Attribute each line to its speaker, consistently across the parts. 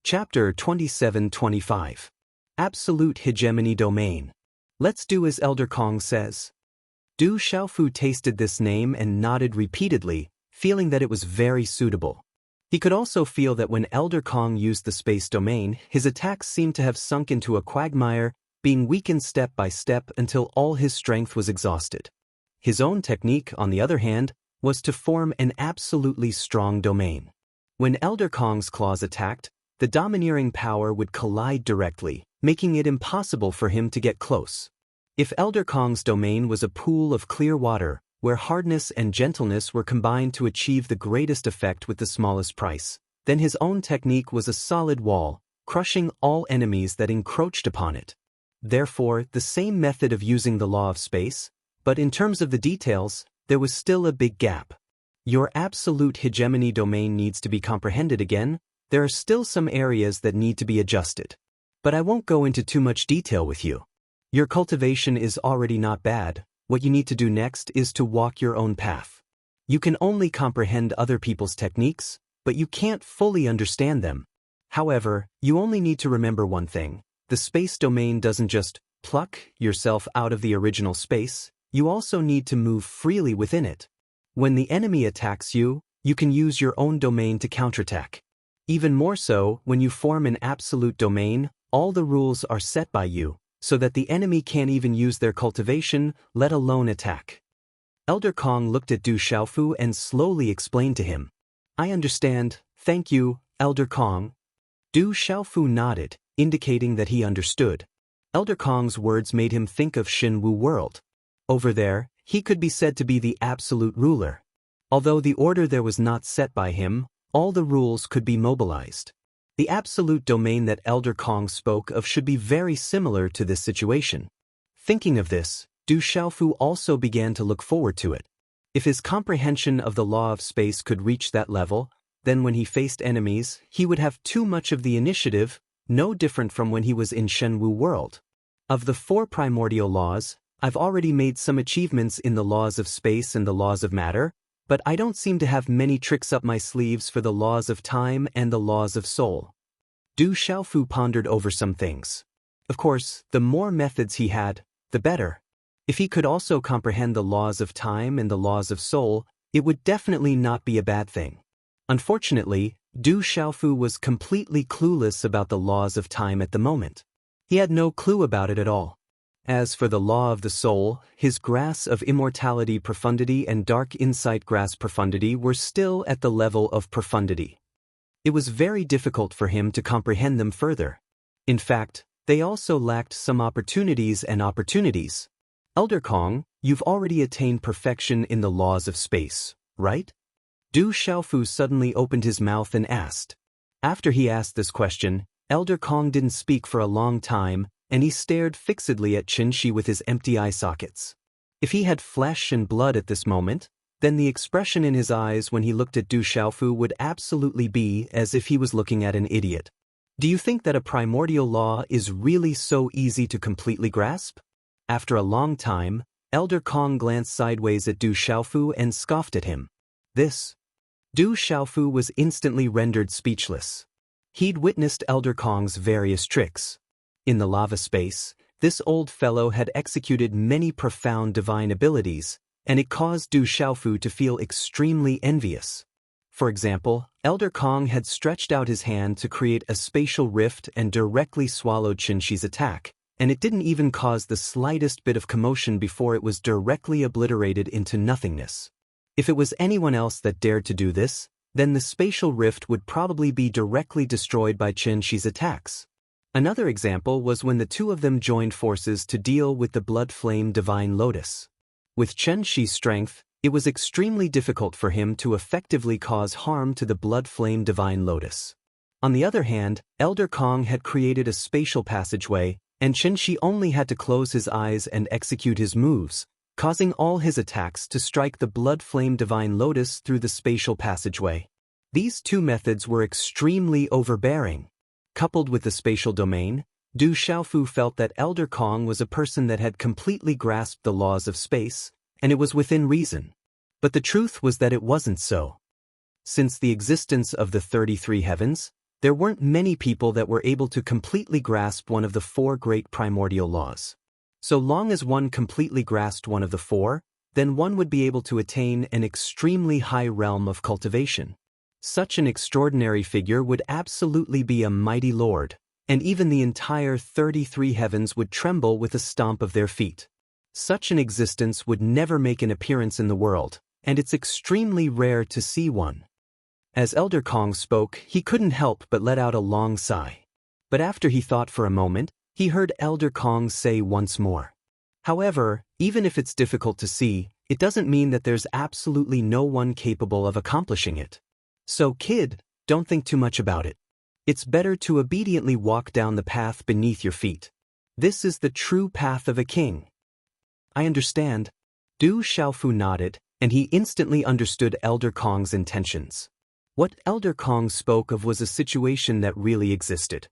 Speaker 1: Chapter 27-25. Absolute Hegemony Domain. Let's do as Elder Kong says. Du Xiaofu tasted this name and nodded repeatedly, feeling that it was very suitable. He could also feel that when Elder Kong used the space domain, his attacks seemed to have sunk into a quagmire, being weakened step by step until all his strength was exhausted. His own technique, on the other hand, was to form an absolutely strong domain. When Elder Kong's claws attacked, the domineering power would collide directly, making it impossible for him to get close. If Elder Kong's domain was a pool of clear water, where hardness and gentleness were combined to achieve the greatest effect with the smallest price, then his own technique was a solid wall, crushing all enemies that encroached upon it. Therefore, the same method of using the law of space, but in terms of the details, there was still a big gap. Your absolute hegemony domain needs to be comprehended again. There are still some areas that need to be adjusted. But I won't go into too much detail with you. Your cultivation is already not bad. What you need to do next is to walk your own path. You can only comprehend other people's techniques, but you can't fully understand them. However, you only need to remember one thing. The space domain doesn't just pluck yourself out of the original space, you also need to move freely within it. When the enemy attacks you, you can use your own domain to counterattack. Even more so, when you form an absolute domain, all the rules are set by you, so that the enemy can't even use their cultivation, let alone attack. Elder Kong looked at Du Xiaofu and slowly explained to him. I understand, thank you, Elder Kong. Du Xiaofu nodded, indicating that he understood. Elder Kong's words made him think of Shenwu World. Over there, he could be said to be the absolute ruler. Although the order there was not set by him, all the rules could be mobilized. The absolute domain that Elder Kong spoke of should be very similar to this situation. Thinking of this, Du Xiaofu also began to look forward to it. If his comprehension of the law of space could reach that level, then when he faced enemies, he would have too much of the initiative, no different from when he was in Shenwu World. Of the 4 primordial laws, I've already made some achievements in the laws of space and the laws of matter, but I don't seem to have many tricks up my sleeves for the laws of time and the laws of soul. Du Xiaofu pondered over some things. Of course, the more methods he had, the better. If he could also comprehend the laws of time and the laws of soul, it would definitely not be a bad thing. Unfortunately, Du Xiaofu was completely clueless about the laws of time at the moment. He had no clue about it at all. As for the law of the soul, his grasp of immortality profundity and dark insight grasp profundity were still at the level of profundity. It was very difficult for him to comprehend them further. In fact, they also lacked some opportunities and opportunities. Elder Kong, you've already attained perfection in the laws of space, right? Du Xiaofu suddenly opened his mouth and asked. After he asked this question, Elder Kong didn't speak for a long time, and he stared fixedly at Qin with his empty eye sockets. If he had flesh and blood at this moment, then the expression in his eyes when he looked at Du Xiaofu would absolutely be as if he was looking at an idiot. Do you think that a primordial law is really so easy to completely grasp? After a long time, Elder Kong glanced sideways at Du Xiaofu and scoffed at him. This. Du Xiaofu was instantly rendered speechless. He'd witnessed Elder Kong's various tricks. In the lava space, this old fellow had executed many profound divine abilities, and it caused Du Xiaofu to feel extremely envious. For example, Elder Kong had stretched out his hand to create a spatial rift and directly swallowed Qin attack, and it didn't even cause the slightest bit of commotion before it was directly obliterated into nothingness. If it was anyone else that dared to do this, then the spatial rift would probably be directly destroyed by Qin attacks. Another example was when the two of them joined forces to deal with the Blood Flame Divine Lotus. With Qin strength, it was extremely difficult for him to effectively cause harm to the Blood Flame Divine Lotus. On the other hand, Elder Kong had created a spatial passageway, and Qin only had to close his eyes and execute his moves, causing all his attacks to strike the Blood Flame Divine Lotus through the spatial passageway. These two methods were extremely overbearing. Coupled with the spatial domain, Du Xiaofu felt that Elder Kong was a person that had completely grasped the laws of space, and it was within reason. But the truth was that it wasn't so. Since the existence of the 33 heavens, There weren't many people that were able to completely grasp one of the four great primordial laws. So long as one completely grasped one of the four, then one would be able to attain an extremely high realm of cultivation. Such an extraordinary figure would absolutely be a mighty lord, and even the entire 33 heavens would tremble with a stomp of their feet. Such an existence would never make an appearance in the world, and it's extremely rare to see one. As Elder Kong spoke, he couldn't help but let out a long sigh. But after he thought for a moment, he heard Elder Kong say once more. However, even if it's difficult to see, it doesn't mean that there's absolutely no one capable of accomplishing it. So kid, don't think too much about it. It's better to obediently walk down the path beneath your feet. This is the true path of a king. I understand. Du Xiaofu nodded, and he instantly understood Elder Kong's intentions. What Elder Kong spoke of was a situation that really existed.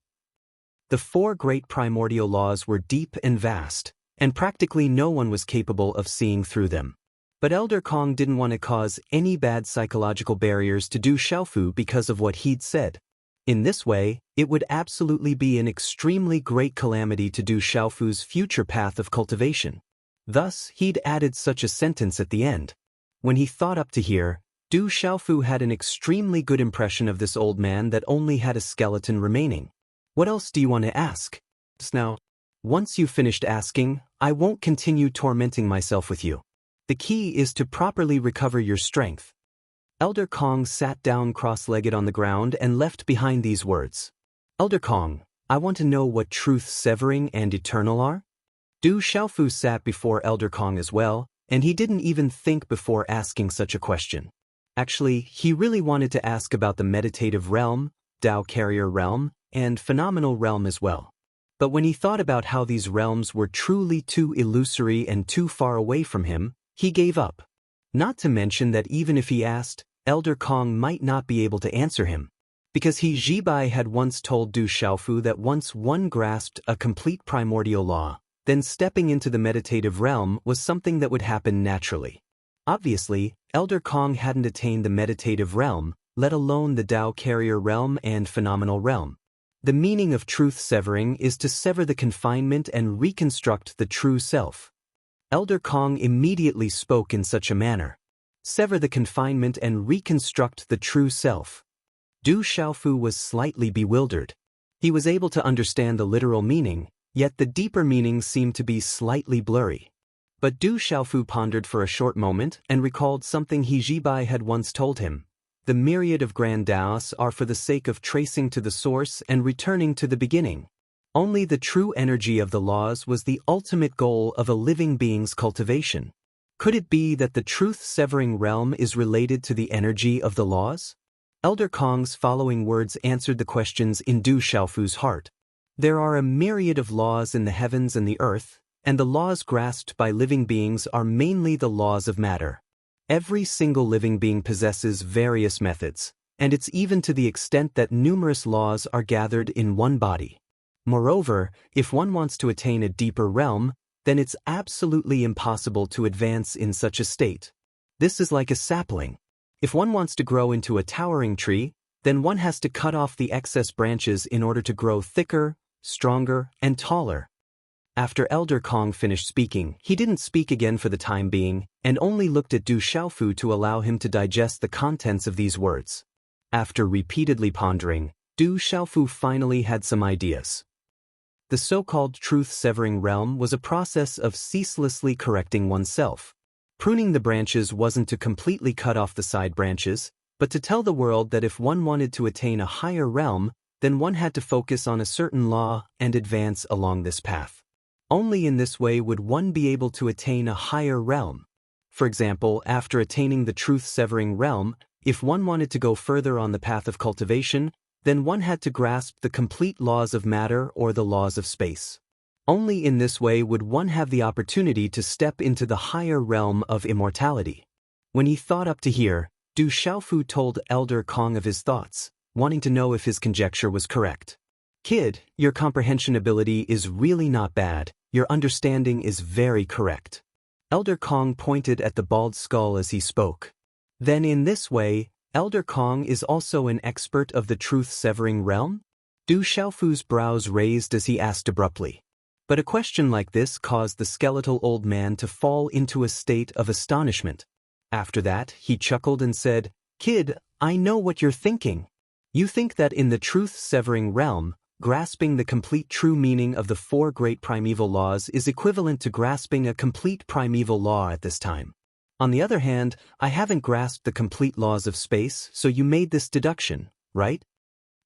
Speaker 1: The four great primordial laws were deep and vast, and practically no one was capable of seeing through them. But Elder Kong didn't want to cause any bad psychological barriers to Du Xiaofu because of what he'd said. In this way, it would absolutely be an extremely great calamity to Du Xiaofu's future path of cultivation. Thus, he'd added such a sentence at the end. When he thought up to here, Du Xiaofu had an extremely good impression of this old man that only had a skeleton remaining. What else do you want to ask? Now, once you've finished asking, I won't continue tormenting myself with you. The key is to properly recover your strength. Elder Kong sat down cross-legged on the ground and left behind these words. Elder Kong, I want to know what truth-severing and eternal are? Du Xiaofu sat before Elder Kong as well, and he didn't even think before asking such a question. Actually, he really wanted to ask about the meditative realm, Tao carrier realm, and phenomenal realm as well. But when he thought about how these realms were truly too illusory and too far away from him, he gave up. Not to mention that even if he asked, Elder Kong might not be able to answer him. Because he Jibai had once told Du Xiaofu that once one grasped a complete primordial law, then stepping into the meditative realm was something that would happen naturally. Obviously, Elder Kong hadn't attained the meditative realm, let alone the Tao carrier realm and phenomenal realm. The meaning of truth severing is to sever the confinement and reconstruct the true self. Elder Kong immediately spoke in such a manner. Sever the confinement and reconstruct the true self. Du Xiaofu was slightly bewildered. He was able to understand the literal meaning, yet the deeper meaning seemed to be slightly blurry. But Du Xiaofu pondered for a short moment and recalled something he Jibai had once told him. The myriad of grand Daos are for the sake of tracing to the source and returning to the beginning. Only the true energy of the laws was the ultimate goal of a living being's cultivation. Could it be that the truth-severing realm is related to the energy of the laws? Elder Kong's following words answered the questions in Du Xiaofu's heart. There are a myriad of laws in the heavens and the earth, and the laws grasped by living beings are mainly the laws of matter. Every single living being possesses various methods, and it's even to the extent that numerous laws are gathered in one body. Moreover, if one wants to attain a deeper realm, then it's absolutely impossible to advance in such a state. This is like a sapling. If one wants to grow into a towering tree, then one has to cut off the excess branches in order to grow thicker, stronger, and taller. After Elder Kong finished speaking, he didn't speak again for the time being, and only looked at Du Xiaofu to allow him to digest the contents of these words. After repeatedly pondering, Du Xiaofu finally had some ideas. The so-called truth-severing realm was a process of ceaselessly correcting oneself. Pruning the branches wasn't to completely cut off the side branches, but to tell the world that if one wanted to attain a higher realm, then one had to focus on a certain law and advance along this path. Only in this way would one be able to attain a higher realm. For example, after attaining the truth-severing realm, if one wanted to go further on the path of cultivation, then one had to grasp the complete laws of matter or the laws of space. Only in this way would one have the opportunity to step into the higher realm of immortality. When he thought up to here, Du Xiaofu told Elder Kong of his thoughts, wanting to know if his conjecture was correct. Kid, your comprehension ability is really not bad, your understanding is very correct. Elder Kong pointed at the bald skull as he spoke. Then in this way, Elder Kong is also an expert of the truth-severing realm? Du Xiaofu's brows raised as he asked abruptly. But a question like this caused the skeletal old man to fall into a state of astonishment. After that, he chuckled and said, "Kid, I know what you're thinking. You think that in the truth-severing realm, grasping the complete true meaning of the four great primeval laws is equivalent to grasping a complete primeval law at this time. On the other hand, I haven't grasped the complete laws of space, so you made this deduction, right?"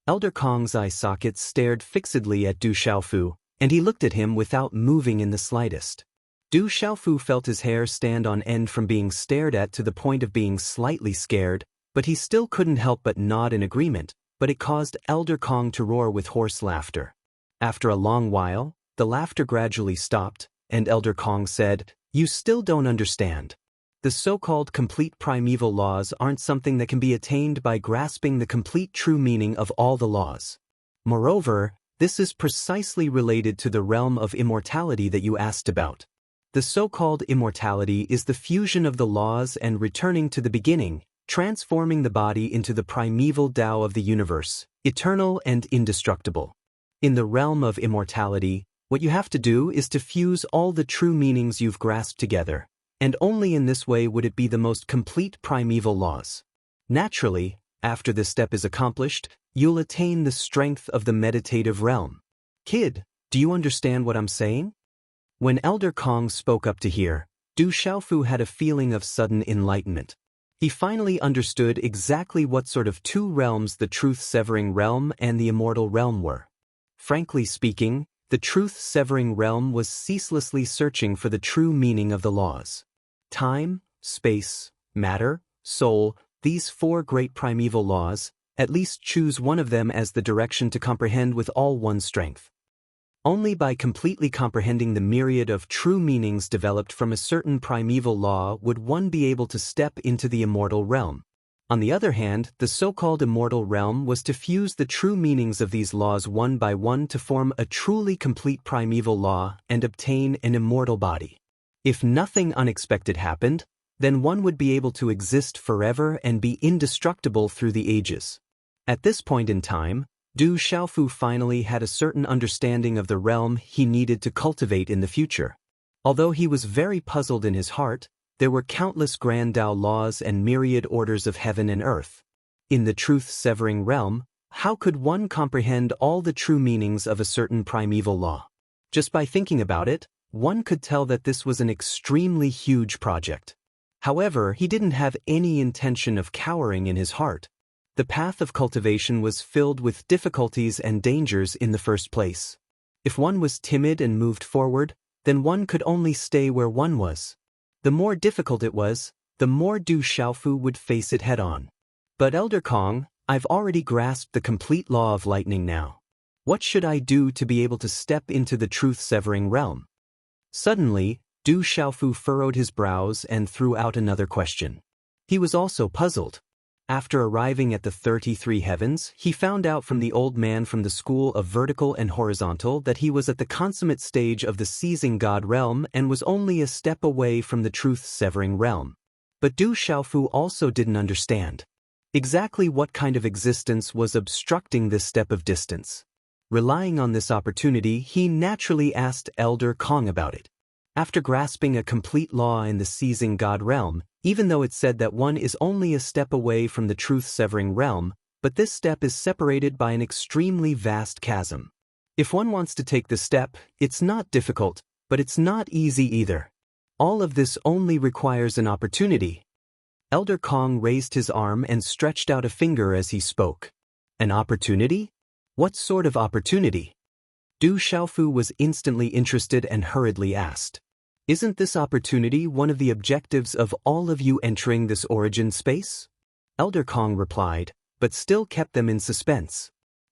Speaker 1: Elder Kong's eye sockets stared fixedly at Du Xiaofu, and he looked at him without moving in the slightest. Du Xiaofu felt his hair stand on end from being stared at to the point of being slightly scared, but he still couldn't help but nod in agreement, but it caused Elder Kong to roar with hoarse laughter. After a long while, the laughter gradually stopped, and Elder Kong said, "You still don't understand. The so-called complete primeval laws aren't something that can be attained by grasping the complete true meaning of all the laws. Moreover, this is precisely related to the realm of immortality that you asked about. The so-called immortality is the fusion of the laws and returning to the beginning, transforming the body into the primeval Tao of the universe, eternal and indestructible. In the realm of immortality, what you have to do is to fuse all the true meanings you've grasped together, and only in this way would it be the most complete primeval laws. Naturally, after this step is accomplished, you'll attain the strength of the meditative realm. Kid, do you understand what I'm saying?" When Elder Kong spoke up to hear, Du Xiaofu had a feeling of sudden enlightenment. He finally understood exactly what sort of two realms the truth-severing realm and the immortal realm were. Frankly speaking, the truth-severing realm was ceaselessly searching for the true meaning of the laws. Time, space, matter, soul, these four great primeval laws, at least choose one of them as the direction to comprehend with all one's strength. Only by completely comprehending the myriad of true meanings developed from a certain primeval law would one be able to step into the immortal realm. On the other hand, the so-called immortal realm was to fuse the true meanings of these laws one by one to form a truly complete primeval law and obtain an immortal body. If nothing unexpected happened, then one would be able to exist forever and be indestructible through the ages. At this point in time, Du Xiaofu finally had a certain understanding of the realm he needed to cultivate in the future. Although he was very puzzled in his heart, there were countless grand Tao laws and myriad orders of heaven and earth. In the truth-severing realm, how could one comprehend all the true meanings of a certain primeval law? Just by thinking about it, one could tell that this was an extremely huge project. However, he didn't have any intention of cowering in his heart. The path of cultivation was filled with difficulties and dangers in the first place. If one was timid and moved forward, then one could only stay where one was. The more difficult it was, the more Du Xiaofu would face it head-on. "But Elder Kong, I've already grasped the complete law of lightning now. What should I do to be able to step into the truth-severing realm?" Suddenly, Du Xiaofu furrowed his brows and threw out another question. He was also puzzled. After arriving at the 33 heavens, he found out from the old man from the school of vertical and horizontal that he was at the consummate stage of the seizing God realm and was only a step away from the truth-severing realm. But Du Xiaofu also didn't understand exactly what kind of existence was obstructing this step of distance. Relying on this opportunity, he naturally asked Elder Kong about it. After grasping a complete law in the seizing God realm, even though it said that one is only a step away from the truth-severing realm, but this step is separated by an extremely vast chasm. If one wants to take this step, it's not difficult, but it's not easy either. All of this only requires an opportunity. Elder Kong raised his arm and stretched out a finger as he spoke. An opportunity? What sort of opportunity? Du Xiaofu was instantly interested and hurriedly asked, "Isn't this opportunity one of the objectives of all of you entering this origin space?" Elder Kong replied, but still kept them in suspense.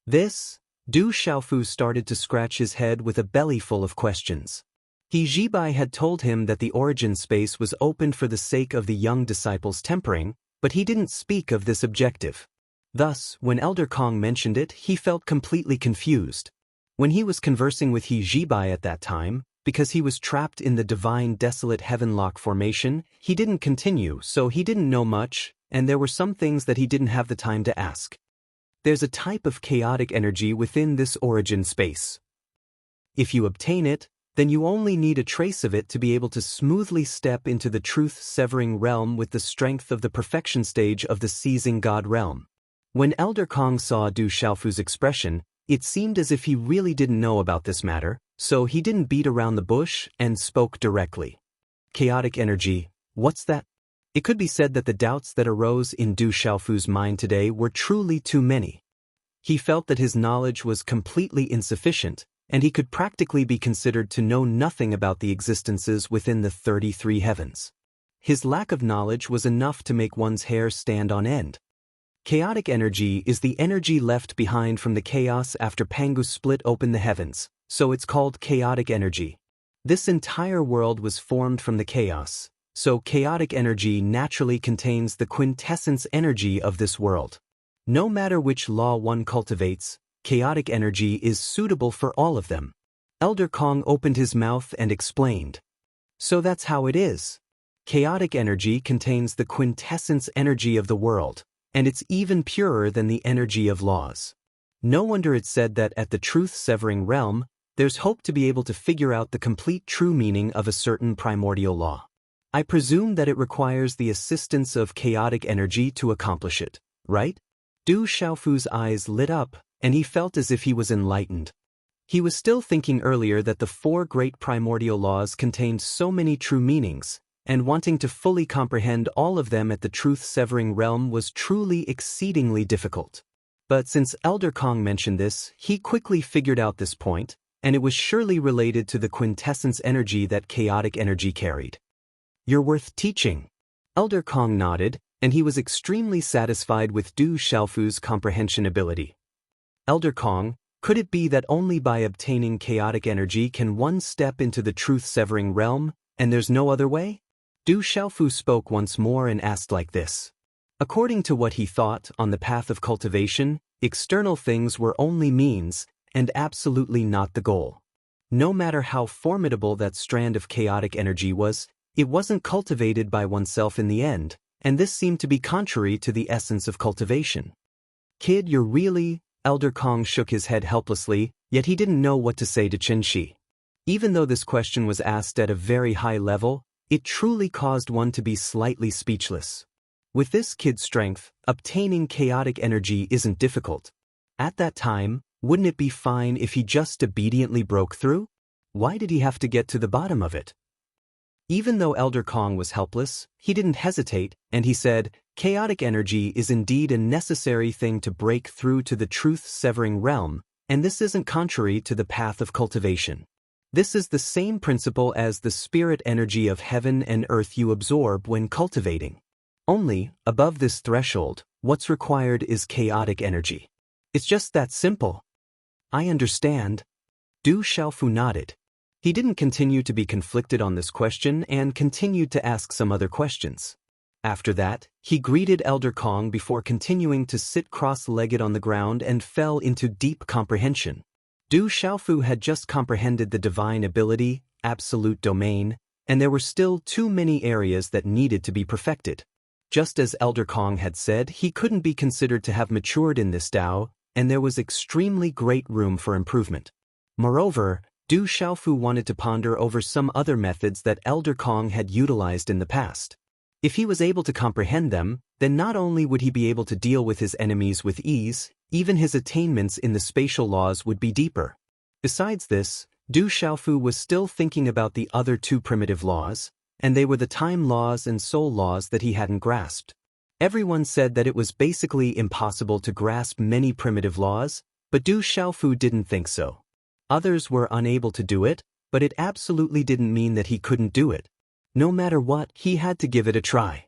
Speaker 1: Du Xiaofu started to scratch his head with a belly full of questions. He Jibai had told him that the origin space was opened for the sake of the young disciples' tempering, but he didn't speak of this objective. Thus, when Elder Kong mentioned it, he felt completely confused. When he was conversing with He Jibai at that time, because he was trapped in the divine desolate heavenlock formation, he didn't continue, so he didn't know much, and there were some things that he didn't have the time to ask. There's a type of chaotic energy within this origin space. If you obtain it, then you only need a trace of it to be able to smoothly step into the truth-severing realm with the strength of the perfection stage of the seizing God realm. When Elder Kong saw Du Xiaofu's expression, it seemed as if he really didn't know about this matter, so he didn't beat around the bush and spoke directly. Chaotic energy, what's that? It could be said that the doubts that arose in Du Xiaofu's mind today were truly too many. He felt that his knowledge was completely insufficient, and he could practically be considered to know nothing about the existences within the 33 heavens. His lack of knowledge was enough to make one's hair stand on end. Chaotic energy is the energy left behind from the chaos after Pangu split open the heavens, so it's called chaotic energy. This entire world was formed from the chaos, so chaotic energy naturally contains the quintessence energy of this world. No matter which law one cultivates, chaotic energy is suitable for all of them. Elder Kong opened his mouth and explained. So that's how it is. Chaotic energy contains the quintessence energy of the world, and it's even purer than the energy of laws. No wonder it's said that at the truth-severing realm, there's hope to be able to figure out the complete true meaning of a certain primordial law. I presume that it requires the assistance of chaotic energy to accomplish it, right? Du Xiaofu's eyes lit up, and he felt as if he was enlightened. He was still thinking earlier that the 4 great primordial laws contained so many true meanings, and wanting to fully comprehend all of them at the truth-severing realm was truly exceedingly difficult. But since Elder Kong mentioned this, he quickly figured out this point, and it was surely related to the quintessence energy that chaotic energy carried. You're worth teaching. Elder Kong nodded, and he was extremely satisfied with Du Xiaofu's comprehension ability. Elder Kong, could it be that only by obtaining chaotic energy can one step into the truth-severing realm, and there's no other way? Du Xiaofu spoke once more and asked like this. According to what he thought on the path of cultivation, external things were only means, and absolutely not the goal. No matter how formidable that strand of chaotic energy was, it wasn't cultivated by oneself in the end, and this seemed to be contrary to the essence of cultivation. Kid, you're really... Elder Kong shook his head helplessly, yet he didn't know what to say to Qin Shi. Even though this question was asked at a very high level, it truly caused one to be slightly speechless. With this kid's strength, obtaining chaotic energy isn't difficult. At that time, wouldn't it be fine if he just obediently broke through? Why did he have to get to the bottom of it? Even though Elder Kong was helpless, he didn't hesitate, and he said, chaotic energy is indeed a necessary thing to break through to the truth-severing realm, and this isn't contrary to the path of cultivation. This is the same principle as the spirit energy of heaven and earth you absorb when cultivating. Only, above this threshold, what's required is chaotic energy. It's just that simple. I understand. Du Xiaofu nodded. He didn't continue to be conflicted on this question and continued to ask some other questions. After that, he greeted Elder Kong before continuing to sit cross-legged on the ground and fell into deep comprehension. Du Xiaofu had just comprehended the divine ability, absolute domain, and there were still too many areas that needed to be perfected. Just as Elder Kong had said, he couldn't be considered to have matured in this Tao, and there was extremely great room for improvement. Moreover, Du Xiaofu wanted to ponder over some other methods that Elder Kong had utilized in the past. If he was able to comprehend them, then not only would he be able to deal with his enemies with ease, even his attainments in the spatial laws would be deeper. Besides this, Du Xiaofu was still thinking about the other 2 primitive laws, and they were the time laws and soul laws that he hadn't grasped. Everyone said that it was basically impossible to grasp many primitive laws, but Du Xiaofu didn't think so. Others were unable to do it, but it absolutely didn't mean that he couldn't do it. No matter what, he had to give it a try.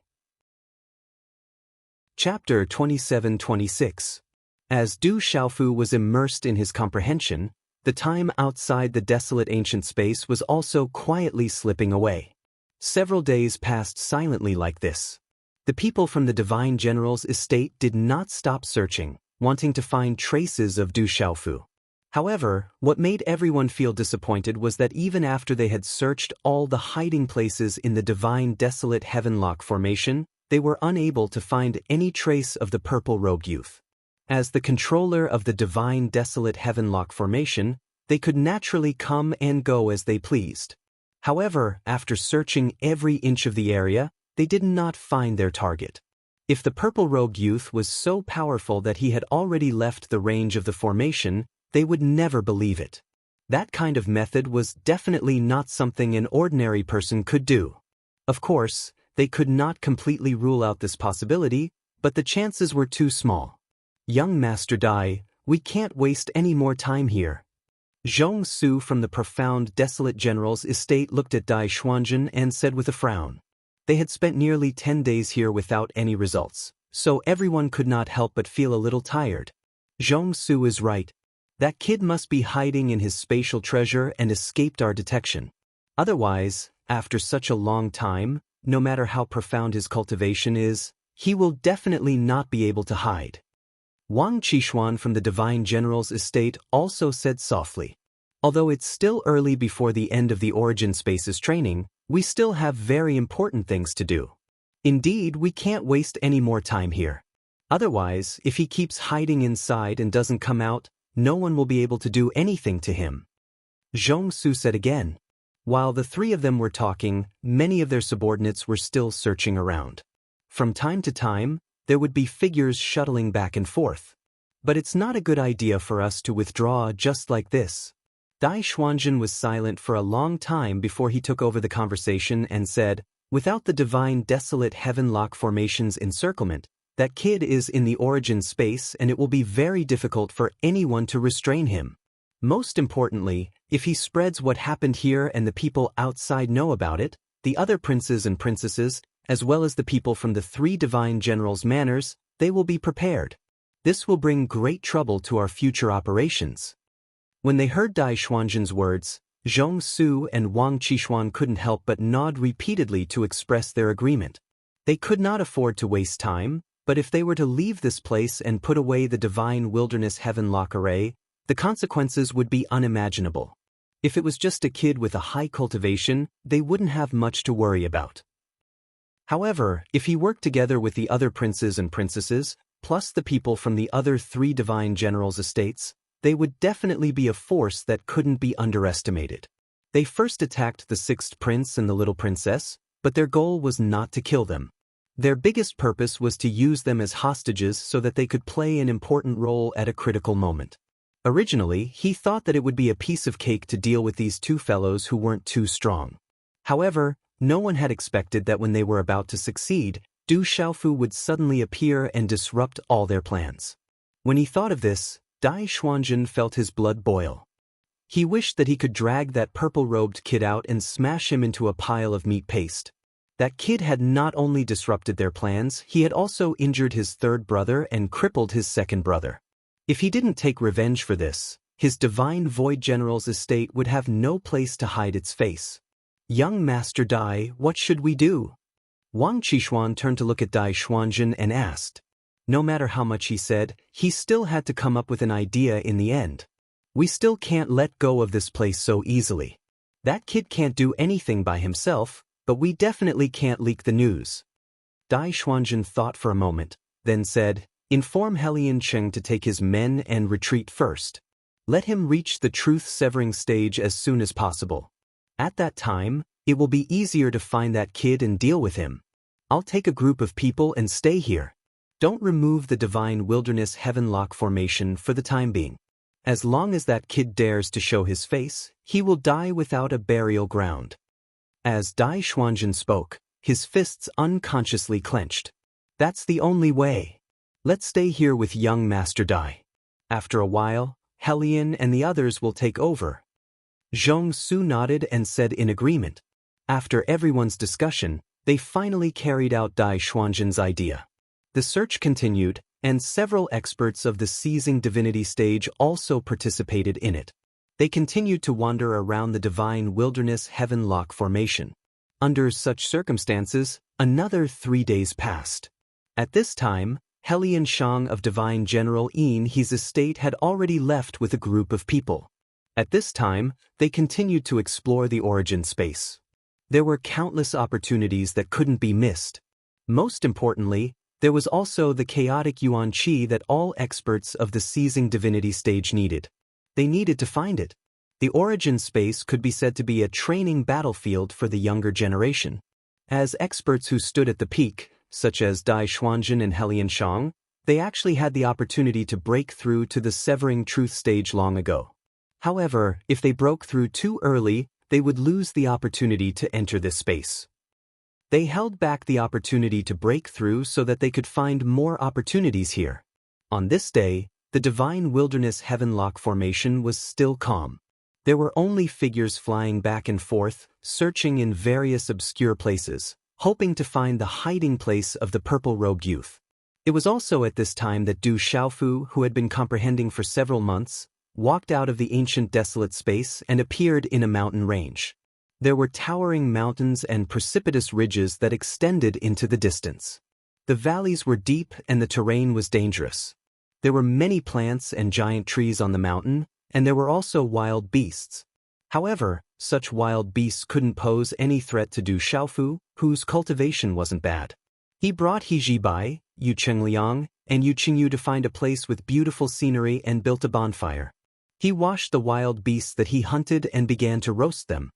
Speaker 1: Chapter 27-26. As Du Xiaofu was immersed in his comprehension, the time outside the desolate ancient space was also quietly slipping away. Several days passed silently like this. The people from the Divine General's estate did not stop searching, wanting to find traces of Du Xiaofu. However, what made everyone feel disappointed was that even after they had searched all the hiding places in the divine desolate Heavenlock formation, they were unable to find any trace of the purple-robed youth. As the controller of the divine desolate heavenlock formation, they could naturally come and go as they pleased. However, after searching every inch of the area, they did not find their target. If the purple-robed youth was so powerful that he had already left the range of the formation, they would never believe it. That kind of method was definitely not something an ordinary person could do. Of course, they could not completely rule out this possibility, but the chances were too small. Young Master Dai, we can't waste any more time here. Zhong Su from the profound desolate general's estate looked at Dai Xuanzhen and said with a frown. They had spent nearly 10 days here without any results, so everyone could not help but feel a little tired. Zhong Su is right. That kid must be hiding in his spatial treasure and escaped our detection. Otherwise, after such a long time, no matter how profound his cultivation is, he will definitely not be able to hide. Wang Qixuan from the Divine General's estate also said softly. Although it's still early before the end of the Origin Spaces training, we still have very important things to do. Indeed, we can't waste any more time here. Otherwise, if he keeps hiding inside and doesn't come out, no one will be able to do anything to him. Zhong Su said again. While the three of them were talking, many of their subordinates were still searching around. From time to time, there would be figures shuttling back and forth. But it's not a good idea for us to withdraw just like this. Dai Xuanzhen was silent for a long time before he took over the conversation and said, without the divine desolate heavenlock formation's encirclement, that kid is in the origin space and it will be very difficult for anyone to restrain him. Most importantly, if he spreads what happened here and the people outside know about it, the other princes and princesses, as well as the people from the three divine generals' manors, they will be prepared. This will bring great trouble to our future operations. When they heard Dai Xuanzhen's words, Zhong Su and Wang Qixuan couldn't help but nod repeatedly to express their agreement. They could not afford to waste time, but if they were to leave this place and put away the divine wilderness heavenlock array, the consequences would be unimaginable. If it was just a kid with a high cultivation, they wouldn't have much to worry about. However, if he worked together with the other princes and princesses, plus the people from the other three divine generals' estates, they would definitely be a force that couldn't be underestimated. They first attacked the sixth prince and the little princess, but their goal was not to kill them. Their biggest purpose was to use them as hostages so that they could play an important role at a critical moment. Originally, he thought that it would be a piece of cake to deal with these two fellows who weren't too strong. However, no one had expected that when they were about to succeed, Du Xiaofu would suddenly appear and disrupt all their plans. When he thought of this, Dai Xuanzhen felt his blood boil. He wished that he could drag that purple-robed kid out and smash him into a pile of meat paste. That kid had not only disrupted their plans, he had also injured his third brother and crippled his second brother. If he didn't take revenge for this, his divine void general's estate would have no place to hide its face. Young Master Dai, what should we do? Wang Qixuan turned to look at Dai Xuanzhen and asked. No matter how much he said, he still had to come up with an idea in the end. We still can't let go of this place so easily. That kid can't do anything by himself, but we definitely can't leak the news. Dai Xuanzhen thought for a moment, then said, inform Helian Cheng to take his men and retreat first. Let him reach the truth-severing stage as soon as possible. At that time, it will be easier to find that kid and deal with him. I'll take a group of people and stay here. Don't remove the divine wilderness heavenlock formation for the time being. As long as that kid dares to show his face, he will die without a burial ground. As Dai Xuanzhen spoke, his fists unconsciously clenched. That's the only way. Let's stay here with young Master Dai. After a while, Helian and the others will take over. Zhong Su nodded and said in agreement. After everyone's discussion, they finally carried out Dai Xuanzhen's idea. The search continued, and several experts of the seizing divinity stage also participated in it. They continued to wander around the divine wilderness heavenlock formation. Under such circumstances, another 3 days passed. At this time, Helian Shang of Divine General Yin He's estate had already left with a group of people. At this time, they continued to explore the origin space. There were countless opportunities that couldn't be missed. Most importantly, there was also the chaotic yuan qi that all experts of the seizing divinity stage needed. They needed to find it. The origin space could be said to be a training battlefield for the younger generation. As experts who stood at the peak, such as Dai Xuanjin and Helian Shang, they actually had the opportunity to break through to the severing truth stage long ago. However, if they broke through too early, they would lose the opportunity to enter this space. They held back the opportunity to break through so that they could find more opportunities here. On this day, the divine wilderness heavenlock formation was still calm. There were only figures flying back and forth, searching in various obscure places, hoping to find the hiding place of the purple-robed youth. It was also at this time that Du Xiaofu, who had been comprehending for several months, walked out of the ancient desolate space and appeared in a mountain range. There were towering mountains and precipitous ridges that extended into the distance. The valleys were deep and the terrain was dangerous. There were many plants and giant trees on the mountain, and there were also wild beasts. However, such wild beasts couldn't pose any threat to Du Xiaofu, whose cultivation wasn't bad. He brought He Jibai, Yu Chengliang, and Yu Qingyu to find a place with beautiful scenery and built a bonfire. He washed the wild beasts that he hunted and began to roast them.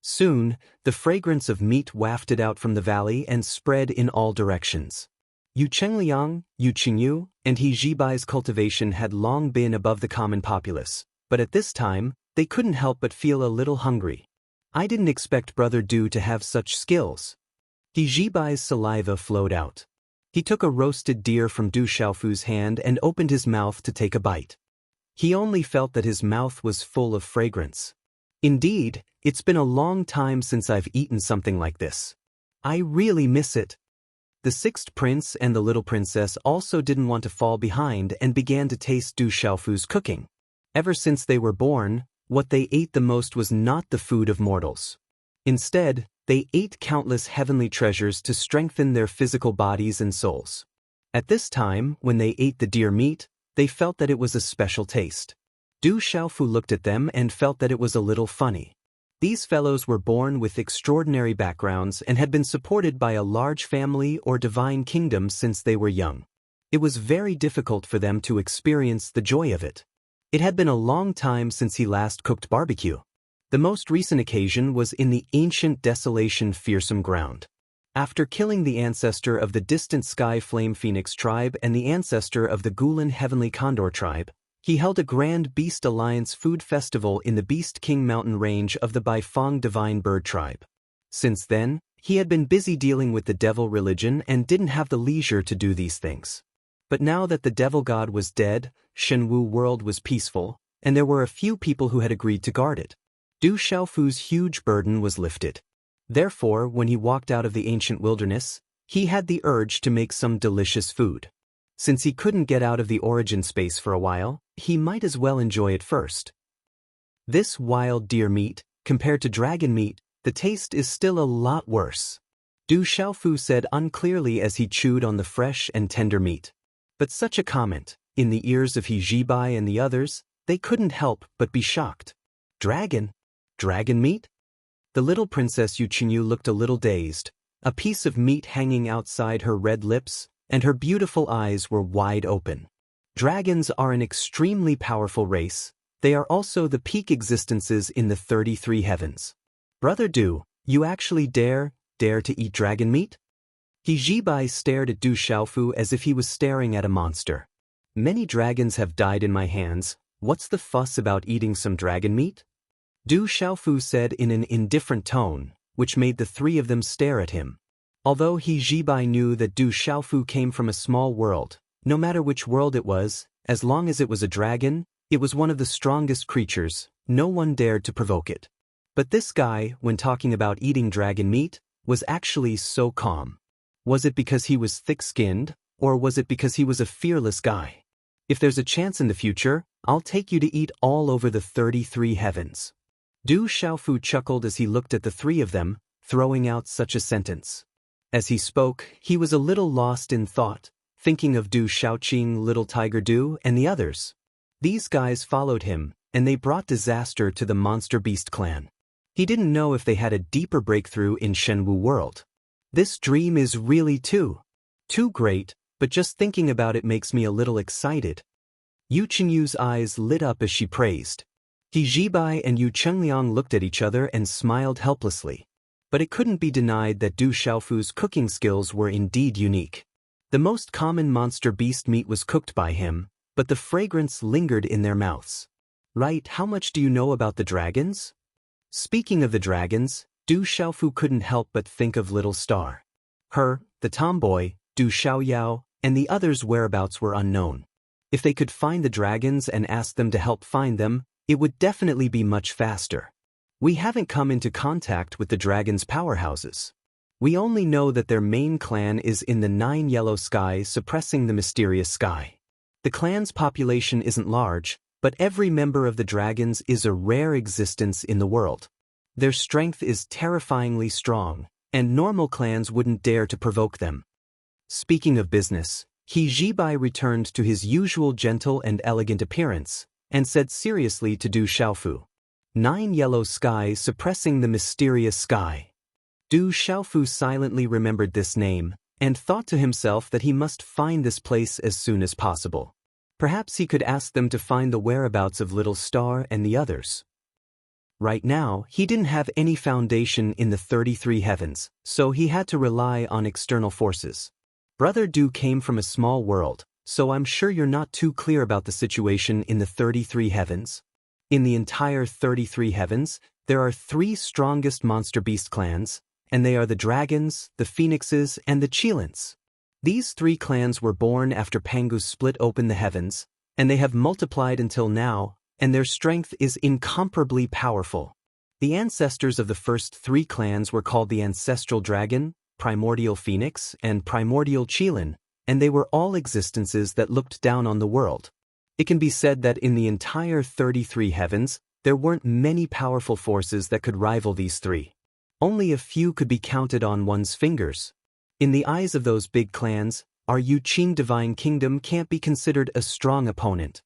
Speaker 1: Soon, the fragrance of meat wafted out from the valley and spread in all directions. Yu Chengliang, Yu Qingyu, and He Jibai's cultivation had long been above the common populace, but at this time, they couldn't help but feel a little hungry. I didn't expect Brother Du to have such skills. He Jibai's saliva flowed out. He took a roasted deer from Du Xiaofu's hand and opened his mouth to take a bite. He only felt that his mouth was full of fragrance. Indeed, it's been a long time since I've eaten something like this. I really miss it. The sixth prince and the little princess also didn't want to fall behind and began to taste Du Xiaofu's cooking. Ever since they were born, what they ate the most was not the food of mortals. Instead, they ate countless heavenly treasures to strengthen their physical bodies and souls. At this time, when they ate the deer meat, they felt that it was a special taste. Du Xiaofu looked at them and felt that it was a little funny. These fellows were born with extraordinary backgrounds and had been supported by a large family or divine kingdom since they were young. It was very difficult for them to experience the joy of it. It had been a long time since he last cooked barbecue. The most recent occasion was in the ancient desolation fearsome ground. After killing the ancestor of the distant Sky Flame Phoenix tribe and the ancestor of the Gulan Heavenly Condor tribe, he held a grand Beast Alliance food festival in the Beast King mountain range of the Baifeng Divine Bird tribe. Since then, he had been busy dealing with the devil religion and didn't have the leisure to do these things. But now that the devil god was dead, Shenwu world was peaceful, and there were a few people who had agreed to guard it. Du Xiaofu's huge burden was lifted. Therefore, when he walked out of the ancient wilderness, he had the urge to make some delicious food. Since he couldn't get out of the origin space for a while, he might as well enjoy it first. This wild deer meat, compared to dragon meat, the taste is still a lot worse. Du Xiaofu said unclearly as he chewed on the fresh and tender meat. But such a comment, in the ears of He Jibai and the others, they couldn't help but be shocked. Dragon? Dragon meat? The little princess Yu Qingyu looked a little dazed, a piece of meat hanging outside her red lips, and her beautiful eyes were wide open. Dragons are an extremely powerful race. They are also the peak existences in the 33 heavens. Brother Du, you actually dare to eat dragon meat? He Jibai stared at Du Xiaofu as if he was staring at a monster. Many dragons have died in my hands. What's the fuss about eating some dragon meat? Du Xiaofu said in an indifferent tone, which made the three of them stare at him. Although He Jibai knew that Du Xiaofu came from a small world, no matter which world it was, as long as it was a dragon, it was one of the strongest creatures, no one dared to provoke it. But this guy, when talking about eating dragon meat, was actually so calm. Was it because he was thick-skinned, or was it because he was a fearless guy? If there's a chance in the future, I'll take you to eat all over the 33 heavens. Du Xiaofu chuckled as he looked at the three of them, throwing out such a sentence. As he spoke, he was a little lost in thought, thinking of Du Xiaoqing, Little Tiger Du, and the others. These guys followed him, and they brought disaster to the Monster Beast clan. He didn't know if they had a deeper breakthrough in Shenwu world. This dream is really too Too great, but just thinking about it makes me a little excited. Yu Qingyu's eyes lit up as she praised. He Zibai and Yu Chengliang looked at each other and smiled helplessly. But it couldn't be denied that Du Xiaofu's cooking skills were indeed unique. The most common monster beast meat was cooked by him, but the fragrance lingered in their mouths. Right, how much do you know about the dragons? Speaking of the dragons, Du Xiaofu couldn't help but think of Little Star. Her, the tomboy, Du Xiaoyao, and the others' whereabouts were unknown. If they could find the dragons and ask them to help find them, it would definitely be much faster. We haven't come into contact with the dragons' powerhouses. We only know that their main clan is in the 9 yellow sky suppressing the mysterious sky. The clan's population isn't large, but every member of the dragons is a rare existence in the world. Their strength is terrifyingly strong, and normal clans wouldn't dare to provoke them. Speaking of business, He Zibai returned to his usual gentle and elegant appearance, and said seriously to Du Xiaofu, 9 yellow sky suppressing the mysterious sky. Du Xiaofu silently remembered this name, and thought to himself that he must find this place as soon as possible. Perhaps he could ask them to find the whereabouts of Little Star and the others. Right now, he didn't have any foundation in the 33 heavens, so he had to rely on external forces. Brother Du came from a small world, so I'm sure you're not too clear about the situation in the 33 heavens. In the entire 33 heavens, there are 3 strongest monster beast clans, and they are the dragons, the phoenixes, and the Qilins. These 3 clans were born after Pangu split open the heavens, and they have multiplied until now, and their strength is incomparably powerful. The ancestors of the first 3 clans were called the Ancestral Dragon, Primordial Phoenix, and Primordial Qilin, and they were all existences that looked down on the world. It can be said that in the entire 33 heavens, there weren't many powerful forces that could rival these 3. Only a few could be counted on one's fingers. In the eyes of those big clans, our Yu Qing Divine Kingdom can't be considered a strong opponent.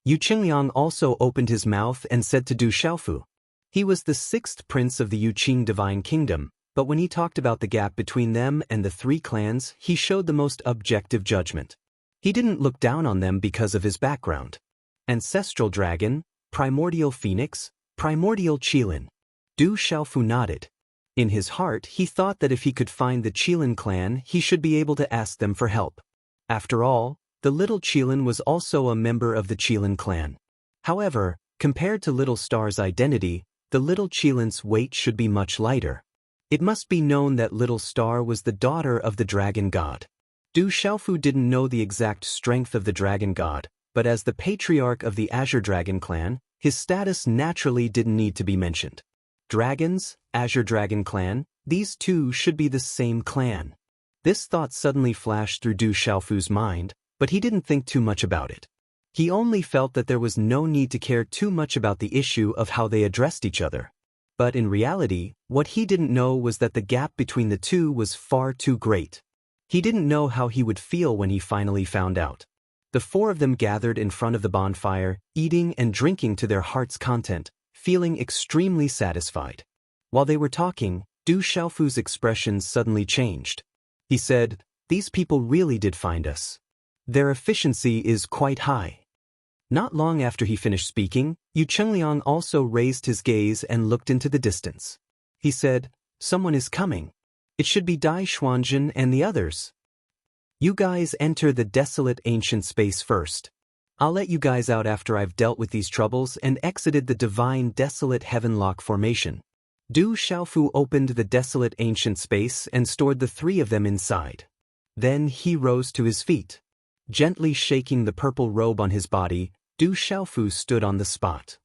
Speaker 1: Yu Qingliang also opened his mouth and said to Du Xiaofu. He was the 6th prince of the Yu Qing Divine Kingdom, but when he talked about the gap between them and the 3 clans, he showed the most objective judgment. He didn't look down on them because of his background. Ancestral Dragon, Primordial Phoenix, Primordial Qilin. Du Xiaofu nodded. In his heart, he thought that if he could find the Qilin clan, he should be able to ask them for help. After all, the little Qilin was also a member of the Qilin clan. However, compared to Little Star's identity, the little Qilin's weight should be much lighter. It must be known that Little Star was the daughter of the dragon god. Du Xiaofu didn't know the exact strength of the dragon god, but as the patriarch of the Azure Dragon clan, his status naturally didn't need to be mentioned. Dragons, Azure Dragon clan, these 2 should be the same clan. This thought suddenly flashed through Du Xiaofu's mind, but he didn't think too much about it. He only felt that there was no need to care too much about the issue of how they addressed each other. But in reality, what he didn't know was that the gap between the 2 was far too great. He didn't know how he would feel when he finally found out. The 4 of them gathered in front of the bonfire, eating and drinking to their heart's content, feeling extremely satisfied. While they were talking, Du Xiaofu's expression suddenly changed. He said, "These people really did find us. Their efficiency is quite high." Not long after he finished speaking, Yu Chengliang also raised his gaze and looked into the distance. He said, "Someone is coming. It should be Dai Xuanzhen and the others. You guys enter the desolate ancient space first. I'll let you guys out after I've dealt with these troubles and exited the divine desolate heavenlock formation." Du Xiaofu opened the desolate ancient space and stored the 3 of them inside. Then he rose to his feet. Gently shaking the purple robe on his body, Du Xiaofu stood on the spot.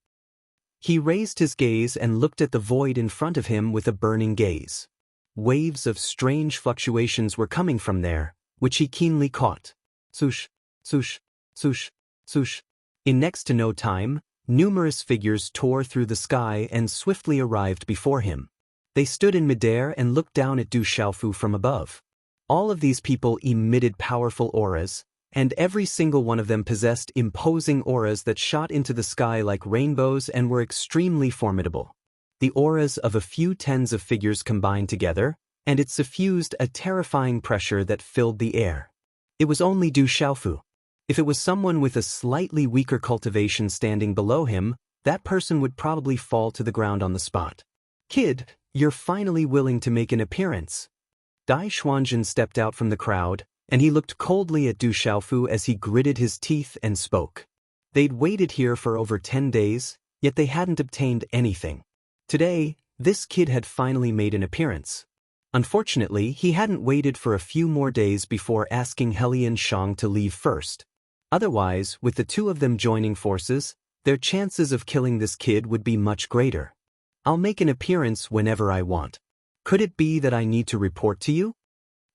Speaker 1: He raised his gaze and looked at the void in front of him with a burning gaze. Waves of strange fluctuations were coming from there, which he keenly caught. Swoosh, swoosh, swoosh, swoosh. In next to no time, numerous figures tore through the sky and swiftly arrived before him. They stood in midair and looked down at Du Xiaofu from above. All of these people emitted powerful auras, and every single one of them possessed imposing auras that shot into the sky like rainbows and were extremely formidable. The auras of a few tens of figures combined together, and it suffused a terrifying pressure that filled the air. It was only Du Xiaofu. If it was someone with a slightly weaker cultivation standing below him, that person would probably fall to the ground on the spot. "Kid, you're finally willing to make an appearance." Dai Xuanjun stepped out from the crowd, and he looked coldly at Du Xiaofu as he gritted his teeth and spoke. They'd waited here for over 10 days, yet they hadn't obtained anything. Today, this kid had finally made an appearance. Unfortunately, he hadn't waited for a few more days before asking Helian Shang to leave first. Otherwise, with the two of them joining forces, their chances of killing this kid would be much greater. "I'll make an appearance whenever I want. Could it be that I need to report to you?"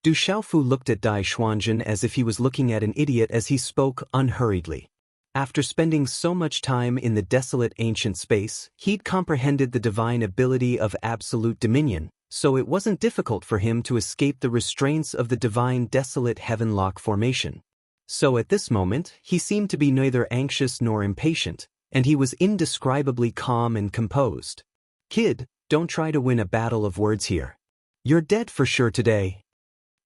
Speaker 1: Du Xiaofu looked at Dai Xuanjun as if he was looking at an idiot as he spoke unhurriedly. After spending so much time in the desolate ancient space, he'd comprehended the divine ability of absolute dominion, so it wasn't difficult for him to escape the restraints of the divine desolate heavenlock formation. So at this moment, he seemed to be neither anxious nor impatient, and he was indescribably calm and composed. "Kid, don't try to win a battle of words here. You're dead for sure today."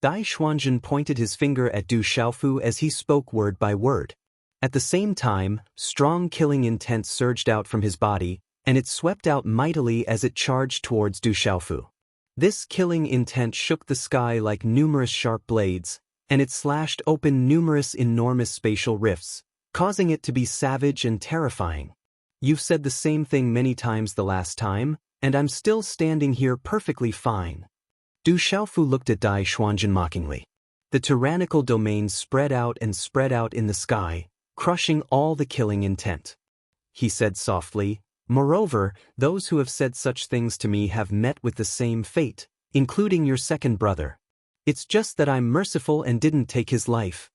Speaker 1: Dai Xuanjun pointed his finger at Du Xiaofu as he spoke word by word. At the same time, strong killing intent surged out from his body, and it swept out mightily as it charged towards Du Xiaofu. This killing intent shook the sky like numerous sharp blades, and it slashed open numerous enormous spatial rifts, causing it to be savage and terrifying. "You've said the same thing many times the last time, and I'm still standing here perfectly fine." Du Xiaofu looked at Dai Xuanjun mockingly. The tyrannical domain spread out in the sky, crushing all the killing intent. He said softly, "Moreover, those who have said such things to me have met with the same fate, including your second brother. It's just that I'm merciful and didn't take his life.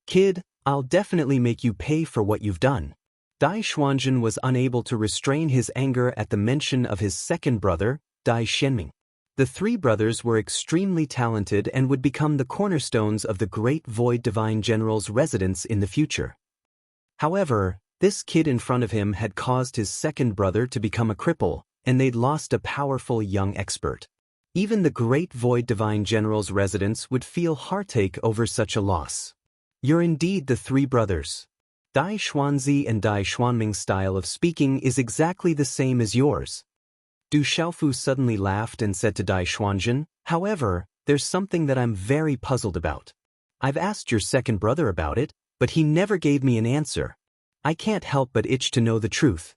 Speaker 1: Kid, I'll definitely make you pay for what you've done." Dai Xuanjun was unable to restrain his anger at the mention of his second brother, Dai Xianming. The three brothers were extremely talented and would become the cornerstones of the great Void Divine General's residence in the future. However, this kid in front of him had caused his second brother to become a cripple, and they'd lost a powerful young expert. Even the great Void Divine General's residence would feel heartache over such a loss. "You're indeed the three brothers. Dai Xuanzi and Dai Xuanming's style of speaking is exactly the same as yours." Du Xiaofu suddenly laughed and said to Dai Xuanjun, "However, there's something that I'm very puzzled about. I've asked your second brother about it, but he never gave me an answer. I can't help but itch to know the truth.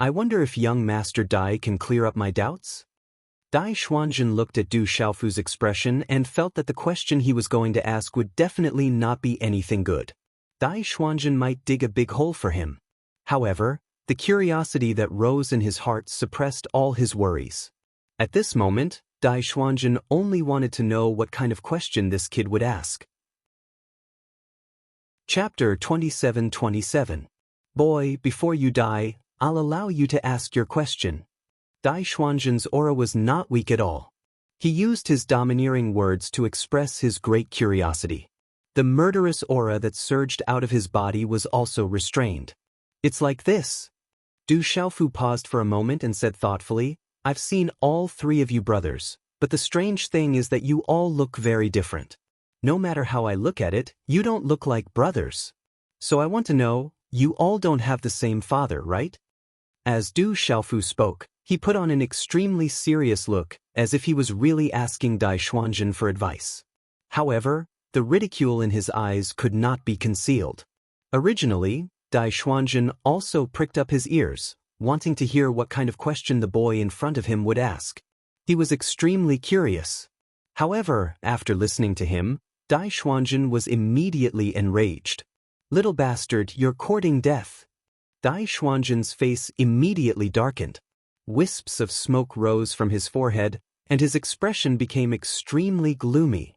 Speaker 1: I wonder if young Master Dai can clear up my doubts?" Dai Xuanjun looked at Du Xiaofu's expression and felt that the question he was going to ask would definitely not be anything good. Dai Xuanjun might dig a big hole for him. However, the curiosity that rose in his heart suppressed all his worries. At this moment, Dai Xuanjun only wanted to know what kind of question this kid would ask. Chapter 27:27. "Boy, before you die, I'll allow you to ask your question." Dai Xuanjun's aura was not weak at all. He used his domineering words to express his great curiosity. The murderous aura that surged out of his body was also restrained. "It's like this." Du Xiaofu paused for a moment and said thoughtfully, "I've seen all three of you brothers, but the strange thing is that you all look very different. No matter how I look at it, you don't look like brothers. So I want to know, you all don't have the same father, right?" As Du Xiaofu spoke, he put on an extremely serious look, as if he was really asking Dai Xuanjun for advice. However, the ridicule in his eyes could not be concealed. Originally, Dai Xuanjun also pricked up his ears, wanting to hear what kind of question the boy in front of him would ask. He was extremely curious. However, after listening to him, Dai Xuanjun was immediately enraged. "Little bastard, you're courting death." Dai Xuanjun's face immediately darkened. Wisps of smoke rose from his forehead, and his expression became extremely gloomy.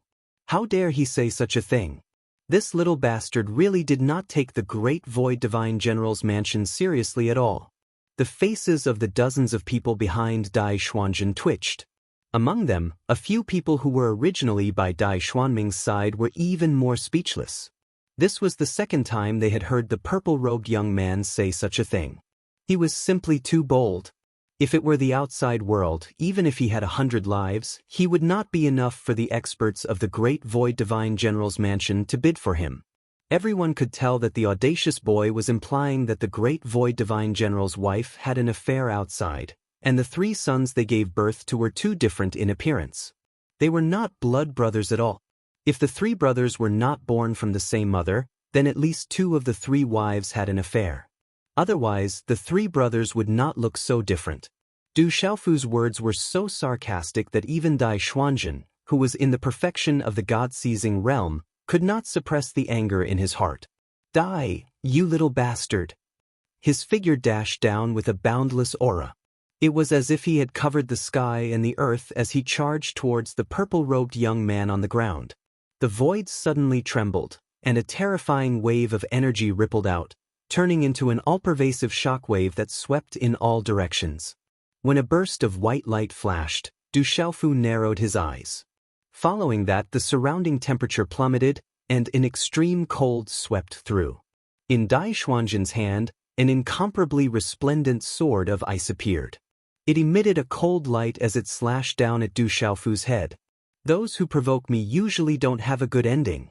Speaker 1: How dare he say such a thing? This little bastard really did not take the great Void Divine General's mansion seriously at all. The faces of the dozens of people behind Dai Xuanjun twitched. Among them, a few people who were originally by Dai Xuanming's side were even more speechless. This was the second time they had heard the purple-robed young man say such a thing. He was simply too bold. If it were the outside world, even if he had 100 lives, he would not be enough for the experts of the Great Void Divine General's mansion to bid for him. Everyone could tell that the audacious boy was implying that the Great Void Divine General's wife had an affair outside, and the 3 sons they gave birth to were too different in appearance. They were not blood brothers at all. If the 3 brothers were not born from the same mother, then at least 2 of the 3 wives had an affair. Otherwise, the 3 brothers would not look so different. Du Xiaofu's words were so sarcastic that even Dai Xuanzhen, who was in the perfection of the God-seizing realm, could not suppress the anger in his heart. "Die, you little bastard!" His figure dashed down with a boundless aura. It was as if he had covered the sky and the earth as he charged towards the purple-robed young man on the ground. The void suddenly trembled, and a terrifying wave of energy rippled out, turning into an all-pervasive shockwave that swept in all directions. When a burst of white light flashed, Du Xiaofu narrowed his eyes. Following that, the surrounding temperature plummeted, and an extreme cold swept through. In Dai Xuanzhen's hand, an incomparably resplendent sword of ice appeared. It emitted a cold light as it slashed down at Du Xiaofu's head. "Those who provoke me usually don't have a good ending.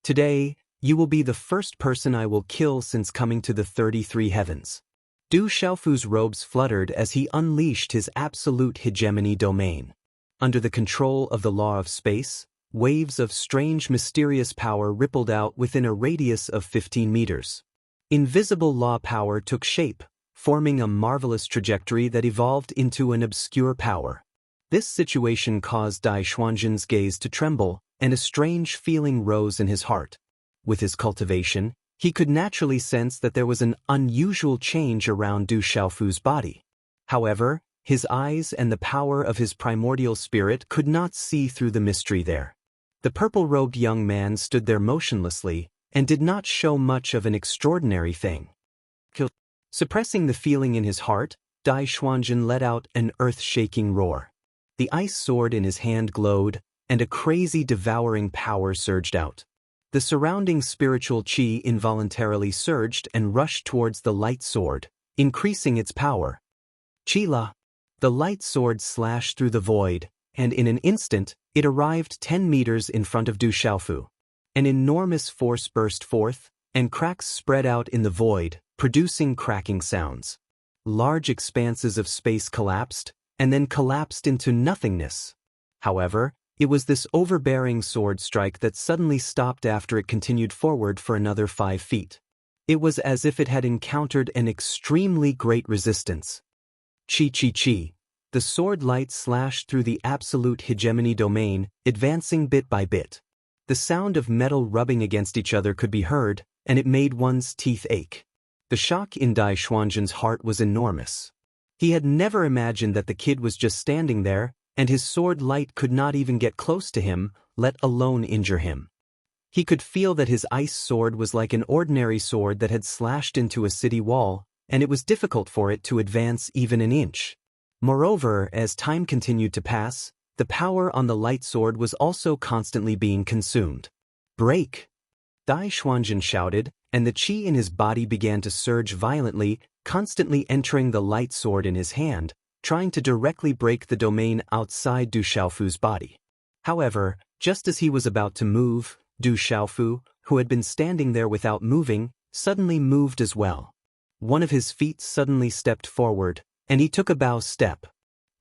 Speaker 1: Today, you will be the first person I will kill since coming to the 33 heavens." Du Xiaofu's robes fluttered as he unleashed his absolute hegemony domain. Under the control of the law of space, waves of strange mysterious power rippled out within a radius of 15 meters. Invisible law power took shape, forming a marvelous trajectory that evolved into an obscure power. This situation caused Dai Xuanzhen's gaze to tremble, and a strange feeling rose in his heart. With his cultivation, he could naturally sense that there was an unusual change around Du Xiaofu's body. However, his eyes and the power of his primordial spirit could not see through the mystery there. The purple-robed young man stood there motionlessly, and did not show much of an extraordinary thing. Suppressing the feeling in his heart, Dai Xuanzhen let out an earth-shaking roar. The ice sword in his hand glowed, and a crazy devouring power surged out. The surrounding spiritual qi involuntarily surged and rushed towards the light sword, increasing its power. Qi-la! The light sword slashed through the void, and in an instant, it arrived 10 meters in front of Du Xiaofu. An enormous force burst forth, and cracks spread out in the void, producing cracking sounds. Large expanses of space collapsed, and then collapsed into nothingness. However, it was this overbearing sword strike that suddenly stopped after it continued forward for another 5 feet. It was as if it had encountered an extremely great resistance. Chi. The sword light slashed through the absolute hegemony domain, advancing bit by bit. The sound of metal rubbing against each other could be heard, and it made one's teeth ache. The shock in Dai Xuanzhen's heart was enormous. He had never imagined that the kid was just standing there, and his sword light could not even get close to him, let alone injure him. He could feel that his ice sword was like an ordinary sword that had slashed into a city wall, and it was difficult for it to advance even an inch. Moreover, as time continued to pass, the power on the light sword was also constantly being consumed. "Break!" Dai Xuanzhen shouted, and the qi in his body began to surge violently, constantly entering the light sword in his hand, trying to directly break the domain outside Du Xiaofu's body. However, just as he was about to move, Du Xiaofu, who had been standing there without moving, suddenly moved as well. One of his feet suddenly stepped forward, and he took a bow step.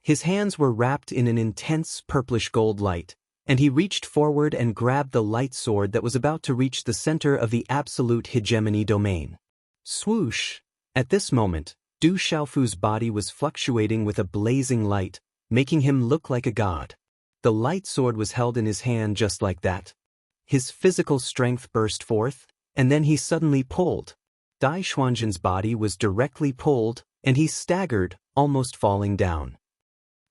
Speaker 1: His hands were wrapped in an intense purplish gold light, and he reached forward and grabbed the light sword that was about to reach the center of the absolute hegemony domain. Swoosh! At this moment, Du Xiaofu's body was fluctuating with a blazing light, making him look like a god. The light sword was held in his hand just like that. His physical strength burst forth, and then he suddenly pulled. Dai Xuanzhen's body was directly pulled, and he staggered, almost falling down.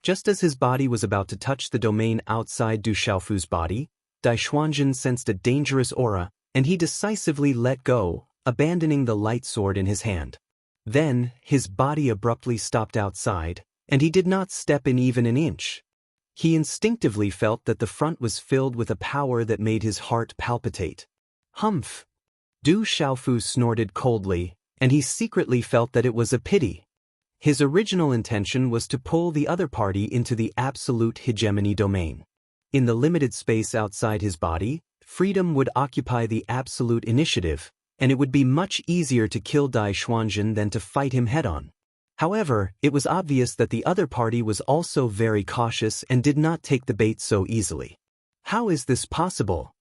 Speaker 1: Just as his body was about to touch the domain outside Du Xiaofu's body, Dai Xuanzhen sensed a dangerous aura, and he decisively let go, abandoning the light sword in his hand. Then, his body abruptly stopped outside, and he did not step in even an inch. He instinctively felt that the front was filled with a power that made his heart palpitate. Humph! Du Xiaofu snorted coldly, and he secretly felt that it was a pity. His original intention was to pull the other party into the absolute hegemony domain. In the limited space outside his body, freedom would occupy the absolute initiative, and it would be much easier to kill Dai Xuanzhen than to fight him head-on. However, it was obvious that the other party was also very cautious and did not take the bait so easily. How is this possible?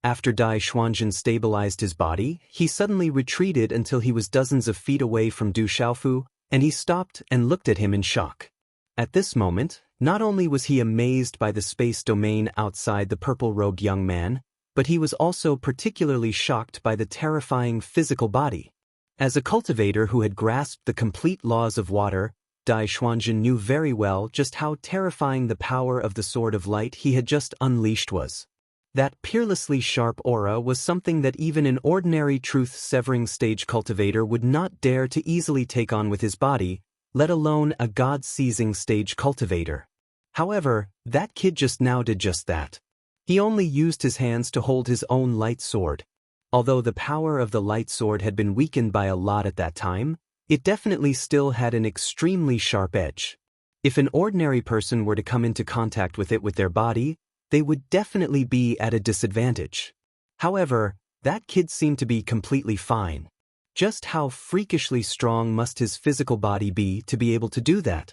Speaker 1: After Dai Xuanzhen stabilized his body, he suddenly retreated until he was dozens of feet away from Du Xiaofu, and he stopped and looked at him in shock. At this moment, not only was he amazed by the space domain outside the purple-robed young man, but he was also particularly shocked by the terrifying physical body. As a cultivator who had grasped the complete laws of water, Dai Xuanzhen knew very well just how terrifying the power of the Sword of Light he had just unleashed was. That peerlessly sharp aura was something that even an ordinary truth-severing stage cultivator would not dare to easily take on with his body, let alone a god-seizing stage cultivator. However, that kid just now did just that. He only used his hands to hold his own light sword. Although the power of the light sword had been weakened by a lot at that time, it definitely still had an extremely sharp edge. If an ordinary person were to come into contact with it with their body, they would definitely be at a disadvantage. However, that kid seemed to be completely fine. Just how freakishly strong must his physical body be to be able to do that?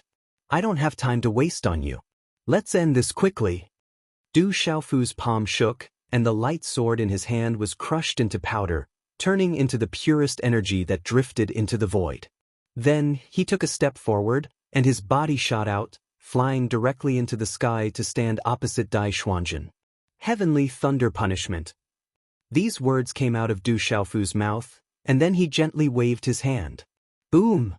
Speaker 1: I don't have time to waste on you. Let's end this quickly. Du Xiaofu's palm shook, and the light sword in his hand was crushed into powder, turning into the purest energy that drifted into the void. Then, he took a step forward, and his body shot out, flying directly into the sky to stand opposite Dai Xuanzhen. Heavenly thunder punishment. These words came out of Du Xiaofu's mouth, and then he gently waved his hand. Boom!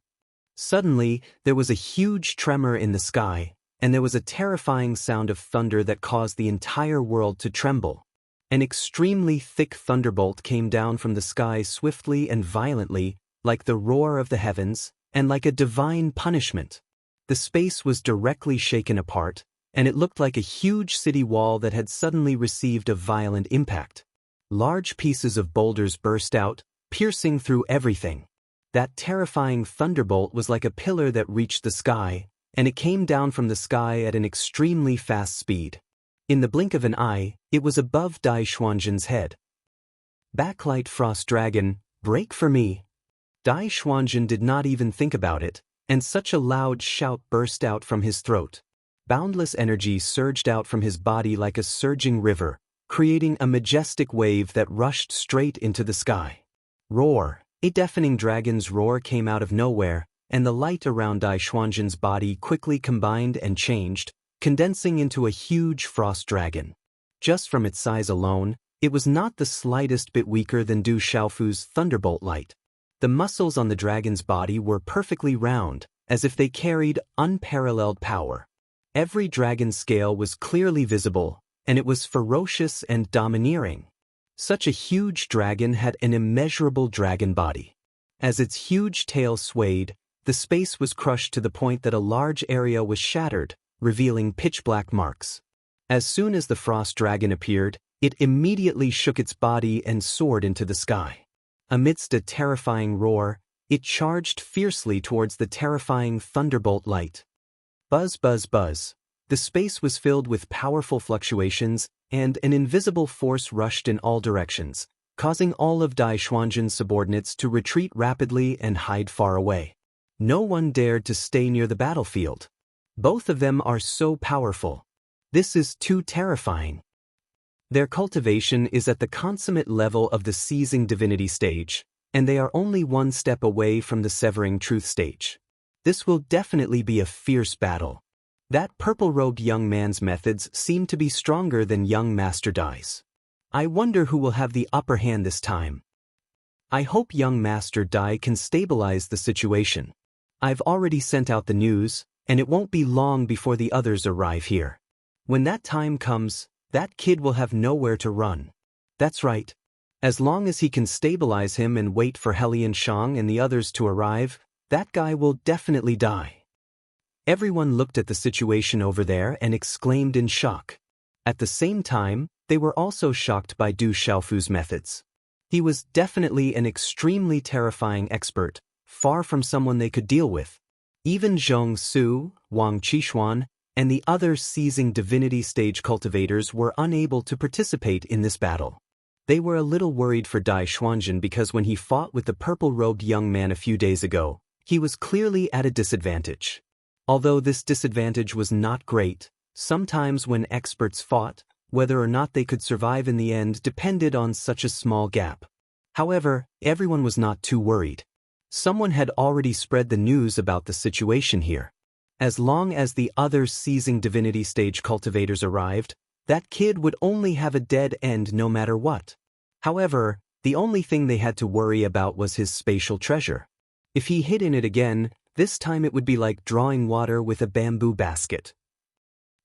Speaker 1: Suddenly, there was a huge tremor in the sky, and there was a terrifying sound of thunder that caused the entire world to tremble. An extremely thick thunderbolt came down from the sky swiftly and violently, like the roar of the heavens, and like a divine punishment. The space was directly shaken apart, and it looked like a huge city wall that had suddenly received a violent impact. Large pieces of boulders burst out, piercing through everything. That terrifying thunderbolt was like a pillar that reached the sky, and it came down from the sky at an extremely fast speed. In the blink of an eye, it was above Dai Xuanzhen's head. Backlight Frost Dragon, break for me. Dai Xuanzhen did not even think about it, and such a loud shout burst out from his throat. Boundless energy surged out from his body like a surging river, creating a majestic wave that rushed straight into the sky. Roar! A deafening dragon's roar came out of nowhere, and the light around Dai Xuanzhen's body quickly combined and changed, condensing into a huge frost dragon. Just from its size alone, it was not the slightest bit weaker than Du Xiaofu's thunderbolt light. The muscles on the dragon's body were perfectly round, as if they carried unparalleled power. Every dragon scale was clearly visible, and it was ferocious and domineering. Such a huge dragon had an immeasurable dragon body. As its huge tail swayed, the space was crushed to the point that a large area was shattered, revealing pitch-black marks. As soon as the frost dragon appeared, it immediately shook its body and soared into the sky. Amidst a terrifying roar, it charged fiercely towards the terrifying thunderbolt light. Buzz, buzz, buzz. The space was filled with powerful fluctuations, and an invisible force rushed in all directions, causing all of Dai Xuanzhen's subordinates to retreat rapidly and hide far away. No one dared to stay near the battlefield. Both of them are so powerful. This is too terrifying. Their cultivation is at the consummate level of the seizing divinity stage, and they are only one step away from the severing truth stage. This will definitely be a fierce battle. That purple-robed young man's methods seem to be stronger than young Master Dai's. I wonder who will have the upper hand this time. I hope young Master Dai can stabilize the situation. I've already sent out the news, and it won't be long before the others arrive here. When that time comes, that kid will have nowhere to run. That's right. As long as he can stabilize him and wait for Helian Shang and the others to arrive, that guy will definitely die. Everyone looked at the situation over there and exclaimed in shock. At the same time, they were also shocked by Du Xiaofu's methods. He was definitely an extremely terrifying expert, far from someone they could deal with. Even Zhong Su, Wang Qishuan, and the other seizing divinity stage cultivators were unable to participate in this battle. They were a little worried for Dai Xuanjin because when he fought with the purple-robed young man a few days ago, he was clearly at a disadvantage. Although this disadvantage was not great, sometimes when experts fought, whether or not they could survive in the end depended on such a small gap. However, everyone was not too worried. Someone had already spread the news about the situation here. As long as the other seizing divinity stage cultivators arrived, that kid would only have a dead end no matter what. However, the only thing they had to worry about was his spatial treasure. If he hid in it again, this time it would be like drawing water with a bamboo basket.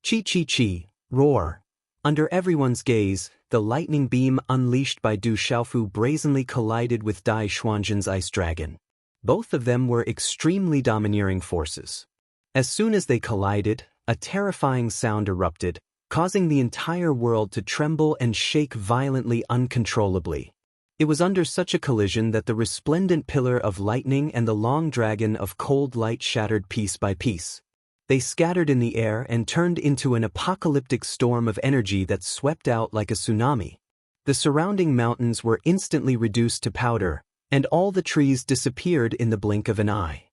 Speaker 1: Chi chi chi, roar. Under everyone's gaze, the lightning beam unleashed by Du Xiaofu brazenly collided with Dai Xuanjin's ice dragon. Both of them were extremely domineering forces. As soon as they collided, a terrifying sound erupted, causing the entire world to tremble and shake violently uncontrollably. It was under such a collision that the resplendent pillar of lightning and the long dragon of cold light shattered piece by piece. They scattered in the air and turned into an apocalyptic storm of energy that swept out like a tsunami. The surrounding mountains were instantly reduced to powder, and all the trees disappeared in the blink of an eye.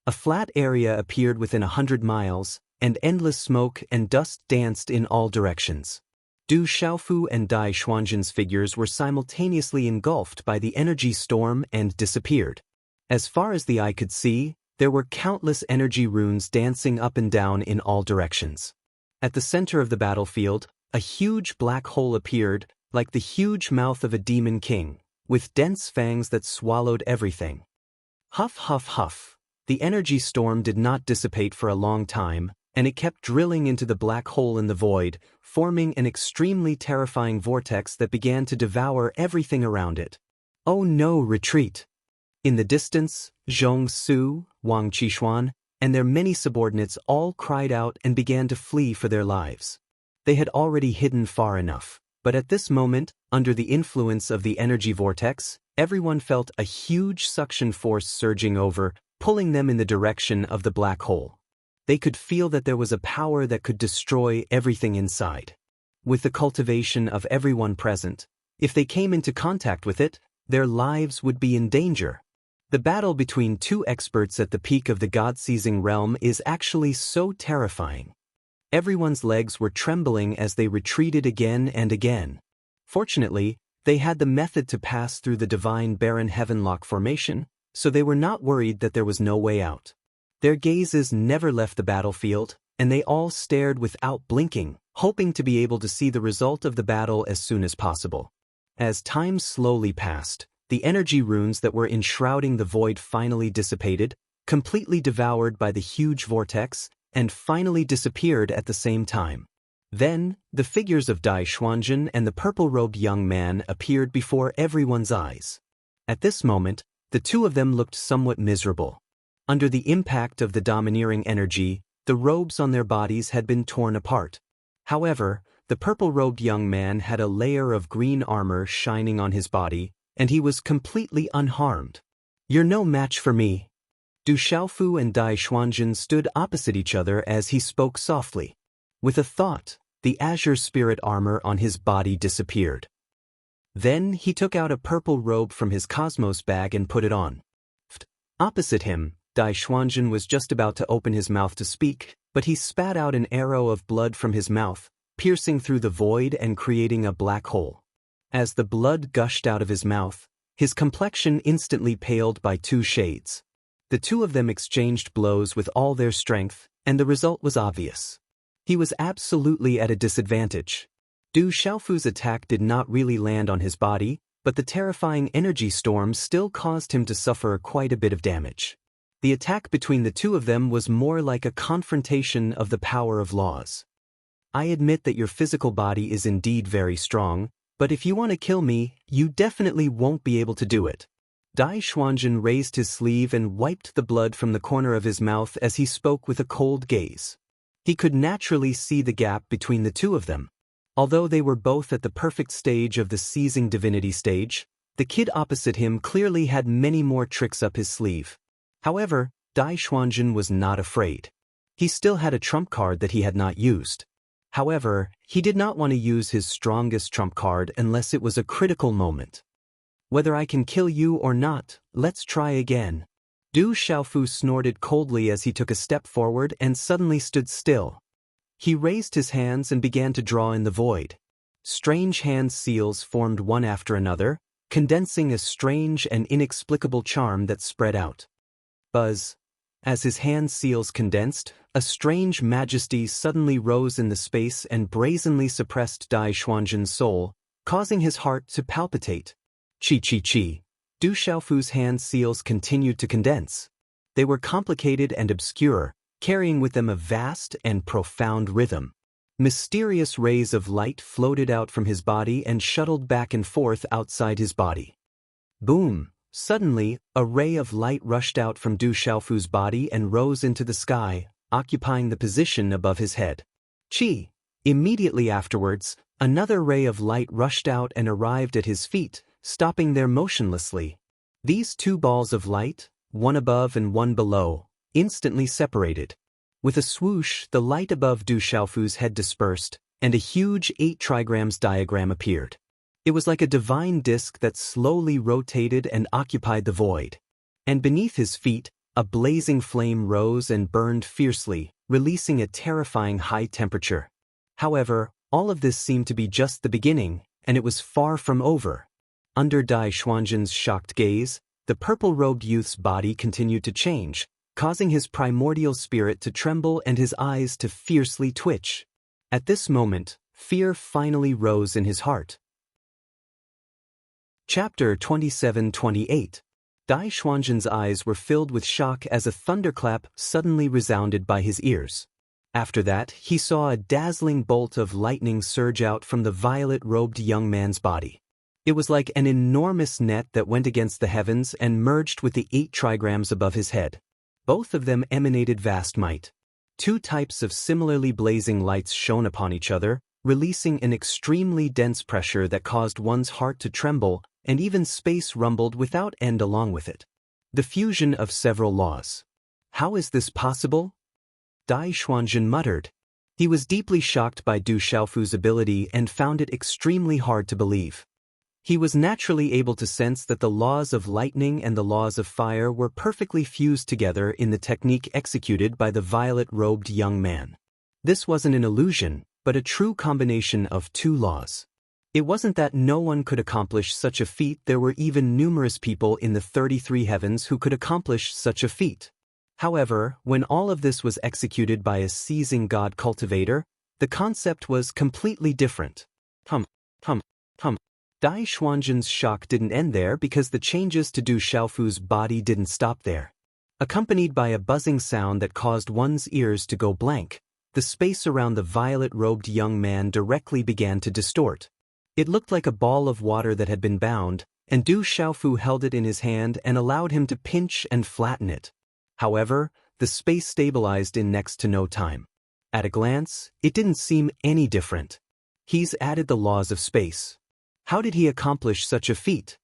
Speaker 1: A flat area appeared within 100 miles, and endless smoke and dust danced in all directions. Du Xiaofu and Dai Xuanjin's figures were simultaneously engulfed by the energy storm and disappeared. As far as the eye could see, there were countless energy runes dancing up and down in all directions. At the center of the battlefield, a huge black hole appeared, like the huge mouth of a demon king, with dense fangs that swallowed everything. Huff huff huff. The energy storm did not dissipate for a long time, and it kept drilling into the black hole in the void, forming an extremely terrifying vortex that began to devour everything around it. Oh no, retreat! In the distance, Zhong Su, Wang Qishuan, and their many subordinates all cried out and began to flee for their lives. They had already hidden far enough, but at this moment, under the influence of the energy vortex, everyone felt a huge suction force surging over, pulling them in the direction of the black hole. They could feel that there was a power that could destroy everything inside. With the cultivation of everyone present, if they came into contact with it, their lives would be in danger. The battle between two experts at the peak of the God-seizing realm is actually so terrifying. Everyone's legs were trembling as they retreated again and again. Fortunately, they had the method to pass through the divine barren heavenlock formation, so they were not worried that there was no way out. Their gazes never left the battlefield, and they all stared without blinking, hoping to be able to see the result of the battle as soon as possible. As time slowly passed, the energy runes that were enshrouding the void finally dissipated, completely devoured by the huge vortex, and finally disappeared at the same time. Then, the figures of Dai Xuanjin and the purple-robed young man appeared before everyone's eyes. At this moment, the two of them looked somewhat miserable. Under the impact of the domineering energy, the robes on their bodies had been torn apart. However, the purple-robed young man had a layer of green armor shining on his body, and he was completely unharmed. "You're no match for me." Du Xiaofu and Dai Xuanjin stood opposite each other as he spoke softly. With a thought, the azure spirit armor on his body disappeared. Then he took out a purple robe from his cosmos bag and put it on. Opposite him, Dai Xuanjin was just about to open his mouth to speak, but he spat out an arrow of blood from his mouth, piercing through the void and creating a black hole. As the blood gushed out of his mouth, his complexion instantly paled by 2 shades. The two of them exchanged blows with all their strength, and the result was obvious. He was absolutely at a disadvantage. Du Xiaofu's attack did not really land on his body, but the terrifying energy storm still caused him to suffer quite a bit of damage. The attack between the two of them was more like a confrontation of the power of laws. "I admit that your physical body is indeed very strong, but if you want to kill me, you definitely won't be able to do it." Dai Xuanjin raised his sleeve and wiped the blood from the corner of his mouth as he spoke with a cold gaze. He could naturally see the gap between the two of them. Although they were both at the perfect stage of the seizing divinity stage, the kid opposite him clearly had many more tricks up his sleeve. However, Dai Xuanjun was not afraid. He still had a trump card that he had not used. However, he did not want to use his strongest trump card unless it was a critical moment. Whether I can kill you or not, let's try again. Du Xiaofu snorted coldly as he took a step forward and suddenly stood still. He raised his hands and began to draw in the void. Strange hand seals formed one after another, condensing a strange and inexplicable charm that spread out. Buzz. As his hand seals condensed, a strange majesty suddenly rose in the space and brazenly suppressed Dai Xuanjun's soul, causing his heart to palpitate. Chi. Du Xiaofu's hand seals continued to condense. They were complicated and obscure, carrying with them a vast and profound rhythm. Mysterious rays of light floated out from his body and shuttled back and forth outside his body. Boom! Suddenly, a ray of light rushed out from Du Xiaofu's body and rose into the sky, occupying the position above his head. Chi! Immediately afterwards, another ray of light rushed out and arrived at his feet, stopping there motionlessly. These two balls of light, one above and one below, instantly separated. With a swoosh, the light above Du Xiaofu's head dispersed, and a huge 8 trigrams diagram appeared. It was like a divine disk that slowly rotated and occupied the void. And beneath his feet, a blazing flame rose and burned fiercely, releasing a terrifying high temperature. However, all of this seemed to be just the beginning, and it was far from over. Under Dai Xuanjun's shocked gaze, the purple-robed youth's body continued to change, causing his primordial spirit to tremble and his eyes to fiercely twitch. At this moment, fear finally rose in his heart. Chapter 27-28. Dai Xuanjun's eyes were filled with shock as a thunderclap suddenly resounded by his ears. After that, he saw a dazzling bolt of lightning surge out from the violet-robed young man's body. It was like an enormous net that went against the heavens and merged with the 8 trigrams above his head. Both of them emanated vast might. 2 types of similarly blazing lights shone upon each other, releasing an extremely dense pressure that caused one's heart to tremble, and even space rumbled without end along with it. The fusion of several laws. How is this possible? Dai Xuanjun muttered. He was deeply shocked by Du Xiaofu's ability and found it extremely hard to believe. He was naturally able to sense that the laws of lightning and the laws of fire were perfectly fused together in the technique executed by the violet-robed young man. This wasn't an illusion, but a true combination of 2 laws. It wasn't that no one could accomplish such a feat, there were even numerous people in the 33 heavens who could accomplish such a feat. However, when all of this was executed by a seizing god cultivator, the concept was completely different. Dai Xuanjun's shock didn't end there because the changes to Du Xiaofu's body didn't stop there. Accompanied by a buzzing sound that caused one's ears to go blank, the space around the violet-robed young man directly began to distort. It looked like a ball of water that had been bound, and Du Xiaofu held it in his hand and allowed him to pinch and flatten it. However, the space stabilized in next to no time. At a glance, it didn't seem any different. He's added the laws of space. How did he accomplish such a feat?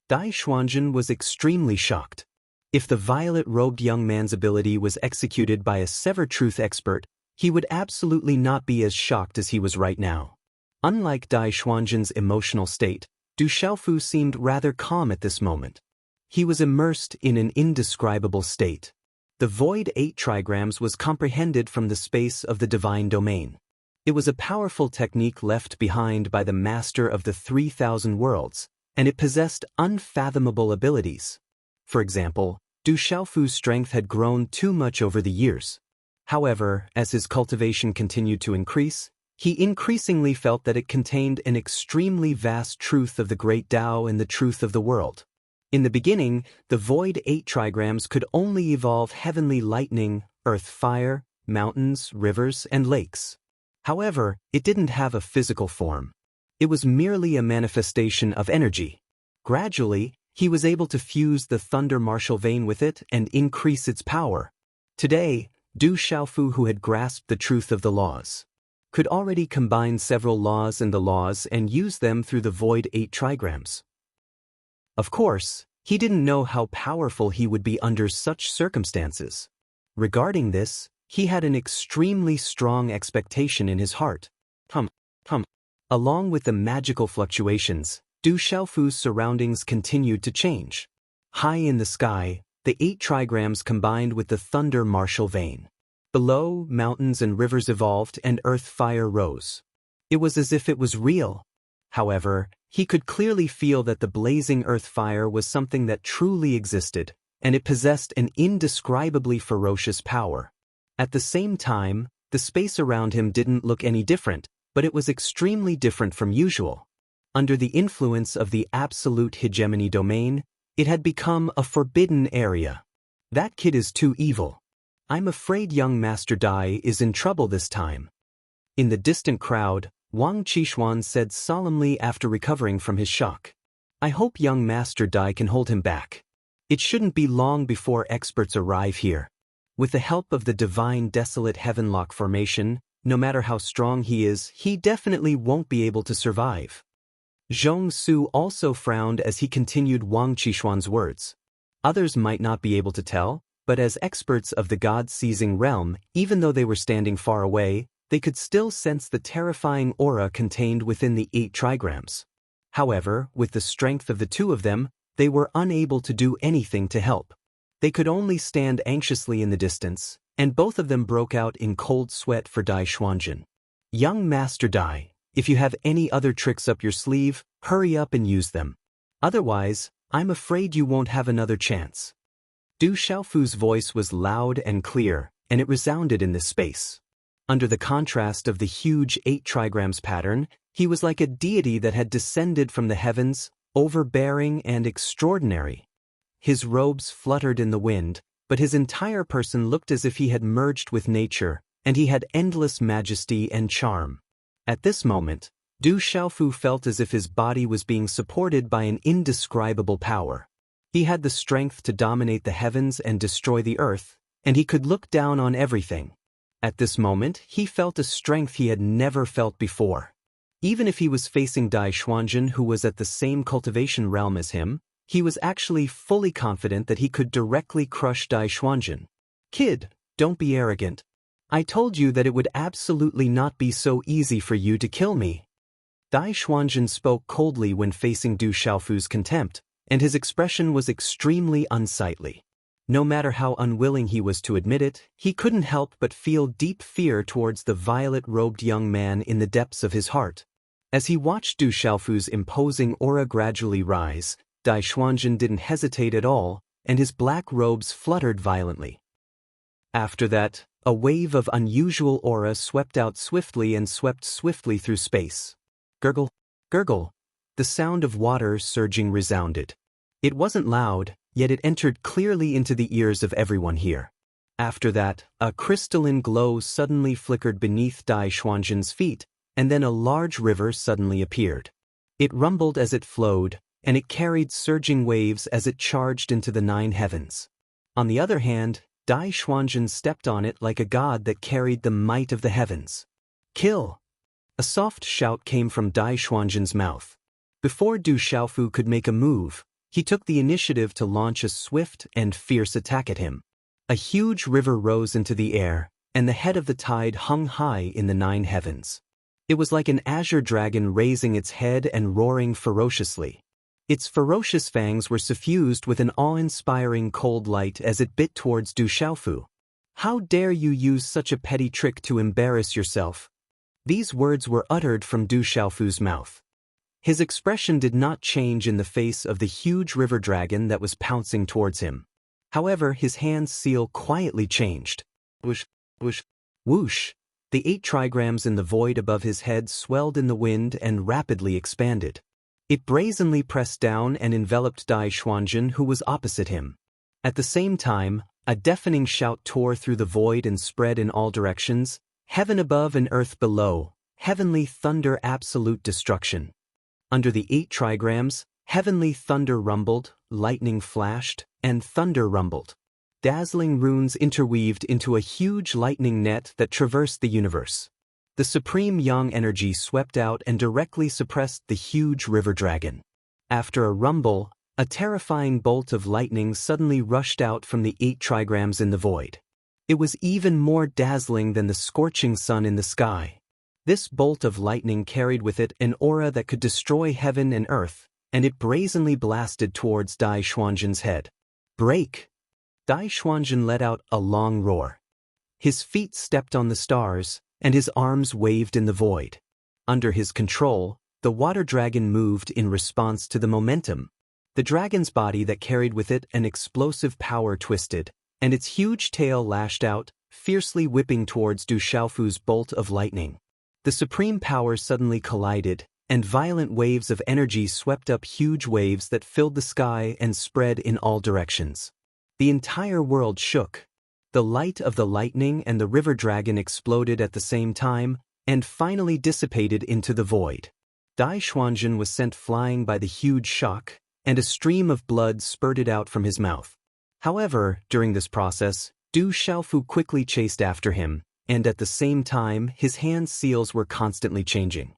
Speaker 1: Dai Xuanjun was extremely shocked. If the violet-robed young man's ability was executed by a severed truth expert, he would absolutely not be as shocked as he was right now. Unlike Dai Xuanjun's emotional state, Du Xiaofu seemed rather calm at this moment. He was immersed in an indescribable state. The void 8 trigrams was comprehended from the space of the divine domain. It was a powerful technique left behind by the master of the 3,000 worlds, and it possessed unfathomable abilities. For example, Du Xiaofu's strength had grown too much over the years. However, as his cultivation continued to increase, he increasingly felt that it contained an extremely vast truth of the great Tao and the truth of the world. In the beginning, the void 8 trigrams could only evolve heavenly lightning, earth fire, mountains, rivers, and lakes. However, it didn't have a physical form. It was merely a manifestation of energy. Gradually, he was able to fuse the thunder martial vein with it and increase its power. Today, Du Xiaofu, who had grasped the truth of the laws, could already combine several laws and use them through the void 8 trigrams. Of course, He didn't know how powerful he would be under such circumstances. Regarding this, he had an extremely strong expectation in his heart. Hum. Along with the magical fluctuations, Du Xiaofu's surroundings continued to change. High in the sky, the 8 trigrams combined with the thunder martial vein. Below, mountains and rivers evolved and earth fire rose. It was as if it was real. However, he could clearly feel that the blazing earth fire was something that truly existed, and it possessed an indescribably ferocious power. At the same time, the space around him didn't look any different, but it was extremely different from usual. Under the influence of the absolute hegemony domain, it had become a forbidden area. That kid is too evil. I'm afraid young Master Dai is in trouble this time. In the distant crowd, Wang Qishuan said solemnly after recovering from his shock. I hope young Master Dai can hold him back. It shouldn't be long before experts arrive here. With the help of the divine desolate heavenlock formation, no matter how strong he is, he definitely won't be able to survive. Zhong Su also frowned as he continued Wang Qishuan's words. Others might not be able to tell, but as experts of the God-seizing realm, even though they were standing far away, they could still sense the terrifying aura contained within the 8 trigrams. However, with the strength of the two of them, they were unable to do anything to help. They could only stand anxiously in the distance, and both of them broke out in cold sweat for Dai Xuanjun. Young Master Dai, if you have any other tricks up your sleeve, hurry up and use them. Otherwise, I'm afraid you won't have another chance. Du Xiaofu's voice was loud and clear, and it resounded in this space. Under the contrast of the huge 8 trigrams pattern, he was like a deity that had descended from the heavens, overbearing and extraordinary. His robes fluttered in the wind, but his entire person looked as if he had merged with nature, and he had endless majesty and charm. At this moment, Du Xiaofu felt as if his body was being supported by an indescribable power. He had the strength to dominate the heavens and destroy the earth, and he could look down on everything. At this moment, he felt a strength he had never felt before. Even if he was facing Dai Xuanjun, who was at the same cultivation realm as him, he was actually fully confident that he could directly crush Dai Xuanjun. Kid, don't be arrogant. I told you that it would absolutely not be so easy for you to kill me. Dai Xuanjun spoke coldly when facing Du Xiaofu's contempt, and his expression was extremely unsightly. No matter how unwilling he was to admit it, he couldn't help but feel deep fear towards the violet-robed young man in the depths of his heart. As he watched Du Xiaofu's imposing aura gradually rise, Dai Xuanjun didn't hesitate at all, and his black robes fluttered violently. After that, a wave of unusual aura swept out swiftly and swept swiftly through space. Gurgle, gurgle. The sound of water surging resounded. It wasn't loud, yet it entered clearly into the ears of everyone here. After that, a crystalline glow suddenly flickered beneath Dai Xuanjun's feet, and then a large river suddenly appeared. It rumbled as it flowed, and it carried surging waves as it charged into the 9 heavens. On the other hand, Dai Xuanjun stepped on it like a god that carried the might of the heavens. Kill! A soft shout came from Dai Xuanjun's mouth. Before Du Xiaofu could make a move, he took the initiative to launch a swift and fierce attack at him. A huge river rose into the air, and the head of the tide hung high in the 9 heavens. It was like an azure dragon raising its head and roaring ferociously. Its ferocious fangs were suffused with an awe-inspiring cold light as it bit towards Du Xiaofu. How dare you use such a petty trick to embarrass yourself? These words were uttered from Du Xiaofu's mouth. His expression did not change in the face of the huge river dragon that was pouncing towards him. However, his hand's seal quietly changed. Whoosh, whoosh, whoosh. The 8 trigrams in the void above his head swelled in the wind and rapidly expanded. It brazenly pressed down and enveloped Dai Xuanjun, who was opposite him. At the same time, a deafening shout tore through the void and spread in all directions, heaven above and earth below, heavenly thunder, absolute destruction. Under the 8 trigrams, heavenly thunder rumbled, lightning flashed, and thunder rumbled. Dazzling runes interweaved into a huge lightning net that traversed the universe. The supreme yang energy swept out and directly suppressed the huge river dragon. After a rumble, A terrifying bolt of lightning suddenly rushed out from the 8 trigrams in the void. It was even more dazzling than the scorching sun in the sky. This bolt of lightning carried with it an aura that could destroy heaven and earth, and it brazenly blasted towards Dai Xuanzhen's head. Break! Dai Xuanzhen let out a long roar. His feet stepped on the stars, and his arms waved in the void. Under his control, the water dragon moved in response to the momentum. The dragon's body that carried with it an explosive power twisted, and its huge tail lashed out, fiercely whipping towards Du Xiaofu's bolt of lightning. The supreme powers suddenly collided, and violent waves of energy swept up huge waves that filled the sky and spread in all directions. The entire world shook. The light of the lightning and the river dragon exploded at the same time, and finally dissipated into the void. Dai Xuanzhen was sent flying by the huge shock, and a stream of blood spurted out from his mouth. However, during this process, Du Xiaofu quickly chased after him, and at the same time his hand seals were constantly changing.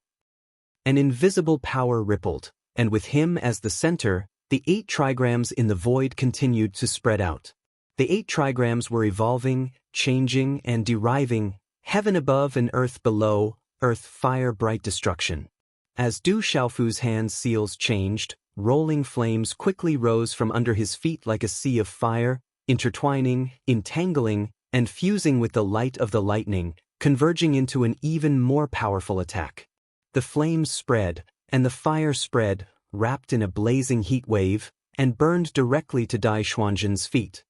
Speaker 1: An invisible power rippled, and with him as the center, the 8 trigrams in the void continued to spread out. The 8 trigrams were evolving, changing, and deriving, heaven above and earth below, earth fire bright destruction. As Du Xiaofu's hand seals changed, rolling flames quickly rose from under his feet like a sea of fire, intertwining, entangling, and fusing with the light of the lightning, converging into an even more powerful attack. The flames spread, and the fire spread, wrapped in a blazing heat wave, and burned directly to Dai Xuanzhen's feet.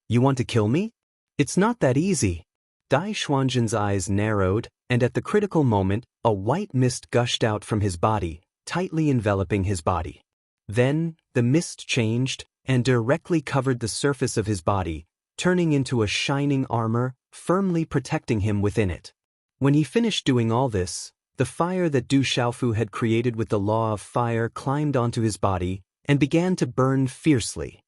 Speaker 1: You want to kill me? It's not that easy. Dai Xuanzhen's eyes narrowed, and at the critical moment, a white mist gushed out from his body, tightly enveloping his body. Then, the mist changed, and directly covered the surface of his body, turning into a shining armor, firmly protecting him within it. When he finished doing all this, the fire that Du Xiaofu had created with the law of fire climbed onto his body, and began to burn fiercely.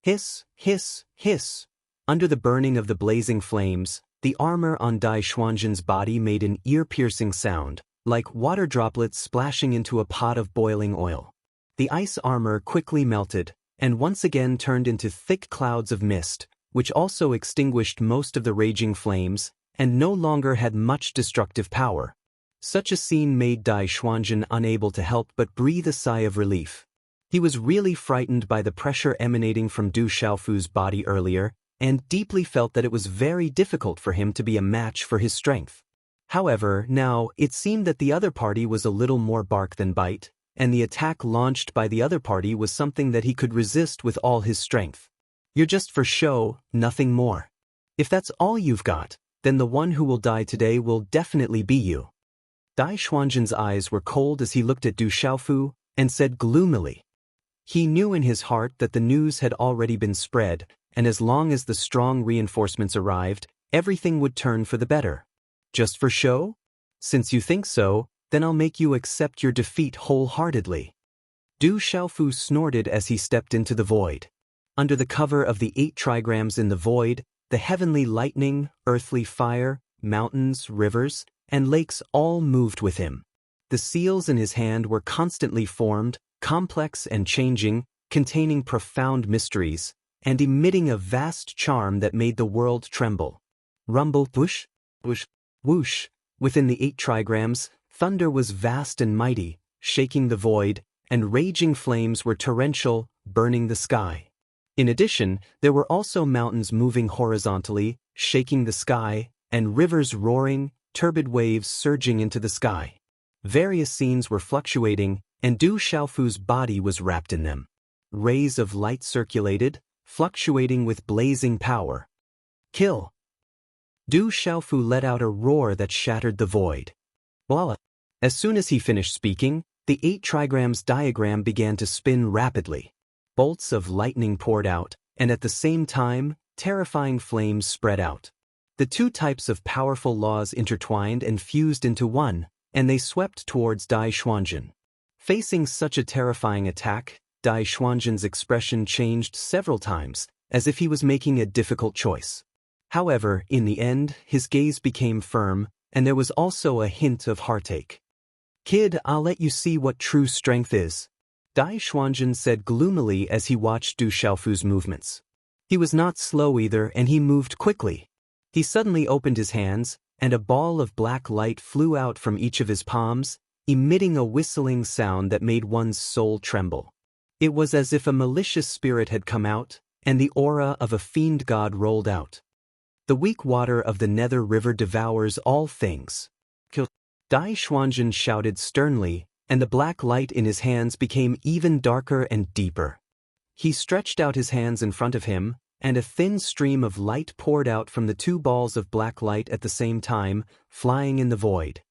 Speaker 1: Hiss, hiss, hiss. Under the burning of the blazing flames, the armor on Dai Xuanzhen's body made an ear-piercing sound, like water droplets splashing into a pot of boiling oil. The ice armor quickly melted, and once again turned into thick clouds of mist, which also extinguished most of the raging flames, and no longer had much destructive power. Such a scene made Dai Xuanzhen unable to help but breathe a sigh of relief. He was really frightened by the pressure emanating from Du Xiaofu's body earlier, and deeply felt that it was very difficult for him to be a match for his strength. However, now, it seemed that the other party was a little more bark than bite, and the attack launched by the other party was something that he could resist with all his strength. You're just for show, nothing more. If that's all you've got, then the one who will die today will definitely be you. Dai Xuanzhen's eyes were cold as he looked at Du Xiaofu, and said gloomily. He knew in his heart that the news had already been spread, and as long as the strong reinforcements arrived, everything would turn for the better. Just for show? Since you think so, then I'll make you accept your defeat wholeheartedly. Du Xiaofu snorted as he stepped into the void. Under the cover of the 8 trigrams in the void, the heavenly lightning, earthly fire, mountains, rivers, and lakes all moved with him. The seals in his hand were constantly formed, complex and changing, containing profound mysteries, and emitting a vast charm that made the world tremble. Rumble, whoosh, whoosh, whoosh. Within the 8 trigrams, thunder was vast and mighty, shaking the void, and raging flames were torrential, burning the sky. In addition, there were also mountains moving horizontally, shaking the sky, and rivers roaring, turbid waves surging into the sky. Various scenes were fluctuating, and Du Xiaofu's body was wrapped in them. Rays of light circulated, fluctuating with blazing power. Kill! Du Xiaofu let out a roar that shattered the void. Voila! As soon as he finished speaking, the 8 trigrams diagram began to spin rapidly. Bolts of lightning poured out, and at the same time, terrifying flames spread out. The 2 types of powerful laws intertwined and fused into one, and they swept towards Dai Xuanzhen. Facing such a terrifying attack, Dai Xuanzhen's expression changed several times, as if he was making a difficult choice. However, in the end, his gaze became firm, and there was also a hint of heartache. Kid, I'll let you see what true strength is. Dai Xuanjun said gloomily as he watched Du Xiaofu's movements. He was not slow either, and he moved quickly. He suddenly opened his hands, and a ball of black light flew out from each of his palms, emitting a whistling sound that made one's soul tremble. It was as if a malicious spirit had come out, and the aura of a fiend god rolled out. The weak water of the Nether River devours all things. Dai Xuanjun shouted sternly, and the black light in his hands became even darker and deeper. He stretched out his hands in front of him, and a thin stream of light poured out from the two balls of black light at the same time, flying in the void.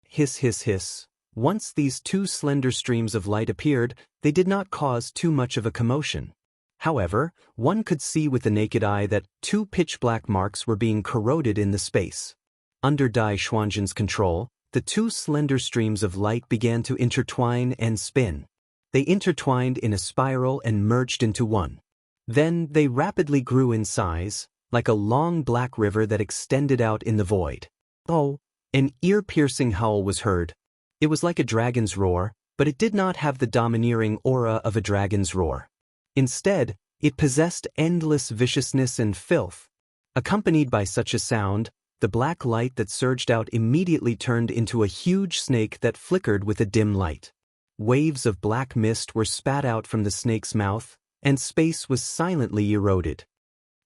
Speaker 1: Hiss, hiss, hiss. Once these two slender streams of light appeared, they did not cause too much of a commotion. However, one could see with the naked eye that two pitch-black marks were being corroded in the space. Under Dai Xuanjun's control, the two slender streams of light began to intertwine and spin. They intertwined in a spiral and merged into one. Then they rapidly grew in size, like a long black river that extended out in the void. Oh! An ear-piercing howl was heard. It was like a dragon's roar, but it did not have the domineering aura of a dragon's roar. Instead, it possessed endless viciousness and filth. Accompanied by such a sound, the black light that surged out immediately turned into a huge snake that flickered with a dim light. Waves of black mist were spat out from the snake's mouth, and space was silently eroded.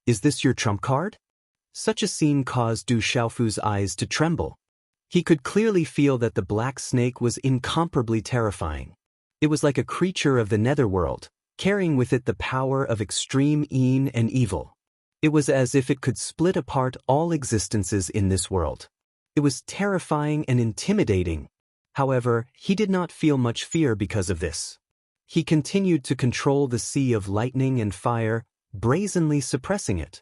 Speaker 1: Is this your trump card? Such a scene caused Du Xiaofu's eyes to tremble. He could clearly feel that the black snake was incomparably terrifying. It was like a creature of the netherworld, carrying with it the power of extreme yin and evil. It was as if it could split apart all existences in this world. It was terrifying and intimidating. However, he did not feel much fear because of this. He continued to control the sea of lightning and fire, brazenly suppressing it.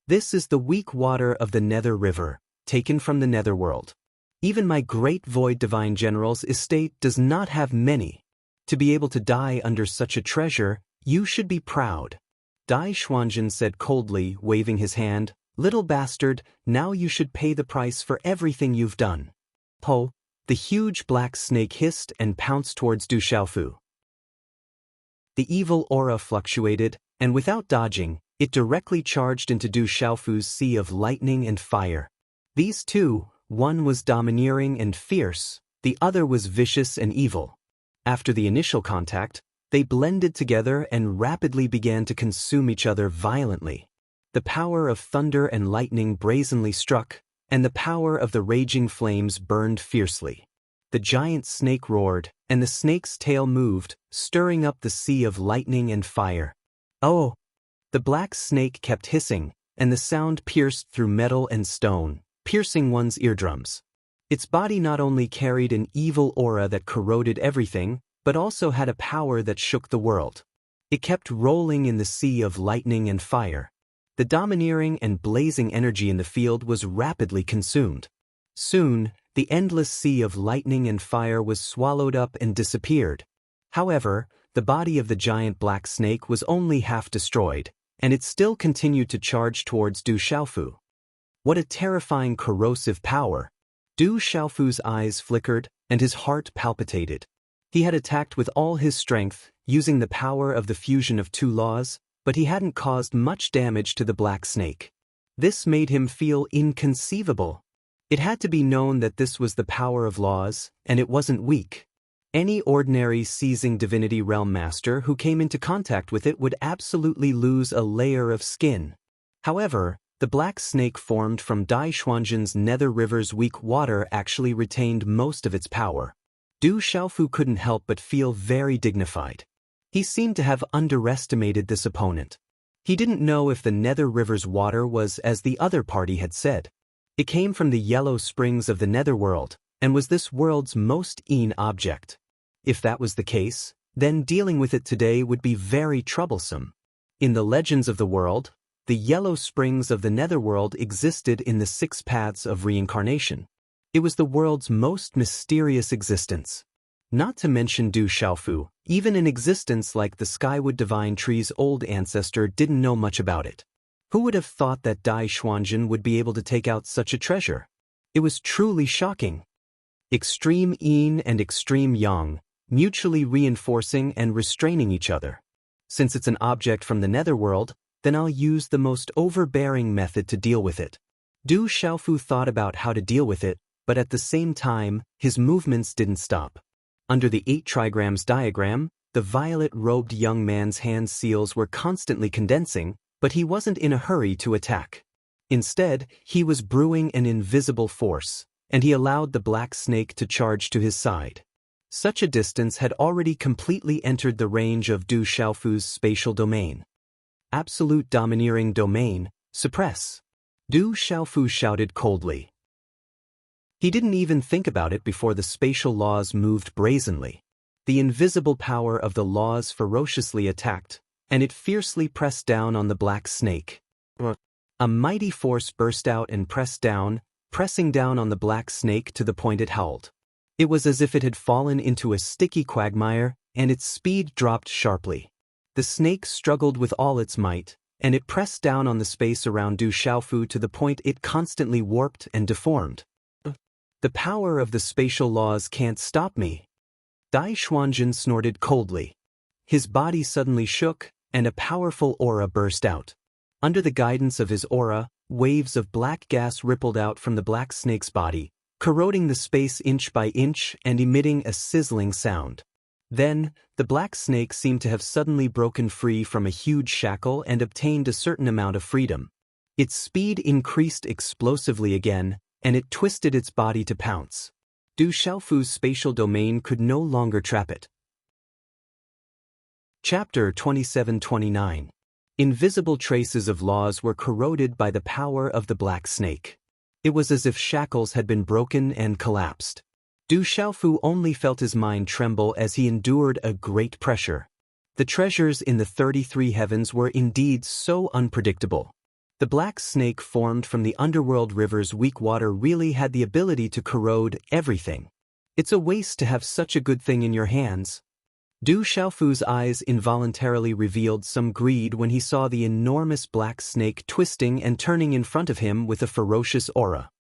Speaker 1: This is the weak water of the Nether River, taken from the netherworld. Even my great Void Divine General's estate does not have many. To be able to die under such a treasure, you should be proud. Dai Xuanjun said coldly, waving his hand, "Little bastard, now you should pay the price for everything you've done." Po! The huge black snake hissed and pounced towards Du Xiaofu. The evil aura fluctuated, and without dodging, it directly charged into Du Xiaofu's sea of lightning and fire. These two, one was domineering and fierce, the other was vicious and evil. After the initial contact, they blended together and rapidly began to consume each other violently. The power of thunder and lightning brazenly struck, and the power of the raging flames burned fiercely. The giant snake roared, and the snake's tail moved, stirring up the sea of lightning and fire. Oh! The black snake kept hissing, and the sound pierced through metal and stone, piercing one's eardrums. Its body not only carried an evil aura that corroded everything, but also had a power that shook the world. It kept rolling in the sea of lightning and fire. The domineering and blazing energy in the field was rapidly consumed. Soon, the endless sea of lightning and fire was swallowed up and disappeared. However, the body of the giant black snake was only half destroyed, and it still continued to charge towards Du Xiaofu. What a terrifying corrosive power! Du Xiaofu's eyes flickered, and his heart palpitated. He had attacked with all his strength, using the power of the fusion of two laws, but he hadn't caused much damage to the black snake. This made him feel inconceivable. It had to be known that this was the power of laws, and it wasn't weak. Any ordinary seizing divinity realm master who came into contact with it would absolutely lose a layer of skin. However, the black snake formed from Dai Xuanjun's Nether River's weak water actually retained most of its power. Du Xiaofu couldn't help but feel very dignified. He seemed to have underestimated this opponent. He didn't know if the Nether River's water was as the other party had said. It came from the yellow springs of the netherworld, and was this world's most yin object. If that was the case, then dealing with it today would be very troublesome. In the legends of the world, the yellow springs of the netherworld existed in the 6 paths of reincarnation. It was the world's most mysterious existence. Not to mention Du Xiaofu, even an existence like the Skywood Divine Tree's old ancestor didn't know much about it. Who would have thought that Dai Xuanjun would be able to take out such a treasure? It was truly shocking. Extreme yin and extreme yang, mutually reinforcing and restraining each other. Since it's an object from the netherworld, then I'll use the most overbearing method to deal with it. Du Xiaofu thought about how to deal with it, but at the same time, his movements didn't stop. Under the 8 trigrams diagram, the violet-robed young man's hand seals were constantly condensing, but he wasn't in a hurry to attack. Instead, he was brewing an invisible force, and he allowed the black snake to charge to his side. Such a distance had already completely entered the range of Du Xiaofu's spatial domain. Absolute domineering domain, suppress. Du Xiaofu shouted coldly. He didn't even think about it before the spatial laws moved brazenly. The invisible power of the laws ferociously attacked, and it fiercely pressed down on the black snake. A mighty force burst out and pressed down, pressing down on the black snake to the point it howled. It was as if it had fallen into a sticky quagmire, and its speed dropped sharply. The snake struggled with all its might, and it pressed down on the space around Du Xiaofu to the point it constantly warped and deformed. The power of the spatial laws can't stop me. Dai Xuanjun snorted coldly. His body suddenly shook, and a powerful aura burst out. Under the guidance of his aura, waves of black gas rippled out from the black snake's body, corroding the space inch by inch and emitting a sizzling sound. Then, the black snake seemed to have suddenly broken free from a huge shackle and obtained a certain amount of freedom. Its speed increased explosively again, and it twisted its body to pounce. Du Xiaofu's spatial domain could no longer trap it. Chapter 27-29. Invisible traces of laws were corroded by the power of the black snake. It was as if shackles had been broken and collapsed. Du Xiaofu only felt his mind tremble as he endured a great pressure. The treasures in the 33 heavens were indeed so unpredictable. The black snake formed from the underworld river's weak water really had the ability to corrode everything. It's a waste to have such a good thing in your hands. Du Xiaofu's eyes involuntarily revealed some greed when he saw the enormous black snake twisting and turning in front of him with a ferocious aura.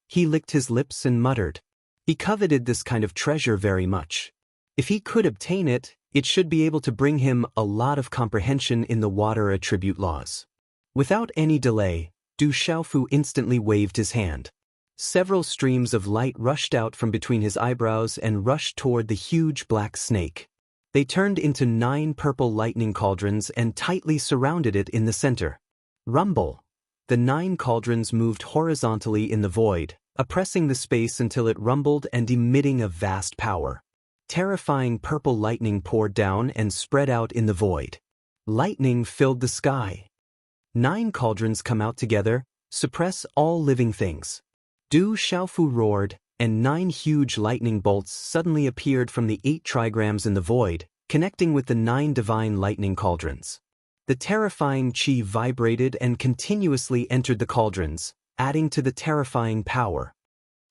Speaker 1: He licked his lips and muttered. He coveted this kind of treasure very much. If he could obtain it, it should be able to bring him a lot of comprehension in the water attribute laws. Without any delay, Du Xiaofu instantly waved his hand. Several streams of light rushed out from between his eyebrows and rushed toward the huge black snake. They turned into 9 purple lightning cauldrons and tightly surrounded it in the center. Rumble! The 9 cauldrons moved horizontally in the void, oppressing the space until it rumbled and emitting a vast power. Terrifying purple lightning poured down and spread out in the void. Lightning filled the sky. 9 cauldrons come out together, suppress all living things. Du Xiaofu roared, and 9 huge lightning bolts suddenly appeared from the 8 trigrams in the void, connecting with the 9 divine lightning cauldrons. The terrifying qi vibrated and continuously entered the cauldrons, adding to the terrifying power.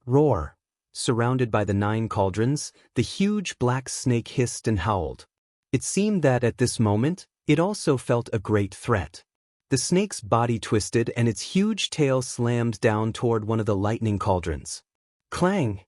Speaker 1: Roar! Surrounded by the 9 cauldrons, the huge black snake hissed and howled. It seemed that at this moment, it also felt a great threat. The snake's body twisted and its huge tail slammed down toward one of the lightning cauldrons. Clang!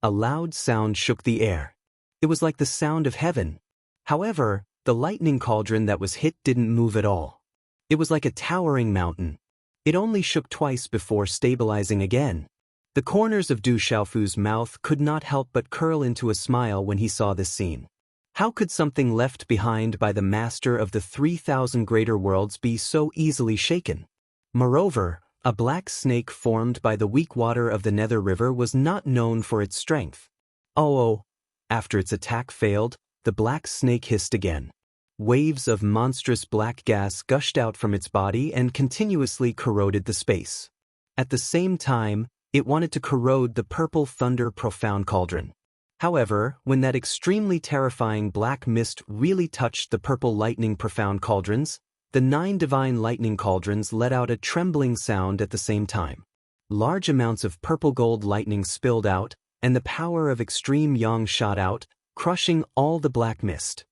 Speaker 1: A loud sound shook the air. It was like the sound of heaven. However, the lightning cauldron that was hit didn't move at all. It was like a towering mountain. It only shook twice before stabilizing again. The corners of Du Xiaofu's mouth could not help but curl into a smile when he saw this scene. How could something left behind by the master of the 3,000 greater worlds be so easily shaken? Moreover, a black snake formed by the weak water of the Nether River was not known for its strength. Oh! After its attack failed, the black snake hissed again. Waves of monstrous black gas gushed out from its body and continuously corroded the space. At the same time, it wanted to corrode the purple thunder profound cauldron. However, when that extremely terrifying black mist really touched the purple lightning profound cauldrons, the 9 divine lightning cauldrons let out a trembling sound at the same time. Large amounts of purple gold lightning spilled out, and the power of extreme yang shot out, crushing all the black mist.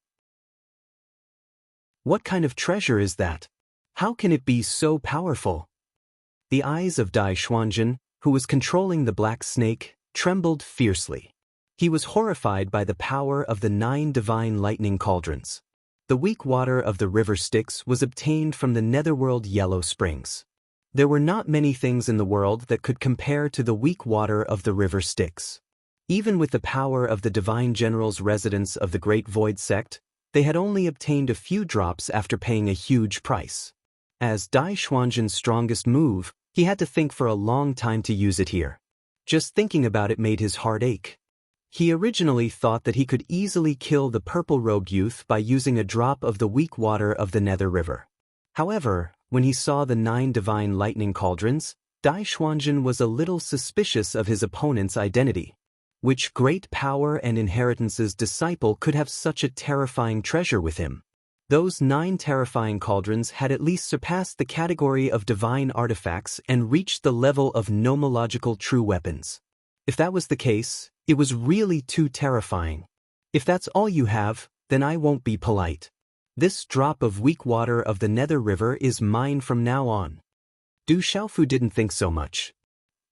Speaker 1: What kind of treasure is that? How can it be so powerful? The eyes of Dai Xuanjun, who was controlling the black snake, trembled fiercely. He was horrified by the power of the 9 divine lightning cauldrons. The weak water of the river Styx was obtained from the netherworld Yellow Springs. There were not many things in the world that could compare to the weak water of the river Styx. Even with the power of the divine general's residents of the Great Void sect, they had only obtained a few drops after paying a huge price. As Dai Xuanzhen's strongest move, he had to think for a long time to use it here. Just thinking about it made his heart ache. He originally thought that he could easily kill the purple-robed youth by using a drop of the weak water of the Nether River. However, when he saw the 9 divine lightning cauldrons, Dai Xuanzhen was a little suspicious of his opponent's identity. Which great power and inheritance's disciple could have such a terrifying treasure with him? Those 9 terrifying cauldrons had at least surpassed the category of divine artifacts and reached the level of nomological true weapons. If that was the case, it was really too terrifying. If that's all you have, then I won't be polite. This drop of weak water of the Nether River is mine from now on. Du Xiaofu didn't think so much.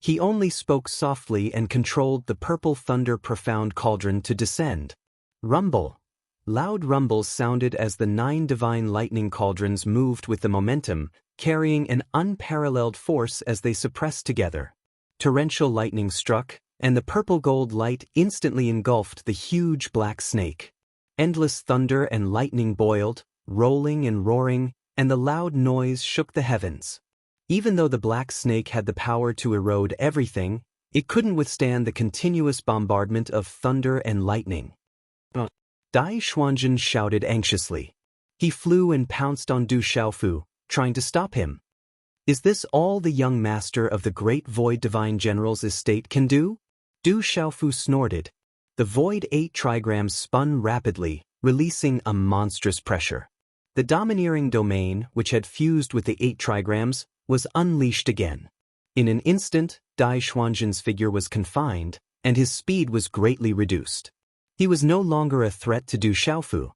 Speaker 1: He only spoke softly and controlled the purple thunder profound cauldron to descend. Rumble. Loud rumbles sounded as the 9 divine lightning cauldrons moved with the momentum, carrying an unparalleled force as they suppressed together. Torrential lightning struck, and the purple-gold light instantly engulfed the huge black snake. Endless thunder and lightning boiled, rolling and roaring, and the loud noise shook the heavens. Even though the black snake had the power to erode everything, it couldn't withstand the continuous bombardment of thunder and lightning. Dai Xuanzhen shouted anxiously. He flew and pounced on Du Xiaofu, trying to stop him. Is this all the young master of the Great Void Divine General's estate can do? Du Xiaofu snorted. The Void 8 trigrams spun rapidly, releasing a monstrous pressure. The domineering domain, which had fused with the 8 trigrams, was unleashed again. In an instant, Dai Xuanzhen's figure was confined, and his speed was greatly reduced. He was no longer a threat to Du Xiaofu.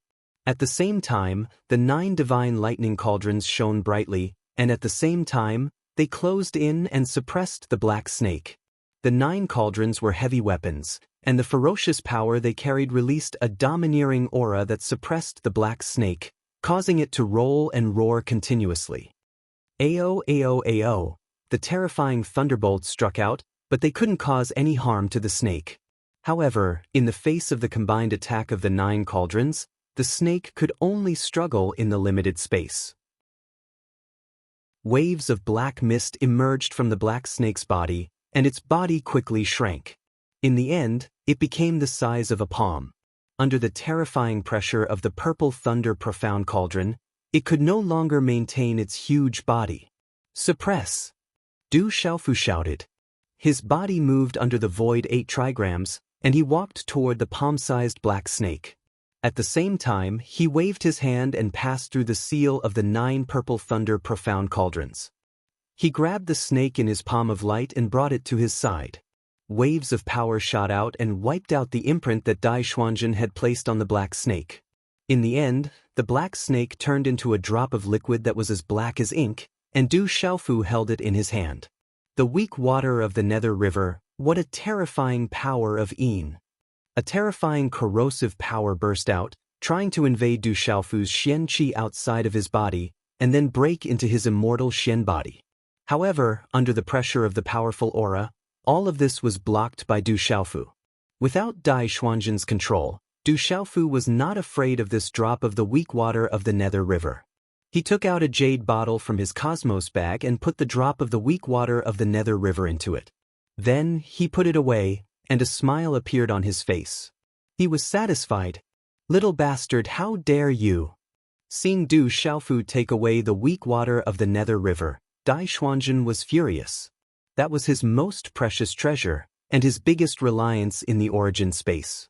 Speaker 1: At the same time, the 9 divine lightning cauldrons shone brightly, and at the same time, they closed in and suppressed the black snake. The 9 cauldrons were heavy weapons, and the ferocious power they carried released a domineering aura that suppressed the black snake, causing it to roll and roar continuously. Ao, ao, ao, the terrifying thunderbolts struck out, but they couldn't cause any harm to the snake. However, in the face of the combined attack of the 9 cauldrons, the snake could only struggle in the limited space. Waves of black mist emerged from the black snake's body, and its body quickly shrank. In the end, it became the size of a palm. Under the terrifying pressure of the purple thunder profound cauldron, it could no longer maintain its huge body. Suppress! Du Xiaofu shouted. His body moved under the void 8 trigrams, and he walked toward the palm-sized black snake. At the same time, he waved his hand and passed through the seal of the 9 purple thunder profound cauldrons. He grabbed the snake in his palm of light and brought it to his side. Waves of power shot out and wiped out the imprint that Dai Xuanzhen had placed on the black snake. In the end, the black snake turned into a drop of liquid that was as black as ink, and Du Xiaofu held it in his hand. The weak water of the Nether River, what a terrifying power of Yin. A terrifying corrosive power burst out, trying to invade Du Xiaofu's Xian Qi outside of his body, and then break into his immortal Xian body. However, under the pressure of the powerful aura, all of this was blocked by Du Xiaofu. Without Dai Xuanzhen's control, Du Xiaofu was not afraid of this drop of the weak water of the Nether River. He took out a jade bottle from his cosmos bag and put the drop of the weak water of the Nether River into it. Then, he put it away, and a smile appeared on his face. He was satisfied. Little bastard, how dare you? Seeing Du Xiaofu take away the weak water of the Nether River, Dai Xuanzhen was furious. That was his most precious treasure, and his biggest reliance in the origin space.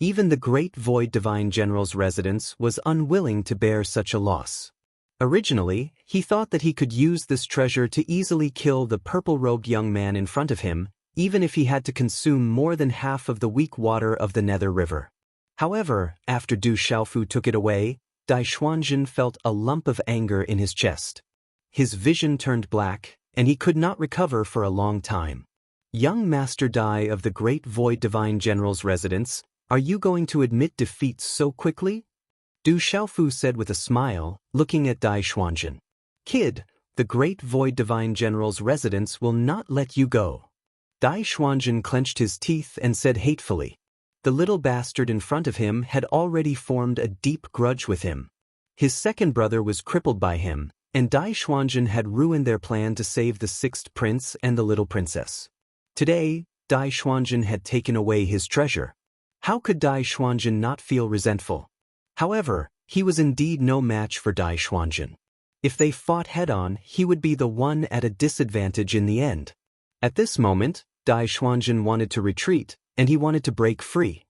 Speaker 1: Even the Great Void Divine General's residence was unwilling to bear such a loss. Originally, he thought that he could use this treasure to easily kill the purple-robed young man in front of him, even if he had to consume more than half of the weak water of the Nether River. However, after Du Xiaofu took it away, Dai Xuanzhen felt a lump of anger in his chest. His vision turned black, and he could not recover for a long time. Young Master Dai of the Great Void Divine General's residence, are you going to admit defeat so quickly? Du Xiaofu said with a smile, looking at Dai Xuanjun. Kid, the Great Void Divine General's residence will not let you go. Dai Xuanjun clenched his teeth and said hatefully. The little bastard in front of him had already formed a deep grudge with him. His second brother was crippled by him, and Dai Xuanjun had ruined their plan to save the sixth prince and the little princess. Today, Dai Xuanjun had taken away his treasure. How could Dai Xuanjun not feel resentful? However, he was indeed no match for Dai Xuanjun. If they fought head-on, he would be the one at a disadvantage in the end. At this moment, Dai Xuanjun wanted to retreat, and he wanted to break free.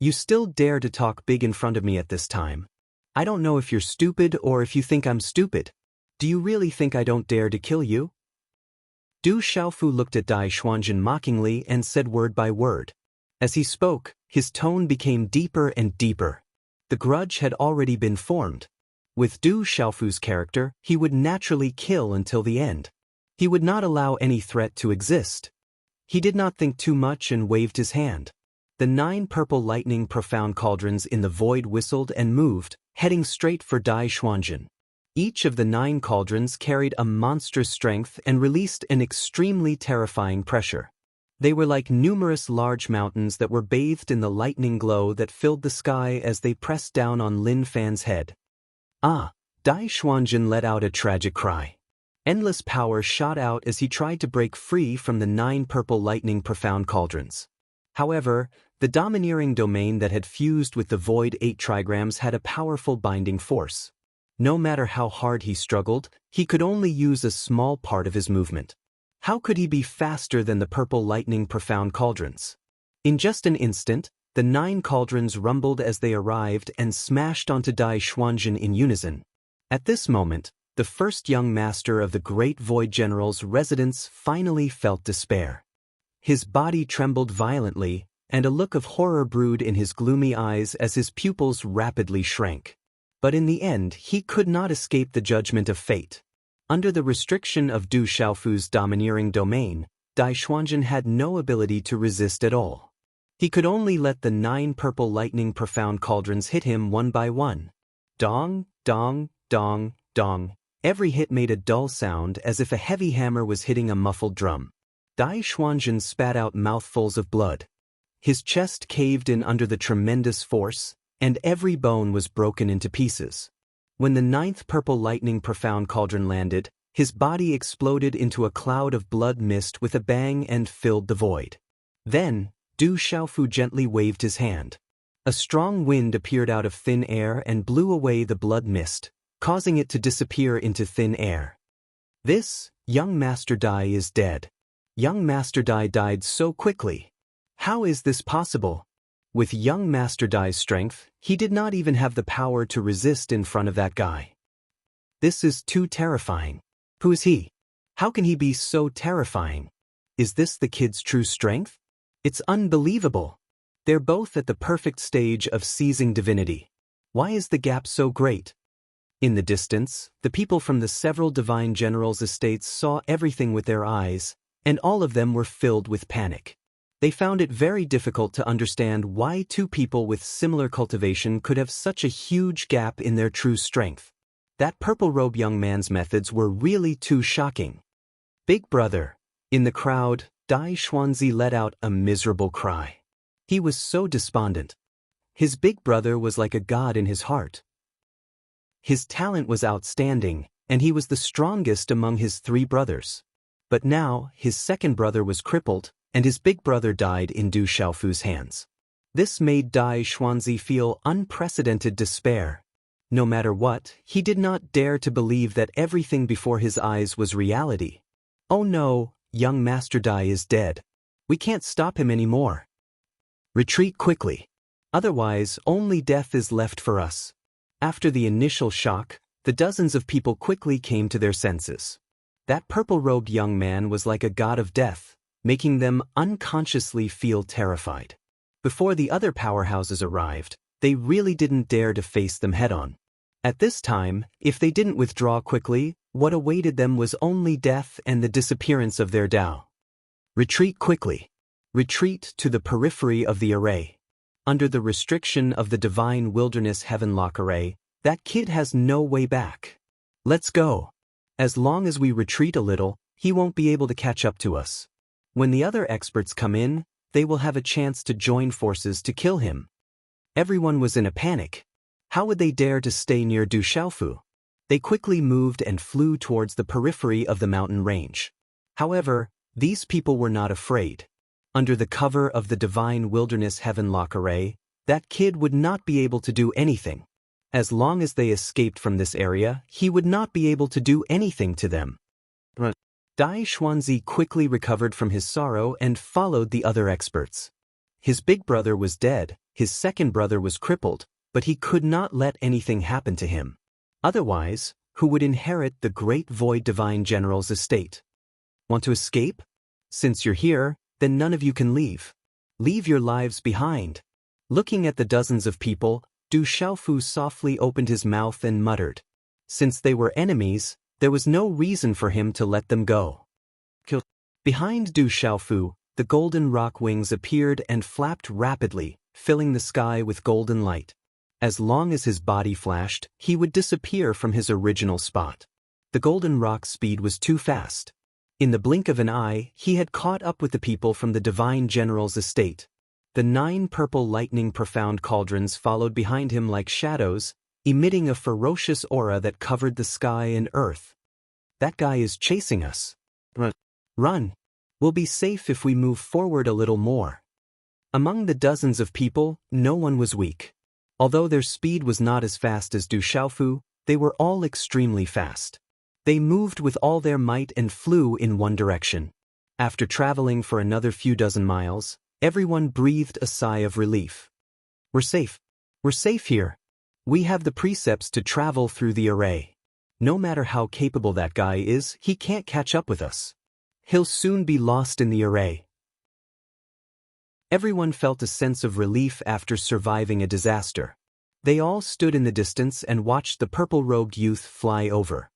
Speaker 1: You still dare to talk big in front of me at this time? I don't know if you're stupid or if you think I'm stupid. Do you really think I don't dare to kill you? Du Xiaofu looked at Dai Xuanjun mockingly and said word by word. As he spoke, his tone became deeper and deeper. The grudge had already been formed. With Du Xiaofu's character, he would naturally kill until the end. He would not allow any threat to exist. He did not think too much and waved his hand. The 9 purple lightning profound cauldrons in the void whistled and moved, heading straight for Dai Xuanjun. Each of the 9 cauldrons carried a monstrous strength and released an extremely terrifying pressure. They were like numerous large mountains that were bathed in the lightning glow that filled the sky as they pressed down on Lin Fan's head. Ah! Dai Xuanjun let out a tragic cry. Endless power shot out as he tried to break free from the 9 purple lightning profound cauldrons. However, the domineering domain that had fused with the void 8 trigrams had a powerful binding force. No matter how hard he struggled, he could only use a small part of his movement. How could he be faster than the purple lightning profound cauldrons? In just an instant, the 9 cauldrons rumbled as they arrived and smashed onto Dai Xuanjun in unison. At this moment, the first young master of the Great Void General's residence finally felt despair. His body trembled violently, and a look of horror brewed in his gloomy eyes as his pupils rapidly shrank. But in the end, he could not escape the judgment of fate. Under the restriction of Du Xiaofu's domineering domain, Dai Xuanjun had no ability to resist at all. He could only let the 9 purple lightning profound cauldrons hit him one by one. Dong, dong, dong, dong. Every hit made a dull sound as if a heavy hammer was hitting a muffled drum. Dai Xuanjun spat out mouthfuls of blood. His chest caved in under the tremendous force, and every bone was broken into pieces. When the 9th purple lightning profound cauldron landed, his body exploded into a cloud of blood mist with a bang and filled the void. Then, Du Xiaofu gently waved his hand. A strong wind appeared out of thin air and blew away the blood mist, causing it to disappear into thin air. This, young Master Dai is dead. Young Master Dai died so quickly. How is this possible? With young Master Dai's strength, he did not even have the power to resist in front of that guy. This is too terrifying. Who is he? How can he be so terrifying? Is this the kid's true strength? It's unbelievable. They're both at the perfect stage of seizing divinity. Why is the gap so great? In the distance, the people from the several divine generals' estates saw everything with their eyes, and all of them were filled with panic. They found it very difficult to understand why 2 people with similar cultivation could have such a huge gap in their true strength. That purple-robed young man's methods were really too shocking. Big brother. In the crowd, Dai Xuanzi let out a miserable cry. He was so despondent. His big brother was like a god in his heart. His talent was outstanding, and he was the strongest among his 3 brothers. But now, his second brother was crippled, and his big brother died in Du Xiaofu's hands. This made Dai Xuanzi feel unprecedented despair. No matter what, he did not dare to believe that everything before his eyes was reality. Oh no, young Master Dai is dead. We can't stop him anymore. Retreat quickly. Otherwise, only death is left for us. After the initial shock, the dozens of people quickly came to their senses. That purple-robed young man was like a god of death, making them unconsciously feel terrified. Before the other powerhouses arrived, they really didn't dare to face them head-on. At this time, if they didn't withdraw quickly, what awaited them was only death and the disappearance of their Tao. Retreat quickly. Retreat to the periphery of the array. Under the restriction of the divine wilderness heavenlock array, that kid has no way back. Let's go. As long as we retreat a little, he won't be able to catch up to us. When the other experts come in, they will have a chance to join forces to kill him. Everyone was in a panic. How would they dare to stay near Du Xiaofu? They quickly moved and flew towards the periphery of the mountain range. However, these people were not afraid. Under the cover of the divine wilderness heavenlock array, that kid would not be able to do anything. As long as they escaped from this area, he would not be able to do anything to them. Dai Xuanzi quickly recovered from his sorrow and followed the other experts. His big brother was dead, his second brother was crippled, but he could not let anything happen to him. Otherwise, who would inherit the great Void Divine General's estate? Want to escape? Since you're here, then none of you can leave. Leave your lives behind. Looking at the dozens of people, Du Xiaofu softly opened his mouth and muttered. Since they were enemies, there was no reason for him to let them go. Behind Du Xiaofu, the golden rock wings appeared and flapped rapidly, filling the sky with golden light. As long as his body flashed, he would disappear from his original spot. The golden rock's speed was too fast. In the blink of an eye, he had caught up with the people from the Divine General's estate. The 9 purple lightning profound cauldrons followed behind him like shadows, emitting a ferocious aura that covered the sky and earth. That guy is chasing us. Run. We'll be safe if we move forward a little more. Among the dozens of people, no one was weak. Although their speed was not as fast as Du Xiaofu, they were all extremely fast. They moved with all their might and flew in one direction. After traveling for another few dozen miles, everyone breathed a sigh of relief. We're safe. We're safe here. We have the precepts to travel through the array. No matter how capable that guy is, he can't catch up with us. He'll soon be lost in the array. Everyone felt a sense of relief after surviving a disaster. They all stood in the distance and watched the purple-robed youth fly over.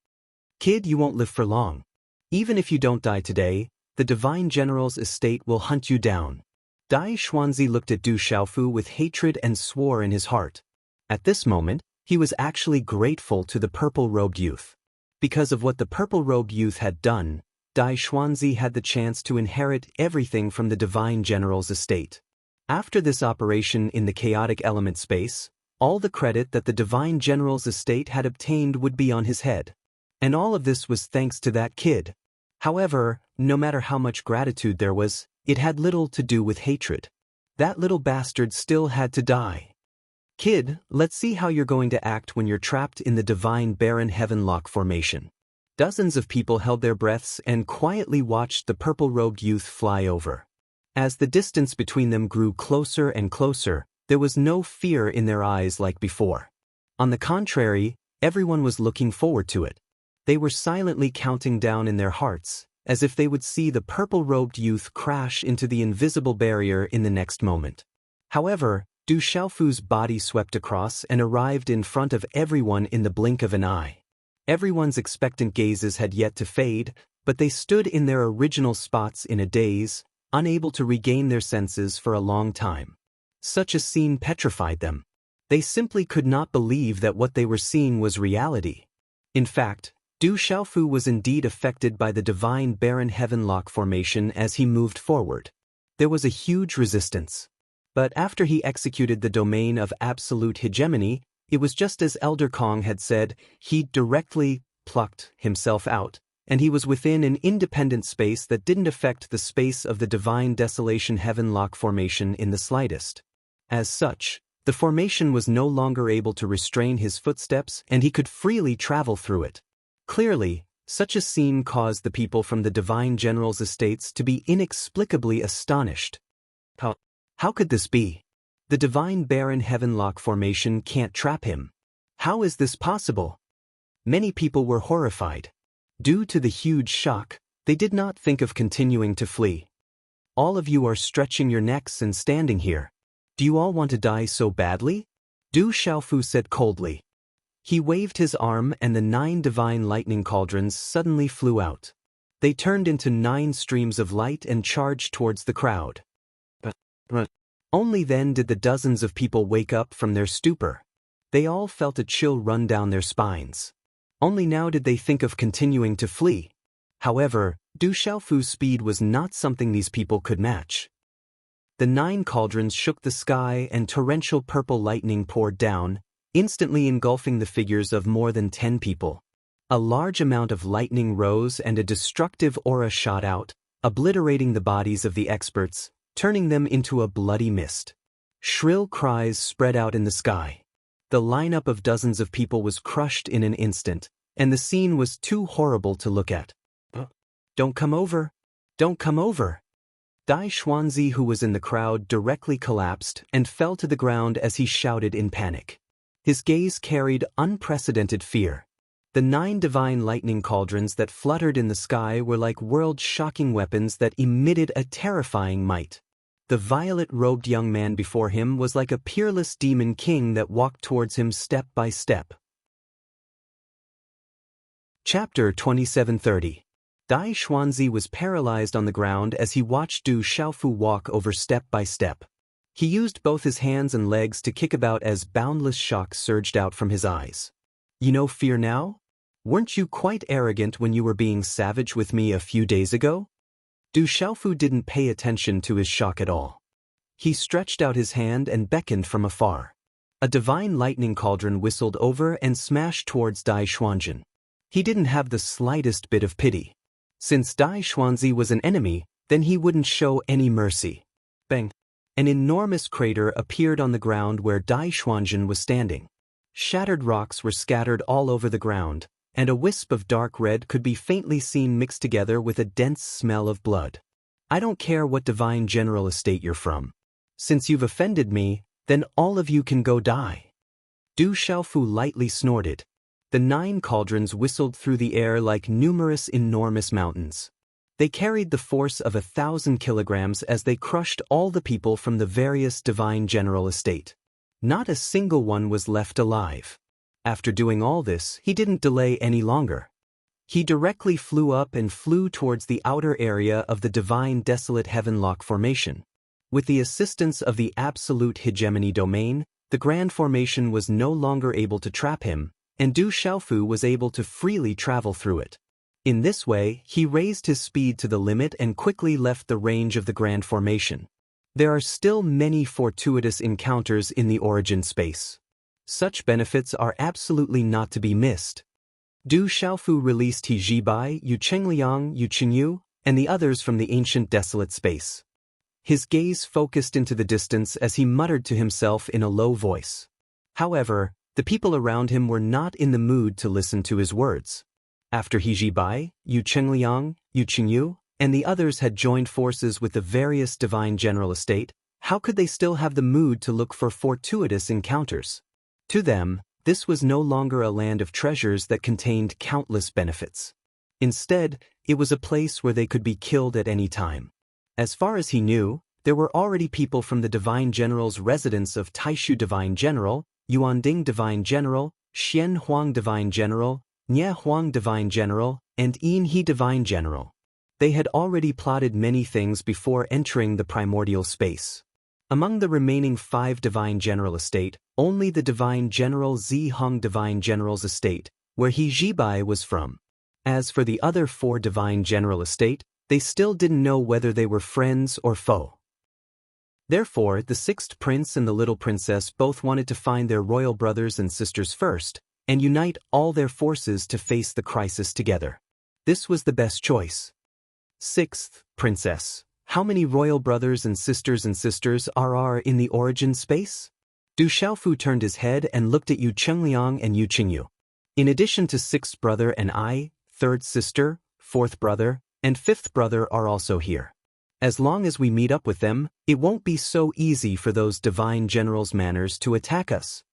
Speaker 1: Kid, you won't live for long. Even if you don't die today, the Divine General's estate will hunt you down. Dai Xuanzi looked at Du Xiaofu with hatred and swore in his heart. At this moment, he was actually grateful to the purple-robed youth. Because of what the purple-robed youth had done, Dai Xuanzi had the chance to inherit everything from the Divine General's estate. After this operation in the chaotic element space, all the credit that the Divine General's estate had obtained would be on his head. And all of this was thanks to that kid. However, no matter how much gratitude there was, it had little to do with hatred. That little bastard still had to die. Kid, let's see how you're going to act when you're trapped in the Divine Barren Heavenlock formation. Dozens of people held their breaths and quietly watched the purple-robed youth fly over. As the distance between them grew closer and closer, there was no fear in their eyes like before. On the contrary, everyone was looking forward to it. They were silently counting down in their hearts, as if they would see the purple-robed youth crash into the invisible barrier in the next moment. However, Du Xiaofu's body swept across and arrived in front of everyone in the blink of an eye. Everyone's expectant gazes had yet to fade, but they stood in their original spots in a daze, unable to regain their senses for a long time. Such a scene petrified them. They simply could not believe that what they were seeing was reality. In fact, Du Xiaofu was indeed affected by the divine barren heavenlock formation as he moved forward. There was a huge resistance. But after he executed the domain of absolute hegemony, it was just as Elder Kong had said, he directly plucked himself out, and he was within an independent space that didn't affect the space of the divine desolation heavenlock formation in the slightest. As such, the formation was no longer able to restrain his footsteps and he could freely travel through it. Clearly, such a scene caused the people from the Divine General's estates to be inexplicably astonished. How could this be? The Divine Barren Heavenlock formation can't trap him. How is this possible? Many people were horrified. Due to the huge shock, they did not think of continuing to flee. All of you are stretching your necks and standing here. Do you all want to die so badly? Du Xiaofu said coldly. He waved his arm and the 9 divine lightning cauldrons suddenly flew out. They turned into 9 streams of light and charged towards the crowd. But only then did the dozens of people wake up from their stupor. They all felt a chill run down their spines. Only now did they think of continuing to flee. However, Du Xiaofu's speed was not something these people could match. The 9 cauldrons shook the sky and torrential purple lightning poured down, instantly engulfing the figures of more than 10 people. A large amount of lightning rose and a destructive aura shot out, obliterating the bodies of the experts, turning them into a bloody mist. Shrill cries spread out in the sky. The lineup of dozens of people was crushed in an instant, and the scene was too horrible to look at. Don't come over! Don't come over! Dai Xuanzi, who was in the crowd, directly collapsed and fell to the ground as he shouted in panic. His gaze carried unprecedented fear. The 9 divine lightning cauldrons that fluttered in the sky were like world-shocking weapons that emitted a terrifying might. The violet-robed young man before him was like a peerless demon king that walked towards him step by step. Chapter 2730. Dai Xuanzi was paralyzed on the ground as he watched Du Xiaofu walk over step by step. He used both his hands and legs to kick about as boundless shock surged out from his eyes. You know fear now? Weren't you quite arrogant when you were being savage with me a few days ago? Du Xiaofu didn't pay attention to his shock at all. He stretched out his hand and beckoned from afar. A divine lightning cauldron whistled over and smashed towards Dai Xuanzhen. He didn't have the slightest bit of pity. Since Dai Xuanzi was an enemy, then he wouldn't show any mercy. Bang! An enormous crater appeared on the ground where Dai Xuanzhen was standing. Shattered rocks were scattered all over the ground, and a wisp of dark red could be faintly seen mixed together with a dense smell of blood. I don't care what divine general estate you're from. Since you've offended me, then all of you can go die. Du Xiaofu lightly snorted. The 9 cauldrons whistled through the air like numerous enormous mountains. They carried the force of 1,000 kilograms as they crushed all the people from the various divine general estate. Not a single one was left alive. After doing all this, he didn't delay any longer. He directly flew up and flew towards the outer area of the divine desolate heavenlock formation. With the assistance of the absolute hegemony domain, the grand formation was no longer able to trap him, and Du Xiaofu was able to freely travel through it. In this way, he raised his speed to the limit and quickly left the range of the grand formation. There are still many fortuitous encounters in the origin space. Such benefits are absolutely not to be missed. Du Xiaofu released He Jibai, Yu Chengliang, Yu Qingyu, and the others from the ancient desolate space. His gaze focused into the distance as he muttered to himself in a low voice. However, the people around him were not in the mood to listen to his words. After He Jibai, Yu Chengliang, Yu Qingyu, and the others had joined forces with the various divine general estate, how could they still have the mood to look for fortuitous encounters? To them, this was no longer a land of treasures that contained countless benefits. Instead, it was a place where they could be killed at any time. As far as he knew, there were already people from the divine general's residence of Taishu Divine General, Yuanding Divine General, Xian Huang Divine General, Nie Huang Divine General, and Yin He Divine General. They had already plotted many things before entering the primordial space. Among the remaining 5 divine general estate, only the divine general Zi Hong Divine General's estate, where He Jibai was from. As for the other 4 divine general estate, they still didn't know whether they were friends or foe. Therefore, the 6th prince and the little princess both wanted to find their royal brothers and sisters first, and unite all their forces to face the crisis together. This was the best choice. 6th princess, how many royal brothers and sisters are in the origin space? Du Xiaofu turned his head and looked at Yu Chengliang and Yu Qingyu. In addition to 6th brother and I, 3rd sister, 4th brother, and 5th brother are also here. As long as we meet up with them, it won't be so easy for those divine generals' manners to attack us.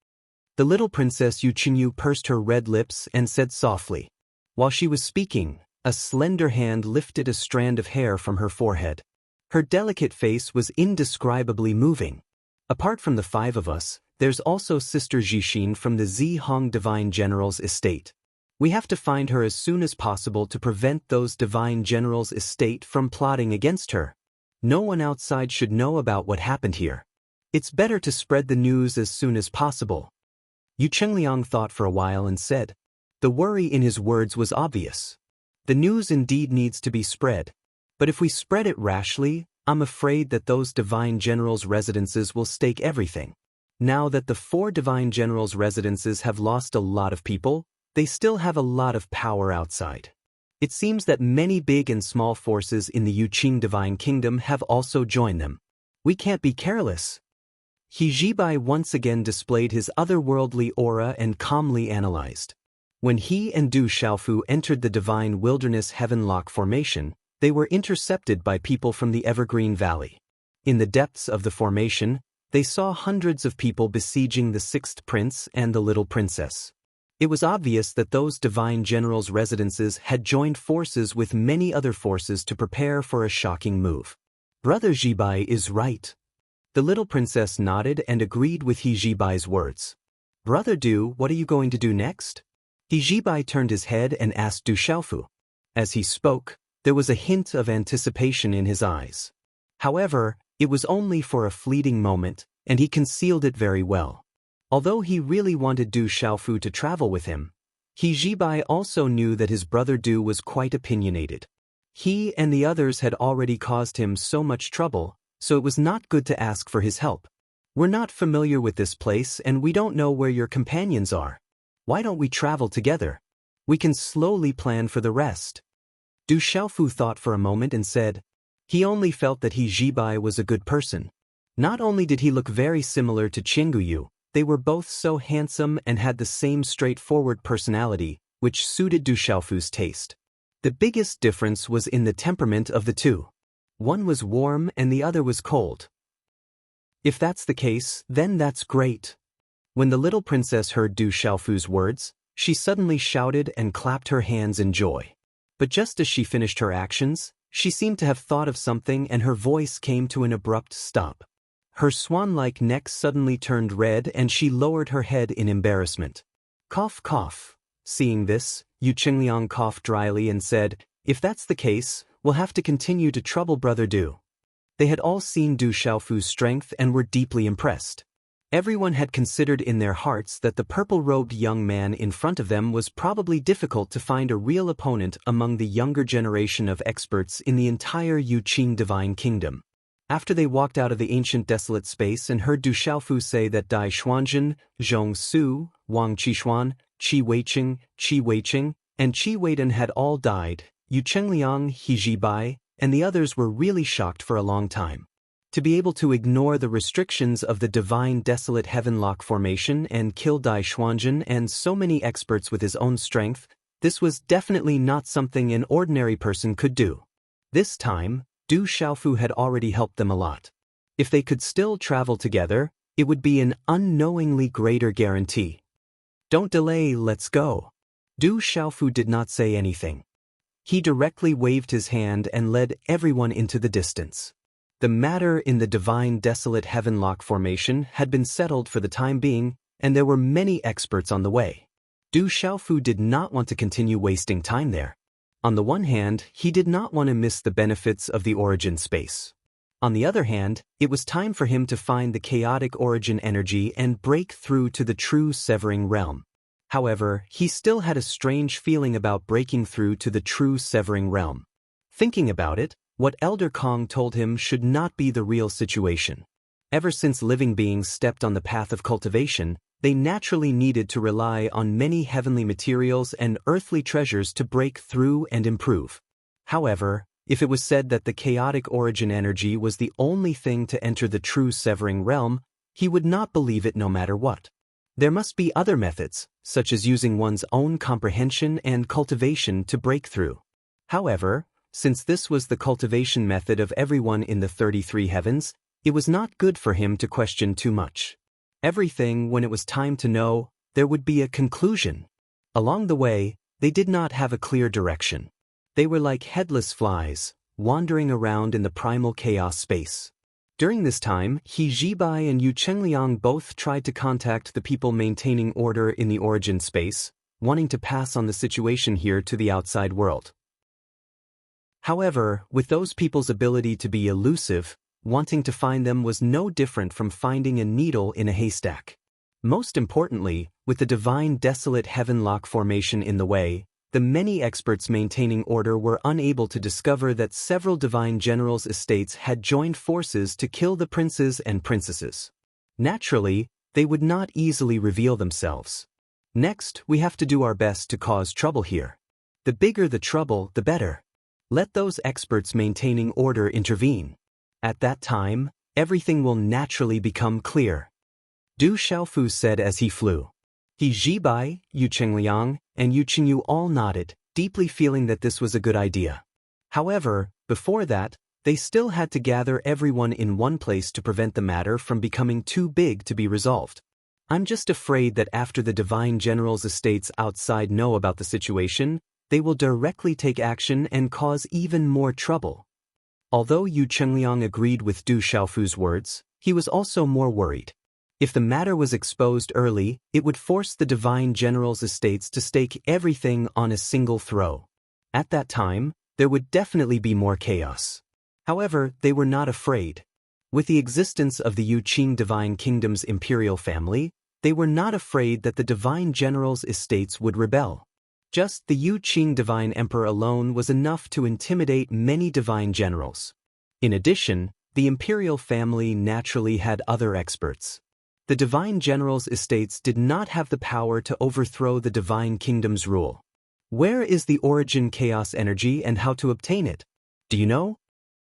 Speaker 1: The little princess Yu Qingyu pursed her red lips and said softly. While she was speaking, a slender hand lifted a strand of hair from her forehead. Her delicate face was indescribably moving. Apart from the 5 of us, there's also Sister Jixin from the Zi Hong Divine General's estate. We have to find her as soon as possible to prevent those divine generals' estate from plotting against her. No one outside should know about what happened here. It's better to spread the news as soon as possible. Yu Chengliang thought for a while and said. The worry in his words was obvious. The news indeed needs to be spread, but if we spread it rashly, I'm afraid that those divine generals' residences will stake everything. Now that the 4 divine generals' residences have lost a lot of people, they still have a lot of power outside. It seems that many big and small forces in the Yuqing Divine Kingdom have also joined them. We can't be careless. He Jibai once again displayed his otherworldly aura and calmly analyzed. When he and Du Xiaofu entered the Divine Wilderness Heavenlock Formation, they were intercepted by people from the Evergreen Valley. In the depths of the formation, they saw hundreds of people besieging the 6th Prince and the Little Princess. It was obvious that those divine generals' residences had joined forces with many other forces to prepare for a shocking move. Brother Jibai is right. The little princess nodded and agreed with He Jibai's words. Brother Du, what are you going to do next? He Jibai turned his head and asked Du Xiaofu. As he spoke, there was a hint of anticipation in his eyes. However, it was only for a fleeting moment, and he concealed it very well. Although he really wanted Du Xiaofu to travel with him, He Jibai also knew that his brother Du was quite opinionated. He and the others had already caused him so much trouble, so it was not good to ask for his help. We're not familiar with this place and we don't know where your companions are. Why don't we travel together? We can slowly plan for the rest. Du Xiaofu thought for a moment and said, he only felt that He Jibai was a good person. Not only did he look very similar to Qingguyu, they were both so handsome and had the same straightforward personality, which suited Du Xiaofu's taste. The biggest difference was in the temperament of the two. One was warm and the other was cold. If that's the case, then that's great. When the little princess heard Du Xiaofu's words, she suddenly shouted and clapped her hands in joy. But just as she finished her actions, she seemed to have thought of something and her voice came to an abrupt stop. Her swan-like neck suddenly turned red and she lowered her head in embarrassment. Cough, cough. Seeing this, Yu Chengliang coughed dryly and said, if that's the case, we'll have to continue to trouble Brother Du. They had all seen Du Xiaofu's strength and were deeply impressed. Everyone had considered in their hearts that the purple-robed young man in front of them was probably difficult to find a real opponent among the younger generation of experts in the entire Yuqing Divine Kingdom. After they walked out of the ancient desolate space and heard Du Xiaofu say that Dai Xuanzhen, Zhong Su, Wang Qixuan, Qi Weiqing, and Qi Weiden had all died, Yu Chengliang, He Jibai, and the others were really shocked for a long time. To be able to ignore the restrictions of the divine desolate heavenlock formation and kill Dai Xuanzhen and so many experts with his own strength, this was definitely not something an ordinary person could do. This time, Du Xiaofu had already helped them a lot. If they could still travel together, it would be an unknowingly greater guarantee. Don't delay, let's go. Du Xiaofu did not say anything. He directly waved his hand and led everyone into the distance. The matter in the divine desolate heavenlock formation had been settled for the time being, and there were many experts on the way. Du Xiaofu did not want to continue wasting time there. On the one hand, he did not want to miss the benefits of the origin space. On the other hand, it was time for him to find the chaotic origin energy and break through to the true severing realm. However, he still had a strange feeling about breaking through to the true severing realm. Thinking about it, what Elder Kong told him should not be the real situation. Ever since living beings stepped on the path of cultivation, they naturally needed to rely on many heavenly materials and earthly treasures to break through and improve. However, if it was said that the chaotic origin energy was the only thing to enter the true severing realm, he would not believe it no matter what. There must be other methods, such as using one's own comprehension and cultivation to break through. However, since this was the cultivation method of everyone in the 33 heavens, it was not good for him to question too much. Everything, when it was time to know, there would be a conclusion. Along the way, they did not have a clear direction. They were like headless flies, wandering around in the primal chaos space. During this time, He Jibai and Yu Chengliang both tried to contact the people maintaining order in the origin space. wanting to pass on the situation here to the outside world. However, with those people's ability to be elusive, wanting to find them was no different from finding a needle in a haystack. Most importantly, with the divine desolate heavenlock formation in the way, the many experts maintaining order were unable to discover that several divine generals' estates had joined forces to kill the princes and princesses. Naturally, they would not easily reveal themselves. Next, we have to do our best to cause trouble here. The bigger the trouble, the better. Let those experts maintaining order intervene. At that time, everything will naturally become clear. Du Xiaofu said as he flew. He Zibai, Yu Chengliang, and Yu Qingyu all nodded, deeply feeling that this was a good idea. However, before that, they still had to gather everyone in one place to prevent the matter from becoming too big to be resolved. I'm just afraid that after the divine general's estates outside know about the situation, they will directly take action and cause even more trouble. Although Yu Chengliang agreed with Du Xiaofu's words, he was also more worried. If the matter was exposed early, it would force the divine general's estates to stake everything on a single throw. At that time, there would definitely be more chaos. However, they were not afraid. With the existence of the Yu Qing divine kingdom's imperial family, they were not afraid that the divine general's estates would rebel. Just the Yu Qing divine emperor alone was enough to intimidate many divine generals. In addition, the imperial family naturally had other experts. The divine general's estates did not have the power to overthrow the divine kingdom's rule. Where is the origin chaos energy and how to obtain it? Do you know?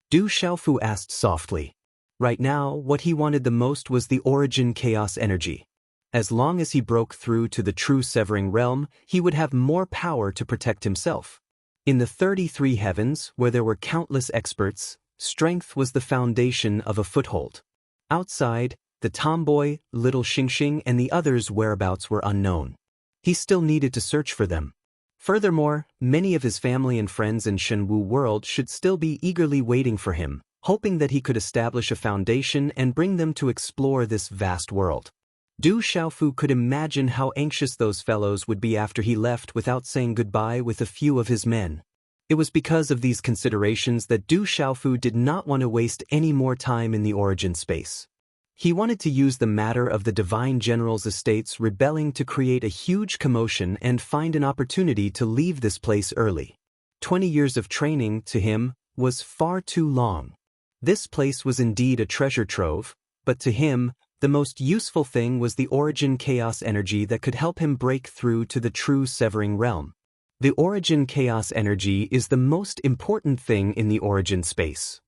Speaker 1: Du Xiaofu asked softly. Right now, what he wanted the most was the origin chaos energy. As long as he broke through to the true severing realm, he would have more power to protect himself. In the 33 heavens, where there were countless experts, strength was the foundation of a foothold. Outside, the tomboy, little Xingxing, and the others' whereabouts were unknown. He still needed to search for them. Furthermore, many of his family and friends in Shenwu world should still be eagerly waiting for him, hoping that he could establish a foundation and bring them to explore this vast world. Du Xiaofu could imagine how anxious those fellows would be after he left without saying goodbye with a few of his men. It was because of these considerations that Du Xiaofu did not want to waste any more time in the origin space. He wanted to use the matter of the divine general's estates rebelling to create a huge commotion and find an opportunity to leave this place early. 20 years of training, to him, was far too long. This place was indeed a treasure trove, but to him, the most useful thing was the origin chaos energy that could help him break through to the true severing realm. The origin chaos energy is the most important thing in the origin space.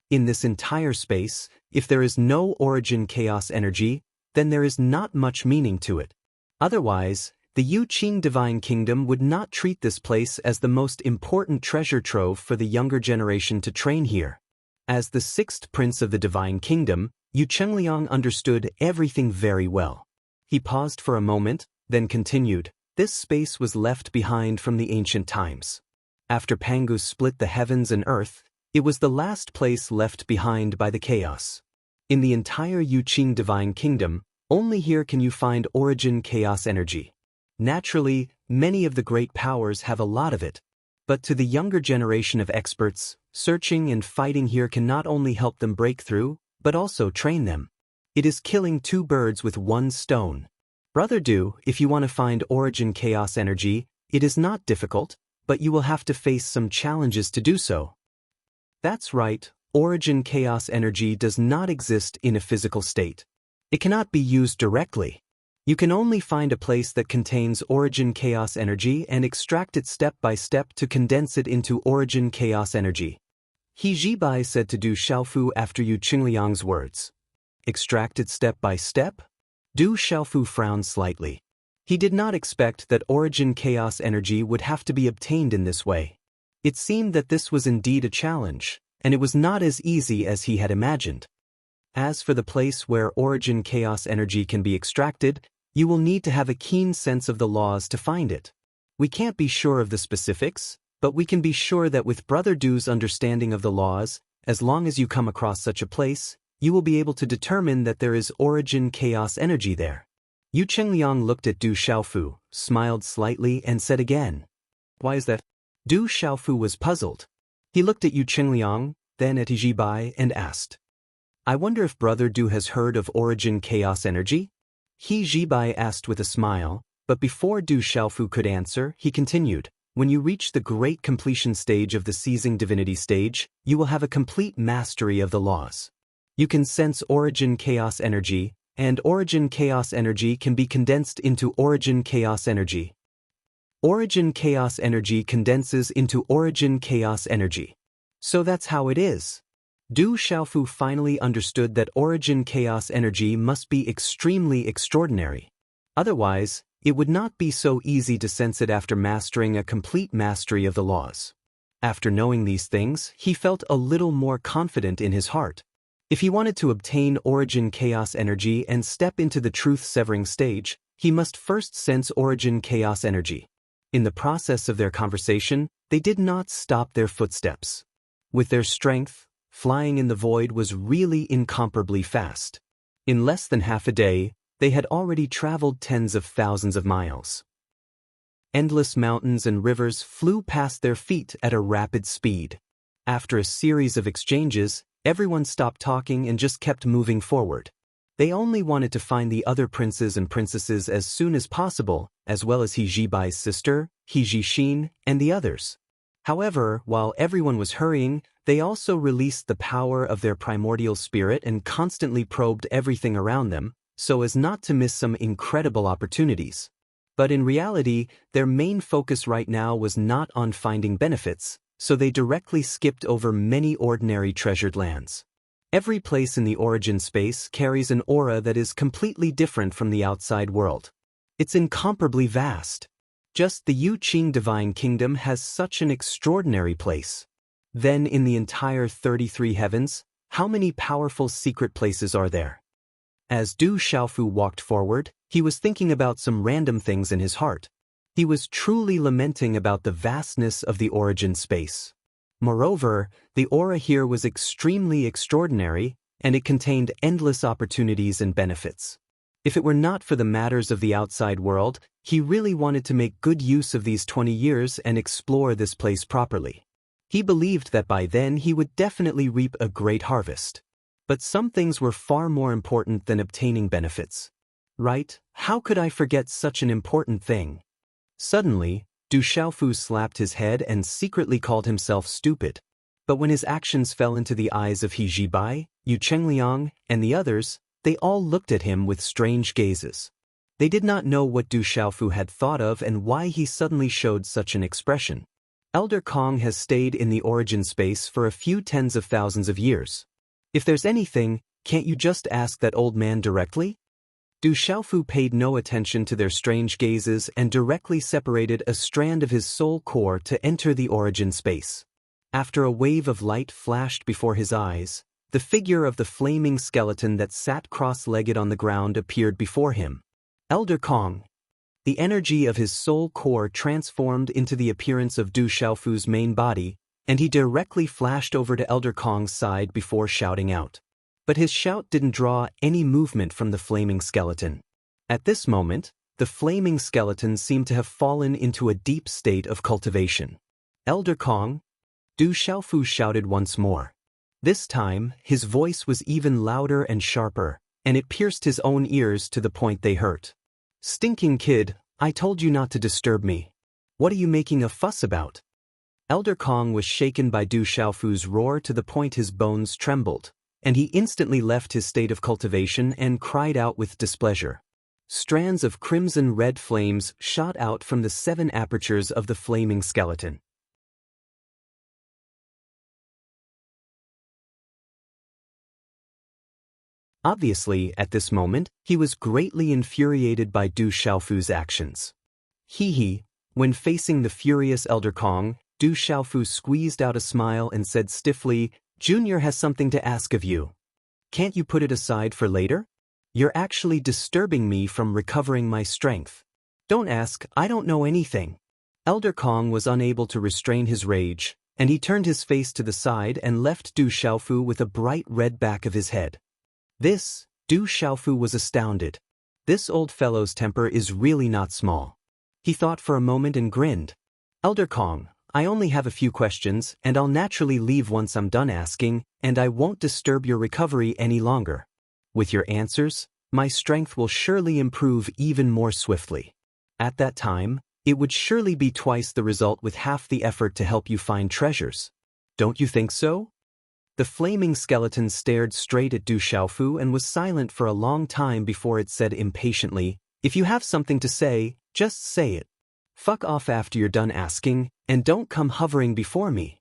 Speaker 1: In this entire space, if there is no origin chaos energy, then there is not much meaning to it. Otherwise, the Yu Qing divine kingdom would not treat this place as the most important treasure trove for the younger generation to train here. As the sixth prince of the divine kingdom, Yu Chengliang understood everything very well. He paused for a moment, then continued. This space was left behind from the ancient times. After Pangu split the heavens and earth, it was the last place left behind by the chaos. In the entire Yu Qing divine kingdom, only here can you find origin chaos energy. Naturally, many of the great powers have a lot of it. But to the younger generation of experts, searching and fighting here can not only help them break through, but also train them. It is killing two birds with one stone. Brother Du, if you want to find origin chaos energy, it is not difficult, but you will have to face some challenges to do so. That's right, origin chaos energy does not exist in a physical state. It cannot be used directly. You can only find a place that contains origin chaos energy and extract it step by step to condense it into origin chaos energy. He Zibai said to Du Xiaofu after Yu Qingliang's words. Extract it step by step? Du Xiaofu frowned slightly. He did not expect that origin chaos energy would have to be obtained in this way. It seemed that this was indeed a challenge, and it was not as easy as he had imagined. As for the place where origin chaos energy can be extracted, you will need to have a keen sense of the laws to find it. We can't be sure of the specifics, but we can be sure that with Brother Du's understanding of the laws, as long as you come across such a place, you will be able to determine that there is origin chaos energy there. Yu Chengliang looked at Du Xiaofu, smiled slightly and said again, "Why is that?" Du Xiaofu was puzzled. He looked at Yu Chengliang, then at Ji Bai and asked, "I wonder if Brother Du has heard of origin chaos energy?" Ji Bai asked with a smile, but before Du Xiaofu could answer, he continued, "When you reach the great completion stage of the seizing divinity stage, you will have a complete mastery of the laws. You can sense origin chaos energy, and origin chaos energy can be condensed into origin chaos energy. Origin chaos energy condenses into origin chaos energy. So that's how it is." Du Xiaofu finally understood that origin chaos energy must be extremely extraordinary. Otherwise, it would not be so easy to sense it after mastering a complete mastery of the laws. After knowing these things, he felt a little more confident in his heart. If he wanted to obtain origin chaos energy and step into the truth-severing stage, he must first sense origin chaos energy. In the process of their conversation, they did not stop their footsteps. With their strength, flying in the void was really incomparably fast. In less than half a day, they had already traveled tens of thousands of miles. Endless mountains and rivers flew past their feet at a rapid speed. After a series of exchanges, everyone stopped talking and just kept moving forward. They only wanted to find the other princes and princesses as soon as possible, as well as Ji Bai's sister, Ji Xin, and the others. However, while everyone was hurrying, they also released the power of their primordial spirit and constantly probed everything around them, so as not to miss some incredible opportunities. But in reality, their main focus right now was not on finding benefits, so they directly skipped over many ordinary treasured lands. Every place in the origin space carries an aura that is completely different from the outside world. It's incomparably vast. Just the Yu Qing Divine Kingdom has such an extraordinary place. Then in the entire 33 heavens, how many powerful secret places are there? As Du Xiaofu walked forward, he was thinking about some random things in his heart. He was truly lamenting about the vastness of the origin space. Moreover, the aura here was extremely extraordinary, and it contained endless opportunities and benefits. If it were not for the matters of the outside world, he really wanted to make good use of these 20 years and explore this place properly. He believed that by then he would definitely reap a great harvest. But some things were far more important than obtaining benefits. Right? How could I forget such an important thing? Suddenly, Du Xiaofu slapped his head and secretly called himself stupid. But when his actions fell into the eyes of Ji Bai, Yu Chengliang, and the others, they all looked at him with strange gazes. They did not know what Du Xiaofu had thought of and why he suddenly showed such an expression. Elder Kong has stayed in the origin space for a few tens of thousands of years. If there's anything, can't you just ask that old man directly? Du Xiaofu paid no attention to their strange gazes and directly separated a strand of his soul core to enter the origin space. After a wave of light flashed before his eyes, the figure of the flaming skeleton that sat cross-legged on the ground appeared before him. Elder Kong. The energy of his soul core transformed into the appearance of Du Xiaofu's main body, and he directly flashed over to Elder Kong's side before shouting out. But his shout didn't draw any movement from the flaming skeleton. At this moment, the flaming skeleton seemed to have fallen into a deep state of cultivation. Elder Kong? Du Xiaofu shouted once more. This time, his voice was even louder and sharper, and it pierced his own ears to the point they hurt. "Stinking kid, I told you not to disturb me. What are you making a fuss about?" Elder Kong was shaken by Du Xiaofu's roar to the point his bones trembled, and he instantly left his state of cultivation and cried out with displeasure. Strands of crimson-red flames shot out from the 7 apertures of the flaming skeleton. Obviously, at this moment, he was greatly infuriated by Du Xiaofu's actions. When facing the furious Elder Kong, Du Xiaofu squeezed out a smile and said stiffly, "Junior has something to ask of you. Can't you put it aside for later? You're actually disturbing me from recovering my strength. Don't ask, I don't know anything." Elder Kong was unable to restrain his rage, and he turned his face to the side and left Du Xiaofu with a bright red back of his head. Du Xiaofu was astounded. This old fellow's temper is really not small. He thought for a moment and grinned. Elder Kong, I only have a few questions, and I'll naturally leave once I'm done asking, and I won't disturb your recovery any longer. With your answers, my strength will surely improve even more swiftly. At that time, it would surely be twice the result with half the effort to help you find treasures. Don't you think so? The flaming skeleton stared straight at Du Xiaofu and was silent for a long time before it said impatiently, If you have something to say, just say it. Fuck off after you're done asking, and don't come hovering before me.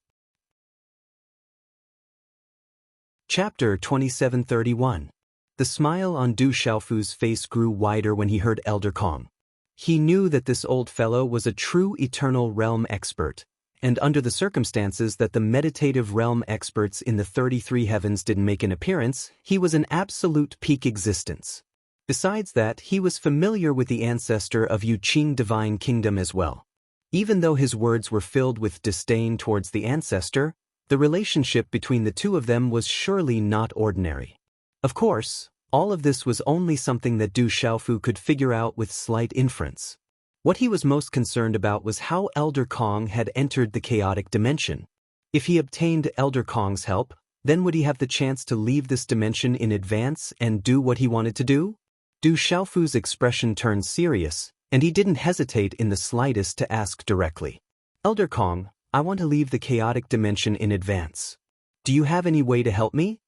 Speaker 1: Chapter 2731. The smile on Du Xiaofu's face grew wider when he heard Elder Kong. He knew that this old fellow was a true eternal realm expert, and under the circumstances that the meditative realm experts in the 33 heavens didn't make an appearance, he was an absolute peak existence. Besides that, he was familiar with the ancestor of Yuqing divine kingdom as well. Even though his words were filled with disdain towards the ancestor, the relationship between the two of them was surely not ordinary. Of course, all of this was only something that Du Xiaofu could figure out with slight inference. What he was most concerned about was how Elder Kong had entered the chaotic dimension. If he obtained Elder Kong's help, then would he have the chance to leave this dimension in advance and do what he wanted to do? Du Xiaofu's expression turned serious, and he didn't hesitate in the slightest to ask directly. Elder Kong, I want to leave the chaotic dimension in advance. Do you have any way to help me?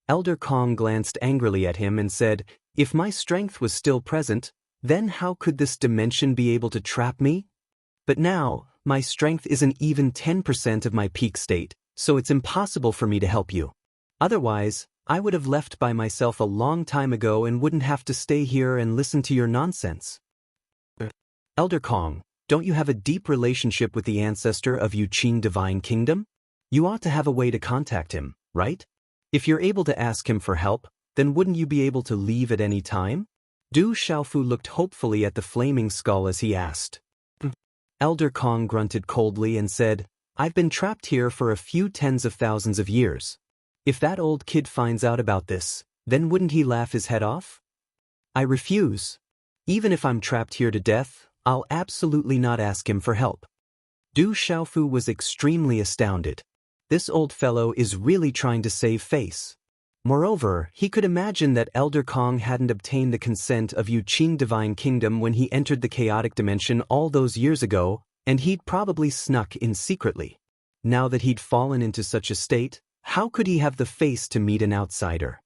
Speaker 1: Elder Kong glanced angrily at him and said, If my strength was still present, then how could this dimension be able to trap me? But now, my strength isn't even 10% of my peak state, so it's impossible for me to help you. Otherwise, I would have left by myself a long time ago and wouldn't have to stay here and listen to your nonsense. Elder Kong, don't you have a deep relationship with the ancestor of Yuqing divine kingdom? You ought to have a way to contact him, right? If you're able to ask him for help, then wouldn't you be able to leave at any time? Du Xiaofu looked hopefully at the flaming skull as he asked. Elder Kong grunted coldly and said, I've been trapped here for a few tens of thousands of years. If that old kid finds out about this, then wouldn't he laugh his head off? I refuse. Even if I'm trapped here to death, I'll absolutely not ask him for help. Du Xiaofu was extremely astounded. This old fellow is really trying to save face. Moreover, he could imagine that Elder Kong hadn't obtained the consent of Yuqing divine kingdom when he entered the chaotic dimension all those years ago, and he'd probably snuck in secretly. Now that he'd fallen into such a state, how could he have the face to meet an outsider?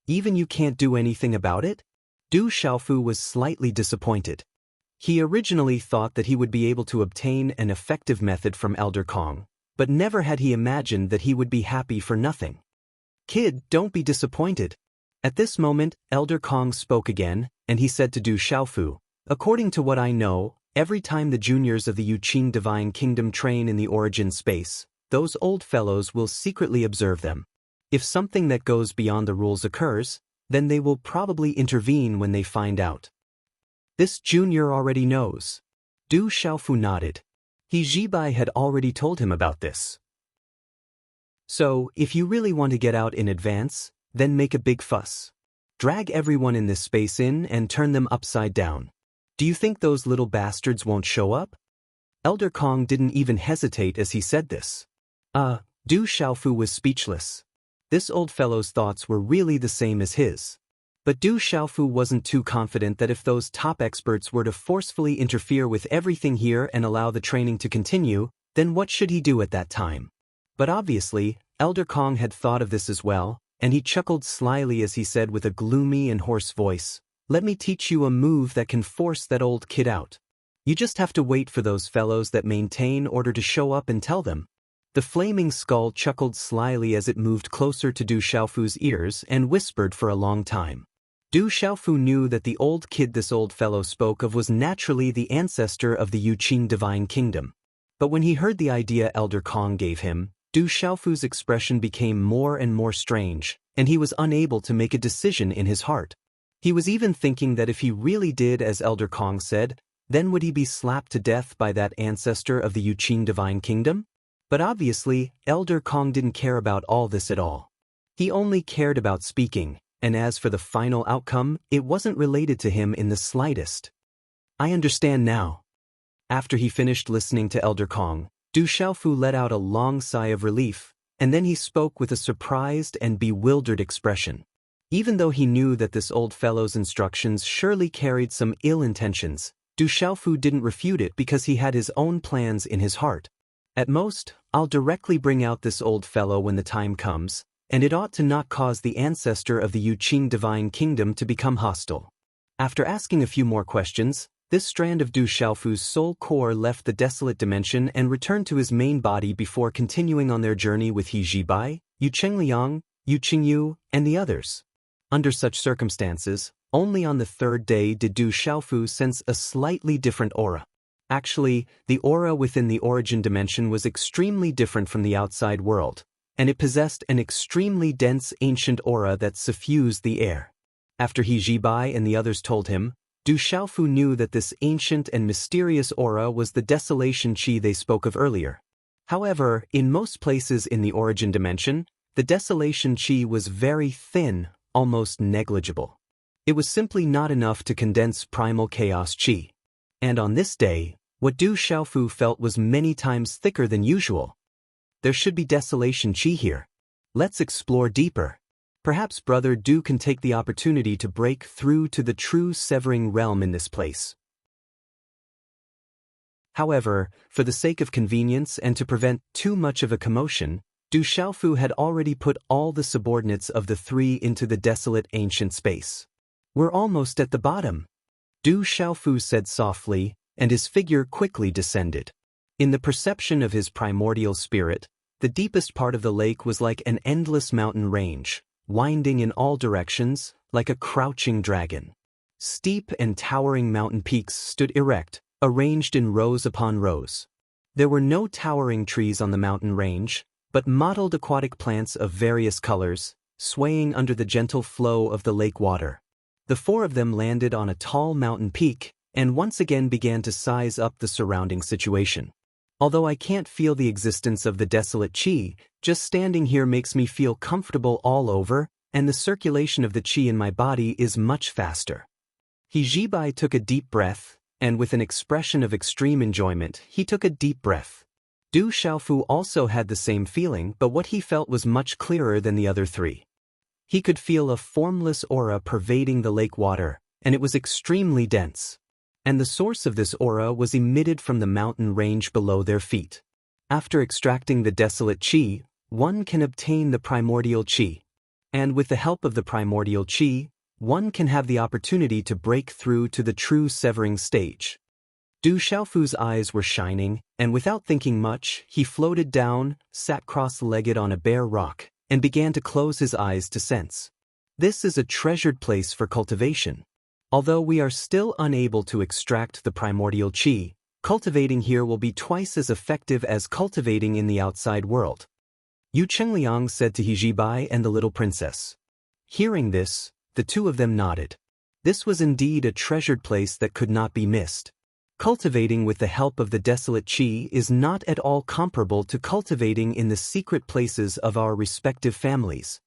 Speaker 1: Even you can't do anything about it? Du Xiaofu was slightly disappointed. He originally thought that he would be able to obtain an effective method from Elder Kong, but never had he imagined that he would be happy for nothing. Kid, don't be disappointed. At this moment, Elder Kong spoke again, and he said to Du Xiaofu, According to what I know, every time the juniors of the Yuqing divine kingdom train in the origin space, those old fellows will secretly observe them. If something that goes beyond the rules occurs, then they will probably intervene when they find out. This junior already knows. Du Xiaofu nodded. He Jibai had already told him about this. So, if you really want to get out in advance, then make a big fuss. Drag everyone in this space in and turn them upside down. Do you think those little bastards won't show up? Elder Kong didn't even hesitate as he said this. Du Xiaofu was speechless. This old fellow's thoughts were really the same as his. But Du Xiaofu wasn't too confident that if those top experts were to forcefully interfere with everything here and allow the training to continue, then what should he do at that time? But obviously, Elder Kong had thought of this as well, and he chuckled slyly as he said with a gloomy and hoarse voice, Let me teach you a move that can force that old kid out. You just have to wait for those fellows that maintain order to show up and tell them. The flaming skull chuckled slyly as it moved closer to Du Xiaofu's ears and whispered for a long time. Du Xiaofu knew that the old kid this old fellow spoke of was naturally the ancestor of the Yuqing divine kingdom. But when he heard the idea Elder Kong gave him, Du Xiaofu's expression became more and more strange, and he was unable to make a decision in his heart. He was even thinking that if he really did as Elder Kong said, then would he be slapped to death by that ancestor of the Yuqing divine kingdom? But obviously, Elder Kong didn't care about all this at all. He only cared about speaking, and as for the final outcome, it wasn't related to him in the slightest. I understand now. After he finished listening to Elder Kong, Du Xiaofu let out a long sigh of relief, and then he spoke with a surprised and bewildered expression. Even though he knew that this old fellow's instructions surely carried some ill intentions, Du Xiaofu didn't refute it because he had his own plans in his heart. At most, I'll directly bring out this old fellow when the time comes, and it ought to not cause the ancestor of the Yuqing divine kingdom to become hostile. After asking a few more questions, this strand of Du Xiaofu's soul core left the desolate dimension and returned to his main body before continuing on their journey with He Zhibai, Yu Chengliang, Yu Qingyu, and the others. Under such circumstances, only on the third day did Du Xiaofu sense a slightly different aura. Actually, the aura within the origin dimension was extremely different from the outside world, and it possessed an extremely dense ancient aura that suffused the air. After He Zhibai and the others told him, Du Xiaofu knew that this ancient and mysterious aura was the desolation qi they spoke of earlier. However, in most places in the origin dimension, the desolation qi was very thin, almost negligible. It was simply not enough to condense primal chaos qi. And on this day, what Du Xiaofu felt was many times thicker than usual. There should be desolation qi here. Let's explore deeper. Perhaps Brother Du can take the opportunity to break through to the true severing realm in this place. However, for the sake of convenience and to prevent too much of a commotion, Du Xiaofu had already put all the subordinates of the three into the desolate ancient space. We're almost at the bottom, Du Xiaofu said softly, and his figure quickly descended. In the perception of his primordial spirit, the deepest part of the lake was like an endless mountain range, winding in all directions, like a crouching dragon. Steep and towering mountain peaks stood erect, arranged in rows upon rows. There were no towering trees on the mountain range, but mottled aquatic plants of various colors, swaying under the gentle flow of the lake water. The four of them landed on a tall mountain peak, and once again began to size up the surrounding situation. Although I can't feel the existence of the desolate qi, just standing here makes me feel comfortable all over, and the circulation of the qi in my body is much faster. He Zhibai took a deep breath, and with an expression of extreme enjoyment, he took a deep breath. Du Xiaofu also had the same feeling, but what he felt was much clearer than the other three. He could feel a formless aura pervading the lake water, and it was extremely dense. And the source of this aura was emitted from the mountain range below their feet. After extracting the desolate qi, one can obtain the primordial qi. And with the help of the primordial qi, one can have the opportunity to break through to the true severing stage. Du Xiaofu's eyes were shining, and without thinking much, he floated down, sat cross-legged on a bare rock, and began to close his eyes to sense. This is a treasured place for cultivation. Although we are still unable to extract the primordial qi, cultivating here will be twice as effective as cultivating in the outside world. Yu Chengliang said to He Zhibai and the little princess. Hearing this, the two of them nodded. This was indeed a treasured place that could not be missed. Cultivating with the help of the desolate qi is not at all comparable to cultivating in the secret places of our respective families.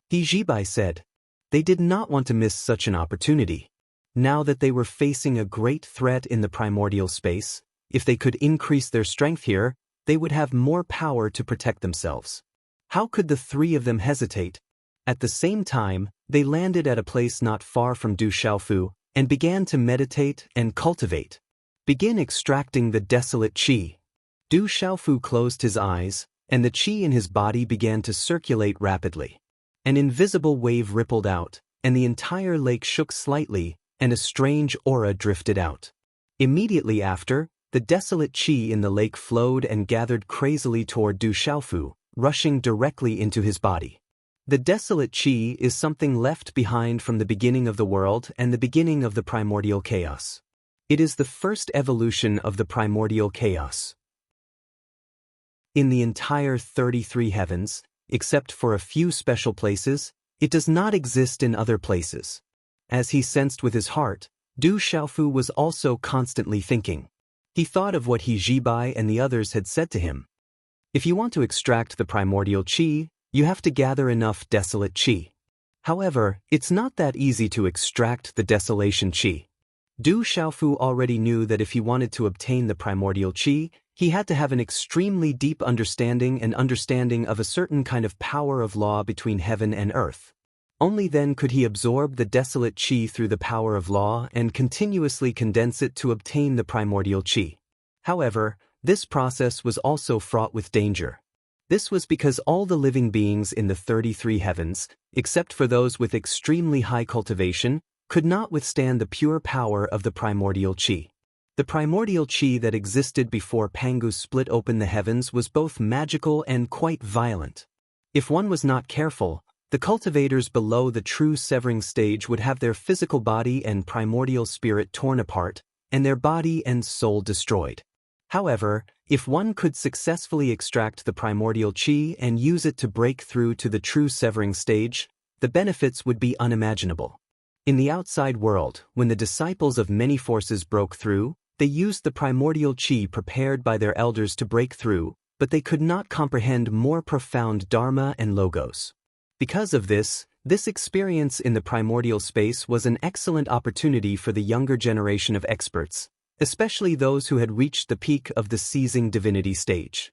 Speaker 1: He Zhibai said. They did not want to miss such an opportunity. Now that they were facing a great threat in the primordial space, if they could increase their strength here, they would have more power to protect themselves. How could the three of them hesitate? At the same time, they landed at a place not far from Du Xiaofu and began to meditate and cultivate. Begin extracting the desolate qi. Du Xiaofu closed his eyes, and the qi in his body began to circulate rapidly. An invisible wave rippled out, and the entire lake shook slightly, and a strange aura drifted out. Immediately after, the desolate qi in the lake flowed and gathered crazily toward Du Xiaofu, rushing directly into his body. The desolate qi is something left behind from the beginning of the world and the beginning of the primordial chaos. It is the first evolution of the primordial chaos. In the entire 33 heavens, except for a few special places, it does not exist in other places. As he sensed with his heart, Du Xiaofu was also constantly thinking. He thought of what He Zhibai and the others had said to him. If you want to extract the primordial qi, you have to gather enough desolate qi. However, it's not that easy to extract the desolation qi. Du Xiaofu already knew that if he wanted to obtain the primordial qi, he had to have an extremely deep understanding of a certain kind of power of law between heaven and earth. Only then could he absorb the desolate qi through the power of law and continuously condense it to obtain the primordial qi. However, this process was also fraught with danger. This was because all the living beings in the 33 heavens, except for those with extremely high cultivation, could not withstand the pure power of the primordial qi. The primordial qi that existed before Pangu split open the heavens was both magical and quite violent. If one was not careful, the cultivators below the true severing stage would have their physical body and primordial spirit torn apart, and their body and soul destroyed. However, if one could successfully extract the primordial qi and use it to break through to the true severing stage, the benefits would be unimaginable. In the outside world, when the disciples of many forces broke through, they used the primordial qi prepared by their elders to break through, but they could not comprehend more profound dharma and logos. Because of this experience in the primordial space was an excellent opportunity for the younger generation of experts, especially those who had reached the peak of the seizing divinity stage.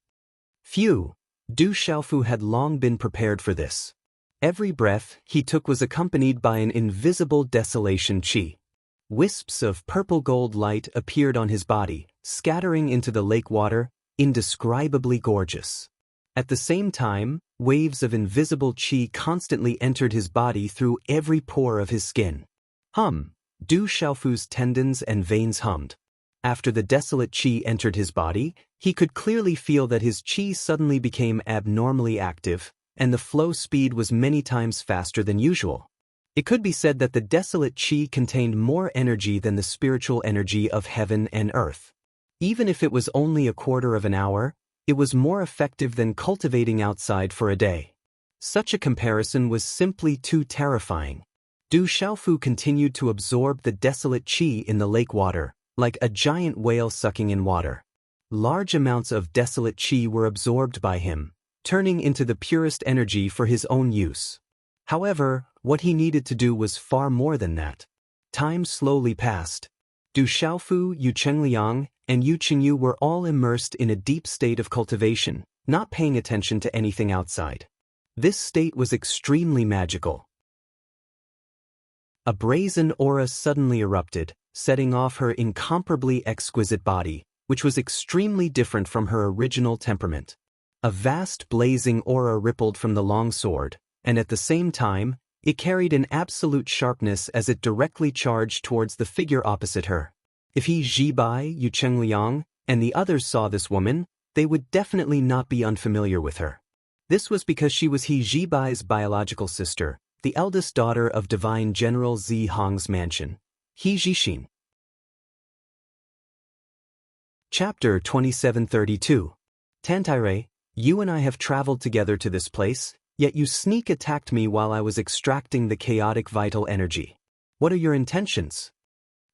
Speaker 1: Du Xiaofu had long been prepared for this. Every breath he took was accompanied by an invisible desolation qi. Wisps of purple-gold light appeared on his body, scattering into the lake water, indescribably gorgeous. At the same time, waves of invisible qi constantly entered his body through every pore of his skin. Du Xiaofu's tendons and veins hummed. After the desolate qi entered his body, he could clearly feel that his qi suddenly became abnormally active, and the flow speed was many times faster than usual. It could be said that the desolate qi contained more energy than the spiritual energy of heaven and earth. Even if it was only a quarter of an hour, it was more effective than cultivating outside for a day. Such a comparison was simply too terrifying. Du Xiaofu continued to absorb the desolate qi in the lake water, like a giant whale sucking in water. Large amounts of desolate qi were absorbed by him, turning into the purest energy for his own use. However, what he needed to do was far more than that. Time slowly passed. Du Xiaofu, Yu Chengliang, and Yu Qingyu were all immersed in a deep state of cultivation, not paying attention to anything outside. This state was extremely magical. A brazen aura suddenly erupted, setting off her incomparably exquisite body, which was extremely different from her original temperament. A vast blazing aura rippled from the long sword, and at the same time, it carried an absolute sharpness as it directly charged towards the figure opposite her. If He Zhibai, Yu Chengliang, and the others saw this woman, they would definitely not be unfamiliar with her. This was because she was He Zhibai's biological sister, the eldest daughter of Divine General Zi Hong's mansion, He Zhixin. Chapter 2732. Tantaire, you and I have traveled together to this place, yet you sneak attacked me while I was extracting the chaotic vital energy. What are your intentions?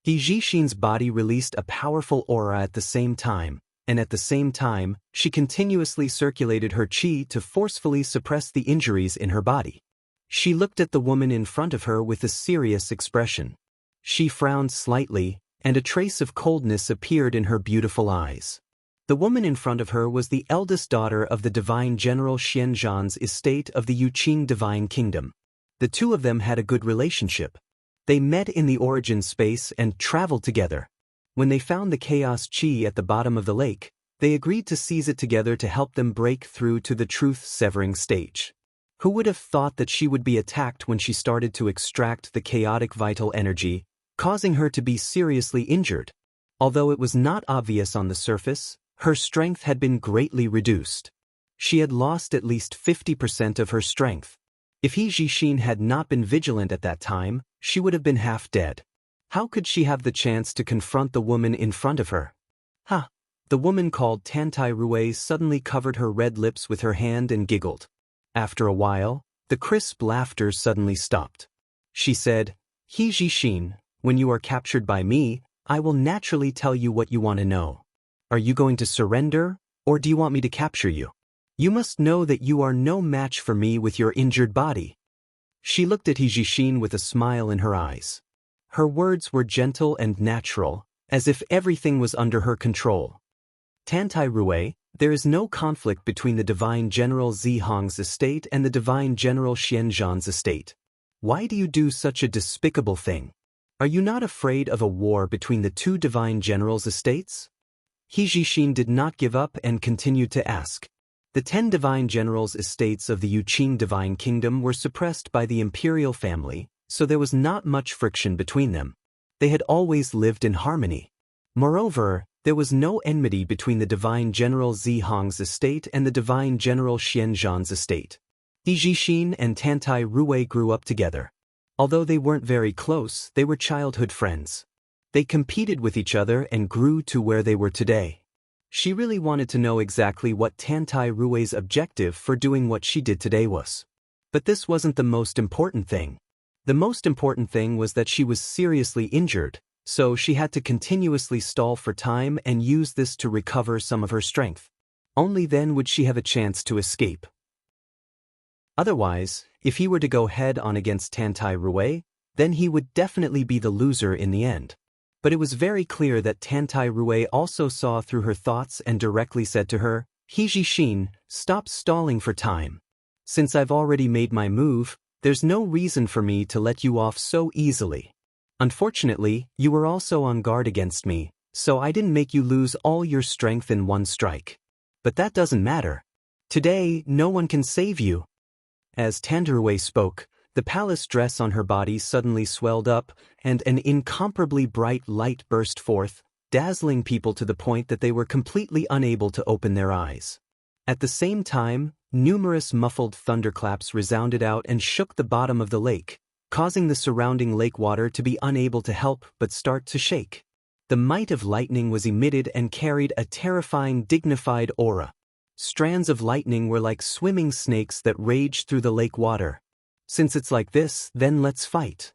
Speaker 1: He Zhixin's body released a powerful aura at the same time, and at the same time, she continuously circulated her qi to forcefully suppress the injuries in her body. She looked at the woman in front of her with a serious expression. She frowned slightly, and a trace of coldness appeared in her beautiful eyes. The woman in front of her was the eldest daughter of the divine general Xianzhan's estate of the Yuqing divine kingdom. The two of them had a good relationship. They met in the origin space and traveled together. When they found the chaos qi at the bottom of the lake, they agreed to seize it together to help them break through to the truth-severing stage. Who would have thought that she would be attacked when she started to extract the chaotic vital energy, causing her to be seriously injured? Although it was not obvious on the surface, her strength had been greatly reduced. She had lost at least 50% of her strength. If He Zhixin had not been vigilant at that time, she would have been half dead. How could she have the chance to confront the woman in front of her? The woman called Tantai Rue suddenly covered her red lips with her hand and giggled. After a while, the crisp laughter suddenly stopped. She said, He Zhixin, when you are captured by me, I will naturally tell you what you want to know. Are you going to surrender, or do you want me to capture you? You must know that you are no match for me with your injured body. She looked at Hijishin with a smile in her eyes. Her words were gentle and natural, as if everything was under her control. Tantai Rue, there is no conflict between the Divine General Zihong's estate and the Divine General Xianzhan's estate. Why do you do such a despicable thing? Are you not afraid of a war between the two Divine Generals' estates? Hijishin did not give up and continued to ask. The 10 Divine Generals' estates of the Yuqing Divine Kingdom were suppressed by the imperial family, so there was not much friction between them. They had always lived in harmony. Moreover, there was no enmity between the Divine General Zihong's estate and the Divine General Xianzhan's estate. Hijishin and Tantai Rue grew up together. Although they weren't very close, they were childhood friends. They competed with each other and grew to where they were today. She really wanted to know exactly what Tantai Rue's objective for doing what she did today was. But this wasn't the most important thing. The most important thing was that she was seriously injured, so she had to continuously stall for time and use this to recover some of her strength. Only then would she have a chance to escape. Otherwise, if he were to go head-on against Tantai Rue, then he would definitely be the loser in the end. But it was very clear that Tantai Rue also saw through her thoughts and directly said to her, Hijishin, stop stalling for time. Since I've already made my move, there's no reason for me to let you off so easily. Unfortunately, you were also on guard against me, so I didn't make you lose all your strength in one strike. But that doesn't matter. Today, no one can save you. As Tantai Rue spoke, the palace dress on her body suddenly swelled up, and an incomparably bright light burst forth, dazzling people to the point that they were completely unable to open their eyes. At the same time, numerous muffled thunderclaps resounded out and shook the bottom of the lake, causing the surrounding lake water to be unable to help but start to shake. The might of lightning was emitted and carried a terrifying, dignified aura. Strands of lightning were like swimming snakes that raged through the lake water. Since it's like this, then let's fight.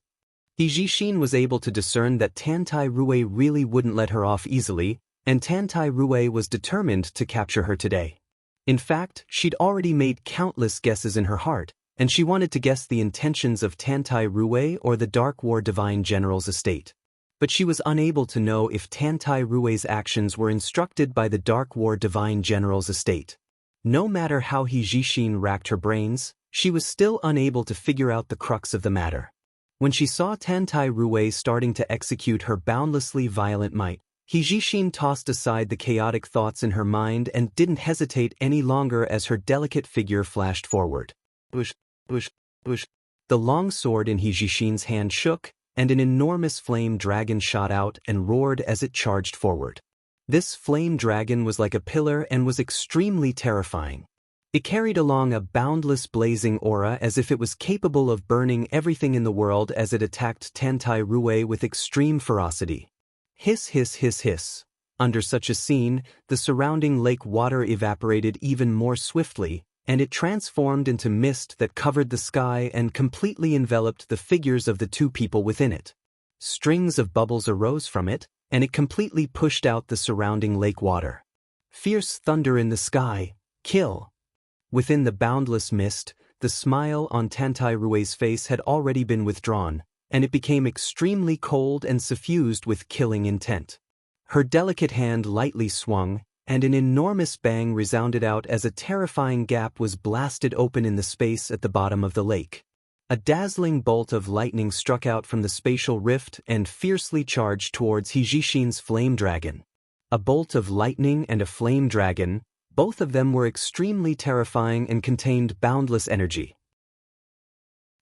Speaker 1: Hijishin was able to discern that Tantai Rue really wouldn't let her off easily, and Tantai Rue was determined to capture her today. In fact, she'd already made countless guesses in her heart, and she wanted to guess the intentions of Tantai Rue or the Dark War Divine General's estate. But she was unable to know if Tantai Rue's actions were instructed by the Dark War Divine General's estate. No matter how Hijishin racked her brains, she was still unable to figure out the crux of the matter. When she saw Tantai Rue starting to execute her boundlessly violent might, Hijishin tossed aside the chaotic thoughts in her mind and didn't hesitate any longer as her delicate figure flashed forward. Bush, bush, bush. The long sword in Hijishin's hand shook, and an enormous flame dragon shot out and roared as it charged forward. This flame dragon was like a pillar and was extremely terrifying. It carried along a boundless blazing aura as if it was capable of burning everything in the world as it attacked Tantai Rue with extreme ferocity. Hiss, hiss, hiss, hiss. Under such a scene, the surrounding lake water evaporated even more swiftly, and it transformed into mist that covered the sky and completely enveloped the figures of the two people within it. Strings of bubbles arose from it, and it completely pushed out the surrounding lake water. Fierce thunder in the sky, kill. Within the boundless mist, the smile on Tantai Rue's face had already been withdrawn, and it became extremely cold and suffused with killing intent. Her delicate hand lightly swung, and an enormous bang resounded out as a terrifying gap was blasted open in the space at the bottom of the lake. A dazzling bolt of lightning struck out from the spatial rift and fiercely charged towards Hijishin's flame dragon. A bolt of lightning and a flame dragon, both of them were extremely terrifying and contained boundless energy.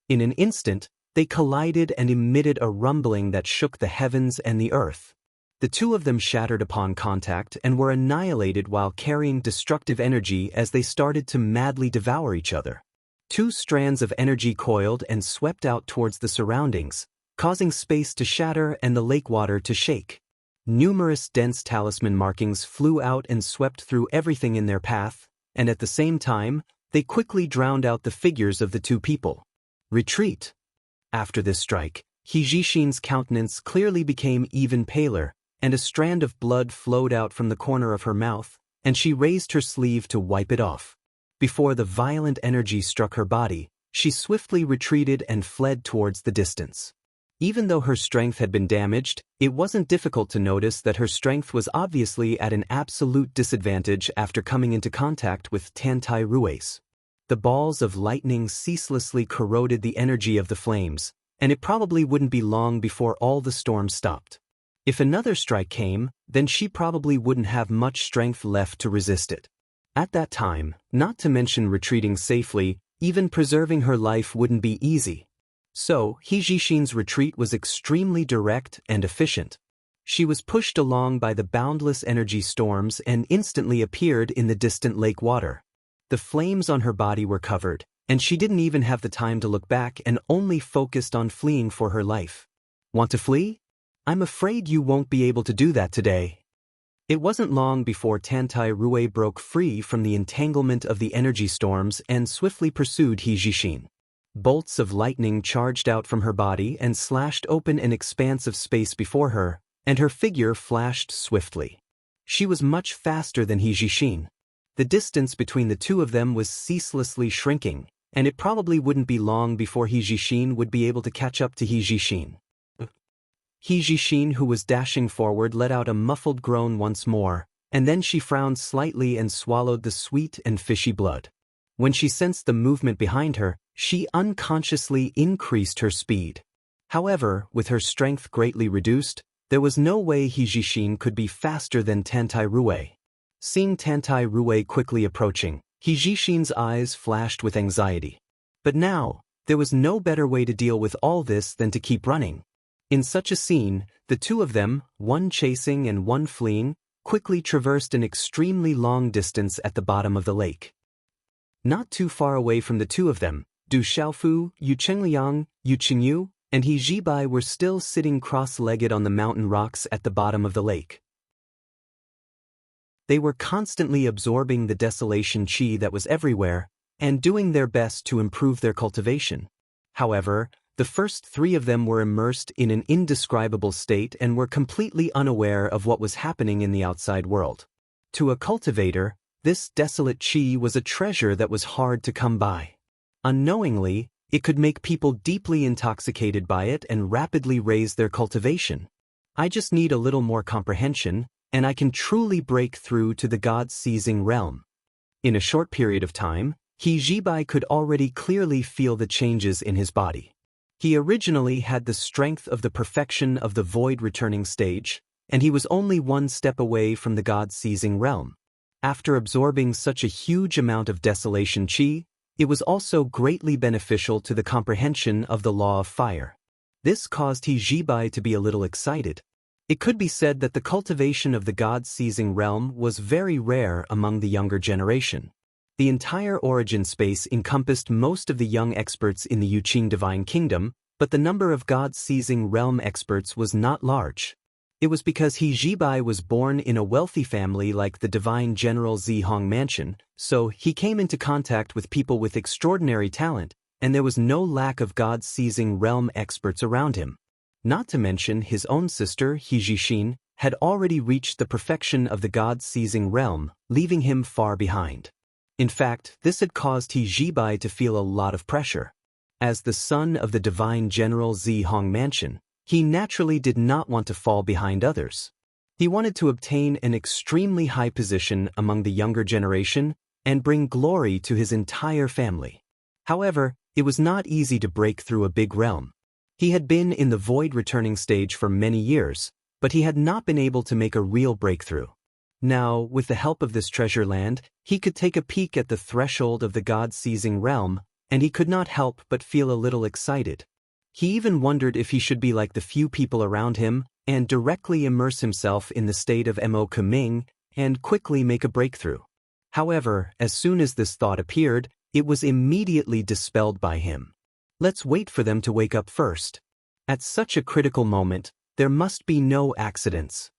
Speaker 1: In an instant, they collided and emitted a rumbling that shook the heavens and the earth. The two of them shattered upon contact and were annihilated while carrying destructive energy as they started to madly devour each other. Two strands of energy coiled and swept out towards the surroundings, causing space to shatter and the lake water to shake. Numerous dense talisman markings flew out and swept through everything in their path, and at the same time, they quickly drowned out the figures of the two people. Retreat. After this strike, Hijishin's countenance clearly became even paler, and a strand of blood flowed out from the corner of her mouth, and she raised her sleeve to wipe it off. Before the violent energy struck her body, She swiftly retreated and fled towards the distance. Even though her strength had been damaged, it wasn't difficult to notice that her strength was obviously at an absolute disadvantage after coming into contact with Tantai Rue's. The balls of lightning ceaselessly corroded the energy of the flames, and it probably wouldn't be long before all the storm stopped. If another strike came, then she probably wouldn't have much strength left to resist it. At that time, not to mention retreating safely, even preserving her life wouldn't be easy. So, Hijishin's retreat was extremely direct and efficient. She was pushed along by the boundless energy storms and instantly appeared in the distant lake water. The flames on her body were covered, and she didn't even have the time to look back and only focused on fleeing for her life. Want to flee? I'm afraid you won't be able to do that today. It wasn't long before Tantai Rue broke free from the entanglement of the energy storms and swiftly pursued Hijishin. Bolts of lightning charged out from her body and slashed open an expanse of space before her, and her figure flashed swiftly. She was much faster than Hijishin. The distance between the two of them was ceaselessly shrinking, and it probably wouldn't be long before Hijishin would be able to catch up to Hijishin. Hijishin, who was dashing forward, let out a muffled groan once more, and then she frowned slightly and swallowed the sweet and fishy blood. When she sensed the movement behind her, she unconsciously increased her speed. However, with her strength greatly reduced, there was no way Hijishin could be faster than Tantai Rue. Seeing Tantai Rue quickly approaching, Hijishin's eyes flashed with anxiety. But now, there was no better way to deal with all this than to keep running. In such a scene, the two of them, one chasing and one fleeing, quickly traversed an extremely long distance at the bottom of the lake. Not too far away from the two of them, Du Xiaofu, Yu Chengliang, Yu Qingyu, and He Jibai were still sitting cross-legged on the mountain rocks at the bottom of the lake. They were constantly absorbing the desolation qi that was everywhere, and doing their best to improve their cultivation. However, the first three of them were immersed in an indescribable state and were completely unaware of what was happening in the outside world. To a cultivator, this desolate qi was a treasure that was hard to come by. Unknowingly, it could make people deeply intoxicated by it and rapidly raise their cultivation. I just need a little more comprehension, and I can truly break through to the God-seizing realm. In a short period of time, He Jibai could already clearly feel the changes in his body. He originally had the strength of the perfection of the void-returning stage, and he was only one step away from the God-seizing realm. After absorbing such a huge amount of desolation qi, it was also greatly beneficial to the comprehension of the law of fire. This caused He Jibai to be a little excited. It could be said that the cultivation of the God-seizing realm was very rare among the younger generation. The entire origin space encompassed most of the young experts in the Yuqing Divine Kingdom, but the number of God-seizing realm experts was not large. It was because He Jibai was born in a wealthy family like the Divine General Zihong Mansion, so he came into contact with people with extraordinary talent, and there was no lack of God-seizing realm experts around him. Not to mention his own sister, Hijishin, had already reached the perfection of the God-seizing realm, leaving him far behind. In fact, this had caused He Jibai to feel a lot of pressure. As the son of the Divine General Zihong Mansion, he naturally did not want to fall behind others. He wanted to obtain an extremely high position among the younger generation and bring glory to his entire family. However, it was not easy to break through a big realm. He had been in the void-returning stage for many years, but he had not been able to make a real breakthrough. Now, with the help of this treasure land, he could take a peek at the threshold of the God-seizing realm, and he could not help but feel a little excited. He even wondered if he should be like the few people around him and directly immerse himself in the state of Mo Kuming and quickly make a breakthrough. However, as soon as this thought appeared, it was immediately dispelled by him. Let's wait for them to wake up first. At such a critical moment, there must be no accidents.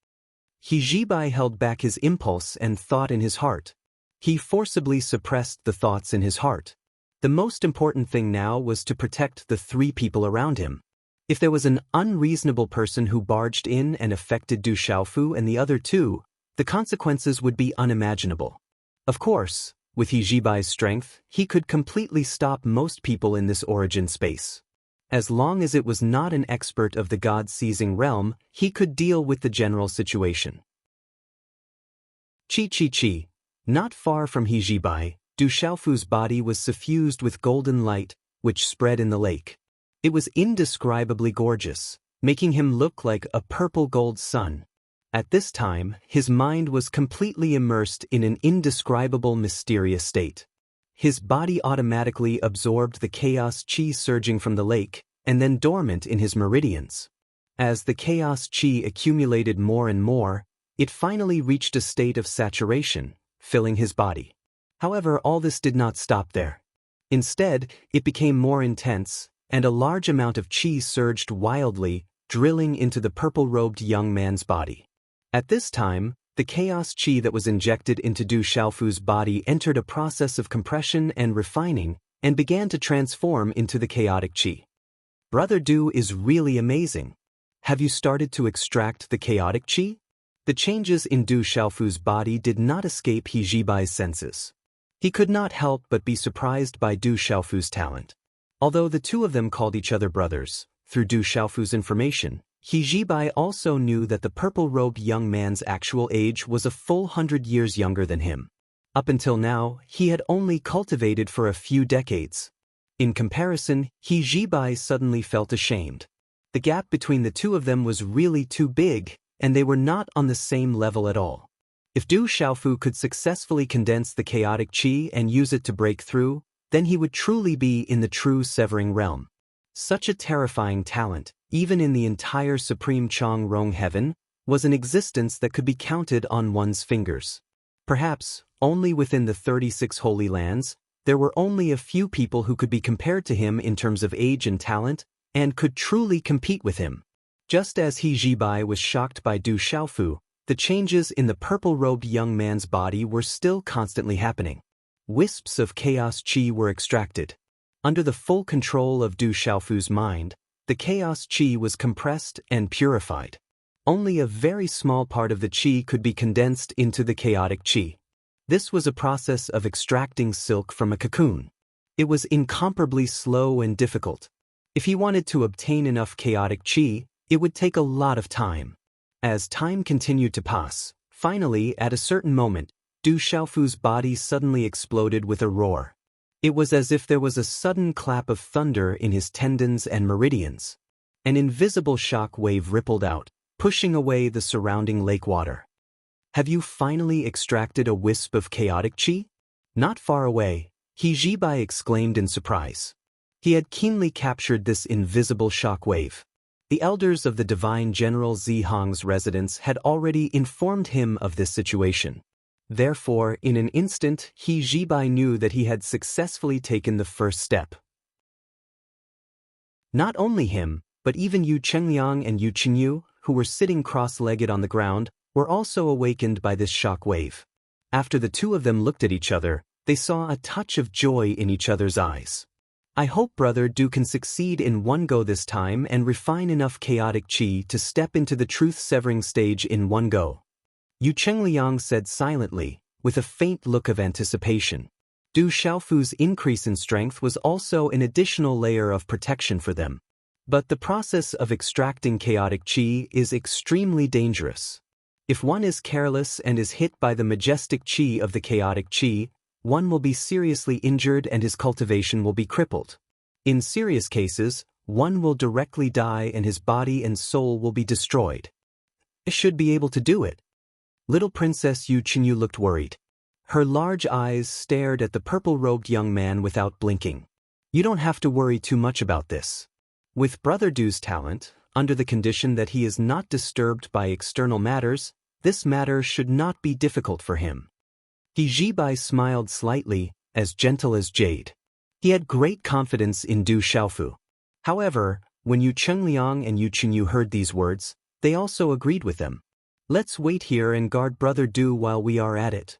Speaker 1: He Jibai held back his impulse and thought in his heart. He forcibly suppressed the thoughts in his heart. The most important thing now was to protect the three people around him. If there was an unreasonable person who barged in and affected Du Xiaofu and the other two, the consequences would be unimaginable. Of course, With Hijibai's strength, he could completely stop most people in this origin space. As long as it was not an expert of the god-seizing realm, he could deal with the general situation. Chi. Not far from Hijibai, Du Xiaofu's body was suffused with golden light, which spread in the lake. It was indescribably gorgeous, making him look like a purple gold sun. At this time, his mind was completely immersed in an indescribable mysterious state. His body automatically absorbed the chaos chi surging from the lake, and then dormant in his meridians. As the chaos chi accumulated more and more, it finally reached a state of saturation, filling his body. However, all this did not stop there. Instead, it became more intense, and a large amount of chi surged wildly, drilling into the purple-robed young man's body. At this time, the chaos chi that was injected into Du Xiaofu's body entered a process of compression and refining, and began to transform into the chaotic chi. Brother Du is really amazing. Have you started to extract the chaotic chi? The changes in Du Xiaofu's body did not escape Hijibai's senses. He could not help but be surprised by Du Xiaofu's talent. Although the two of them called each other brothers, through Du Xiaofu's information, Hijibai also knew that the purple-robed young man's actual age was a full 100 years younger than him. Up until now, he had only cultivated for a few decades. In comparison, Hijibai suddenly felt ashamed. The gap between the two of them was really too big, and they were not on the same level at all. If Du Xiaofu could successfully condense the chaotic chi and use it to break through, then he would truly be in the true severing realm. Such a terrifying talent, even in the entire Supreme Chong Rong heaven, was an existence that could be counted on one's fingers. Perhaps, only within the 36 Holy Lands, there were only a few people who could be compared to him in terms of age and talent, and could truly compete with him. Just as Hijibai was shocked by Du Xiaofu, the changes in the purple-robed young man's body were still constantly happening. Wisps of chaos chi were extracted. Under the full control of Du Xiaofu's mind, the chaos chi was compressed and purified. Only a very small part of the chi could be condensed into the chaotic chi. This was a process of extracting silk from a cocoon. It was incomparably slow and difficult. If he wanted to obtain enough chaotic chi, it would take a lot of time. As time continued to pass, finally, at a certain moment, Du Xiaofu's body suddenly exploded with a roar. It was as if there was a sudden clap of thunder in his tendons and meridians. An invisible shock wave rippled out, pushing away the surrounding lake water. Have you finally extracted a wisp of chaotic chi? Not far away, Hijibai exclaimed in surprise. He had keenly captured this invisible shock wave. The elders of the divine General Zihang's residence had already informed him of this situation. Therefore, in an instant, Hijibai knew that he had successfully taken the first step. Not only him, but even Yu Chengliang and Yu Qingyu, who were sitting cross-legged on the ground, were also awakened by this shock wave. After the two of them looked at each other, they saw a touch of joy in each other's eyes. I hope Brother Du can succeed in one go this time and refine enough chaotic chi to step into the truth-severing stage in one go. Yu Chengliang said silently, with a faint look of anticipation. Du Xiaofu's increase in strength was also an additional layer of protection for them. But the process of extracting chaotic chi is extremely dangerous. If one is careless and is hit by the majestic chi of the chaotic chi, one will be seriously injured and his cultivation will be crippled. In serious cases, one will directly die and his body and soul will be destroyed. I should be able to do it. Little Princess Yu Qingyu looked worried. Her large eyes stared at the purple-robed young man without blinking. You don't have to worry too much about this. With Brother Du's talent, under the condition that he is not disturbed by external matters, this matter should not be difficult for him. Hijibai smiled slightly, as gentle as jade. He had great confidence in Du Xiaofu. However, when Yu Chengliang and Yu Qingyu heard these words, they also agreed with them. Let's wait here and guard Brother Du while we are at it.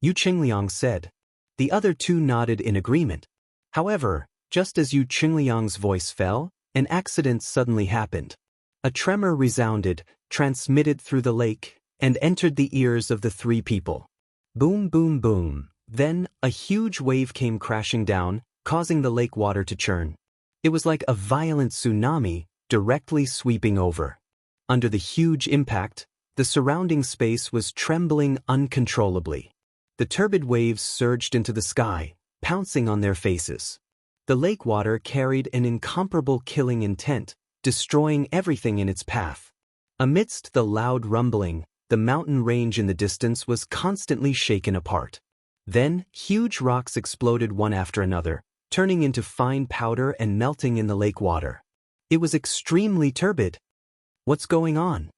Speaker 1: Yu Chengliang said. The other two nodded in agreement. However, just as Yu Chengliang's voice fell, an accident suddenly happened. A tremor resounded, transmitted through the lake, and entered the ears of the three people. Boom, boom, boom. Then, a huge wave came crashing down, causing the lake water to churn. It was like a violent tsunami, directly sweeping over. Under the huge impact, the surrounding space was trembling uncontrollably. The turbid waves surged into the sky, pouncing on their faces. The lake water carried an incomparable killing intent, destroying everything in its path. Amidst the loud rumbling, the mountain range in the distance was constantly shaken apart. Then, huge rocks exploded one after another, turning into fine powder and melting in the lake water. It was extremely turbid. What's going on?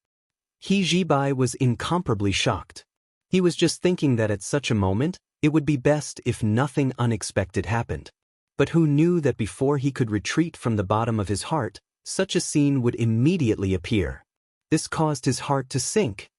Speaker 1: He Jibai was incomparably shocked. He was just thinking that at such a moment, it would be best if nothing unexpected happened. But who knew that before he could retreat from the bottom of his heart, such a scene would immediately appear. This caused his heart to sink.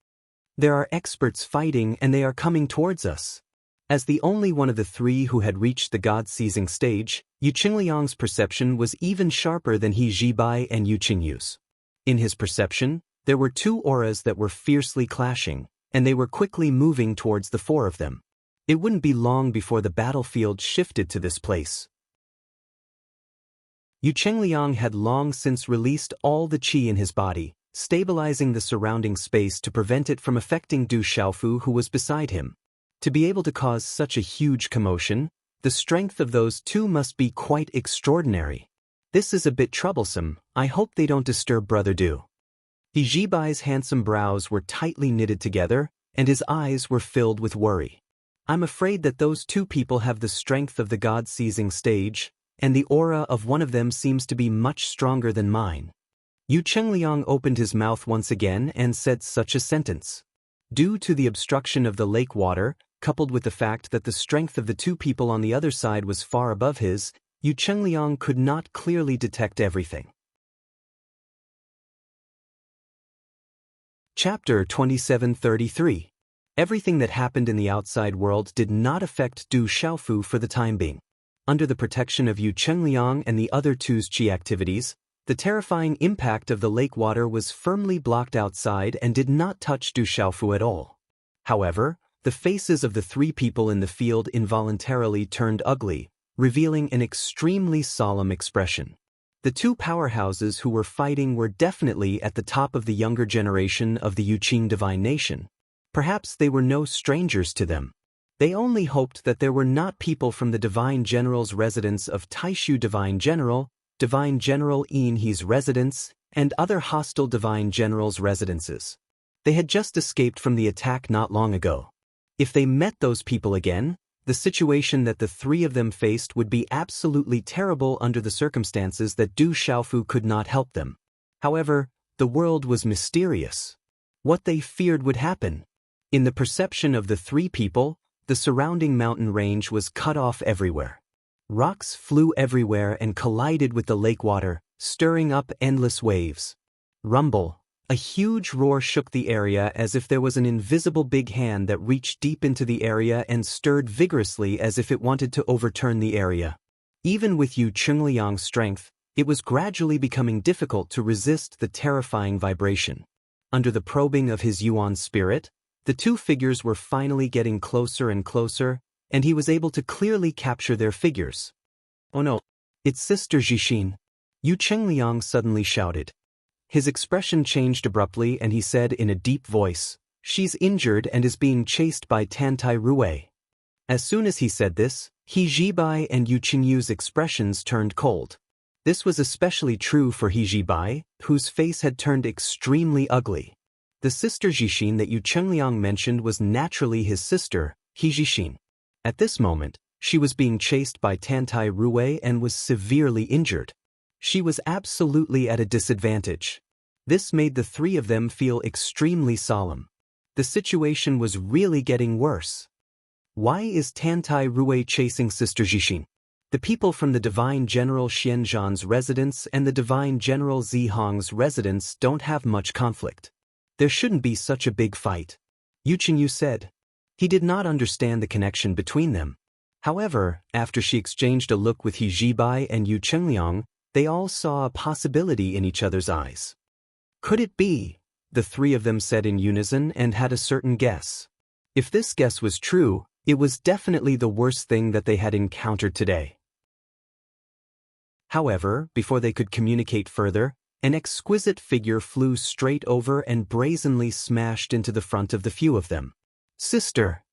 Speaker 1: There are experts fighting and they are coming towards us. As the only one of the three who had reached the God-seizing stage, Yu Qingliang's perception was even sharper than He Jibai and Yu Qingyu's. In his perception, there were two auras that were fiercely clashing, and they were quickly moving towards the four of them. It wouldn't be long before the battlefield shifted to this place. Yu Qingliang had long since released all the qi in his body, stabilizing the surrounding space to prevent it from affecting Du Xiaofu, who was beside him. To be able to cause such a huge commotion, the strength of those two must be quite extraordinary. This is a bit troublesome. I hope they don't disturb Brother Du. He Jibai's handsome brows were tightly knitted together, and his eyes were filled with worry. I'm afraid that those two people have the strength of the God-seizing stage, and the aura of one of them seems to be much stronger than mine. Yu Qingliang opened his mouth once again and said such a sentence. Due to the obstruction of the lake water, coupled with the fact that the strength of the two people on the other side was far above his, Yu Qingliang could not clearly detect everything. Chapter 2733. Everything that happened in the outside world did not affect Du Xiaofu for the time being. Under the protection of Yu Qingliang and the other two's qi activities, the terrifying impact of the lake water was firmly blocked outside and did not touch Du Xiaofu at all. However, the faces of the three people in the field involuntarily turned ugly, revealing an extremely solemn expression. The two powerhouses who were fighting were definitely at the top of the younger generation of the Yuqing divine nation. Perhaps they were no strangers to them. They only hoped that there were not people from the divine general's residence of Taishu divine general In He's residence, and other hostile divine generals' residences. They had just escaped from the attack not long ago. If they met those people again, the situation that the three of them faced would be absolutely terrible under the circumstances that Du Xiaofu could not help them. However, the world was mysterious. What they feared would happen. In the perception of the three people, the surrounding mountain range was cut off everywhere. Rocks flew everywhere and collided with the lake water, stirring up endless waves. Rumble. A huge roar shook the area as if there was an invisible big hand that reached deep into the area and stirred vigorously as if it wanted to overturn the area. Even with Yu Qingliang's strength, it was gradually becoming difficult to resist the terrifying vibration. Under the probing of his Yuan spirit, the two figures were finally getting closer and closer, and he was able to clearly capture their figures. Oh no, it's Sister Jixin! Yu Qingliang suddenly shouted. His expression changed abruptly and he said in a deep voice, "She's injured and is being chased by Tantai Rue." As soon as he said this, He Jibai and Yu Qingyu's expressions turned cold. This was especially true for He Jibai, whose face had turned extremely ugly. The sister Jixin that Yu Qingliang mentioned was naturally his sister, He Jixin. At this moment, she was being chased by Tantai Rue and was severely injured. She was absolutely at a disadvantage. This made the three of them feel extremely solemn. The situation was really getting worse. Why is Tantai Rue chasing Sister Jixin? The people from the Divine General Xianzhan's residence and the Divine General Zihong's residence don't have much conflict. There shouldn't be such a big fight. Yu Qingyu said. He did not understand the connection between them. However, after she exchanged a look with He Jibai and Yu Qingliang, they all saw a possibility in each other's eyes. Could it be? The three of them said in unison and had a certain guess. If this guess was true, It was definitely the worst thing that they had encountered today. However, before they could communicate further, an exquisite figure flew straight over and brazenly smashed into the front of the few of them. "Sister!"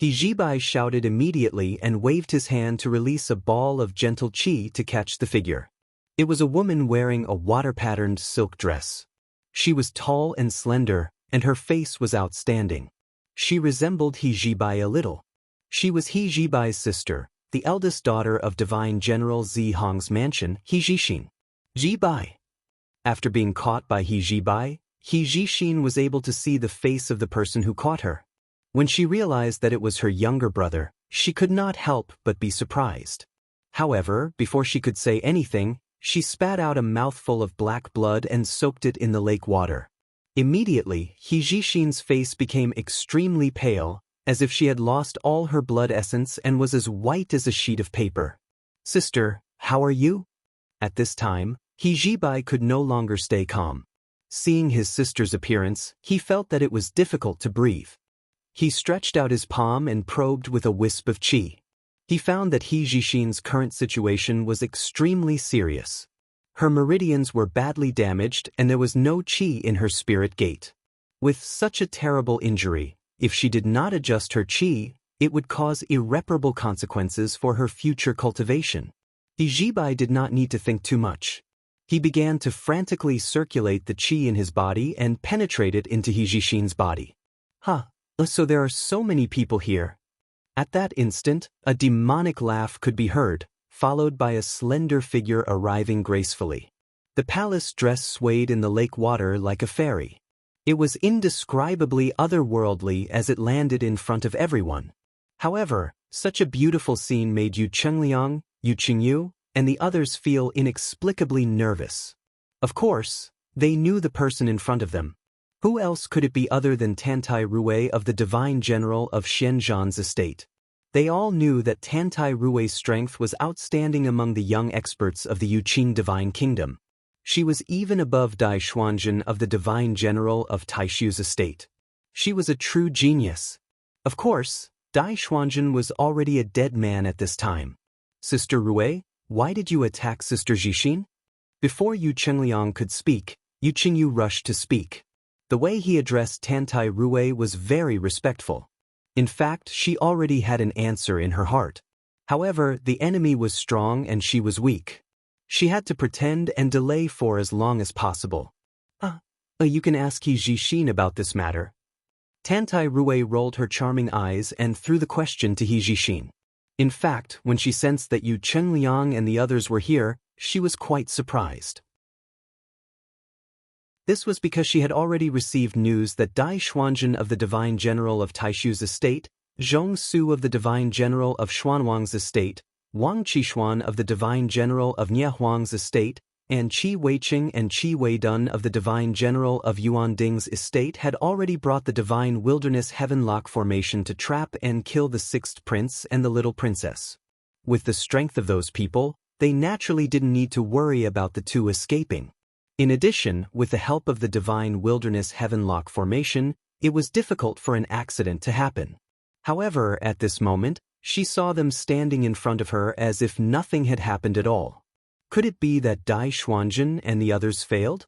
Speaker 1: Hijibai shouted immediately and waved his hand to release a ball of gentle chi to catch the figure. It was a woman wearing a water-patterned silk dress. She was tall and slender, and her face was outstanding. She resembled Hijibai a little. She was Hijibai's sister, the eldest daughter of Divine General Zihong's mansion, Hijishin. Jibai. After being caught by Hijibai, Hijishin was able to see the face of the person who caught her. When she realized that it was her younger brother, she could not help but be surprised. However, before she could say anything, she spat out a mouthful of black blood and soaked it in the lake water. Immediately, Hijishin's face became extremely pale, as if she had lost all her blood essence and was as white as a sheet of paper. "Sister, how are you?" At this time, Hijibai could no longer stay calm. Seeing his sister's appearance, he felt that it was difficult to breathe. He stretched out his palm and probed with a wisp of chi. He found that Hijishin's current situation was extremely serious. Her meridians were badly damaged and there was no chi in her spirit gate. With such a terrible injury, if she did not adjust her chi, it would cause irreparable consequences for her future cultivation. Hijibai did not need to think too much. He began to frantically circulate the chi in his body and penetrate it into Hijishin's body. So there are so many people here. At that instant, a demonic laugh could be heard, followed by a slender figure arriving gracefully. The palace dress swayed in the lake water like a fairy. It was indescribably otherworldly as it landed in front of everyone. However, such a beautiful scene made Yu Chengliang, Yu Qingyu, and the others feel inexplicably nervous. Of course, they knew the person in front of them. Who else could it be other than Tantai Ruwei of the Divine General of Xianzhan's estate? They all knew that Tantai Ruwei's strength was outstanding among the young experts of the Yuqing Divine Kingdom. She was even above Dai Xuanzhen of the Divine General of Taishu's estate. She was a true genius. Of course, Dai Xuanzhen was already a dead man at this time. "Sister Ruwei, why did you attack Sister Jixin?" Before Yu Chengliang could speak, Yu Qingyu rushed to speak. The way he addressed Tantai Ruwei was very respectful. In fact, she already had an answer in her heart. However, the enemy was strong and she was weak. She had to pretend and delay for as long as possible. You can ask Hijishin about this matter." Tantai Ruwei rolled her charming eyes and threw the question to Hijishin. In fact, when she sensed that Yu Chengliang and the others were here, she was quite surprised. This was because she had already received news that Dai Xuanzhen of the Divine General of Taishu's estate, Zhong Su of the Divine General of Xuanwang's estate, Wang Qixuan of the Divine General of Niehuang's estate, and Qi Weiqing and Qi Weidun of the Divine General of Yuanding's estate had already brought the Divine Wilderness Heavenlock formation to trap and kill the sixth prince and the little princess. With the strength of those people, they naturally didn't need to worry about the two escaping. In addition, with the help of the Divine Wilderness Heavenlock formation, it was difficult for an accident to happen. However, at this moment, she saw them standing in front of her as if nothing had happened at all. Could it be that Dai Xuanzhen and the others failed?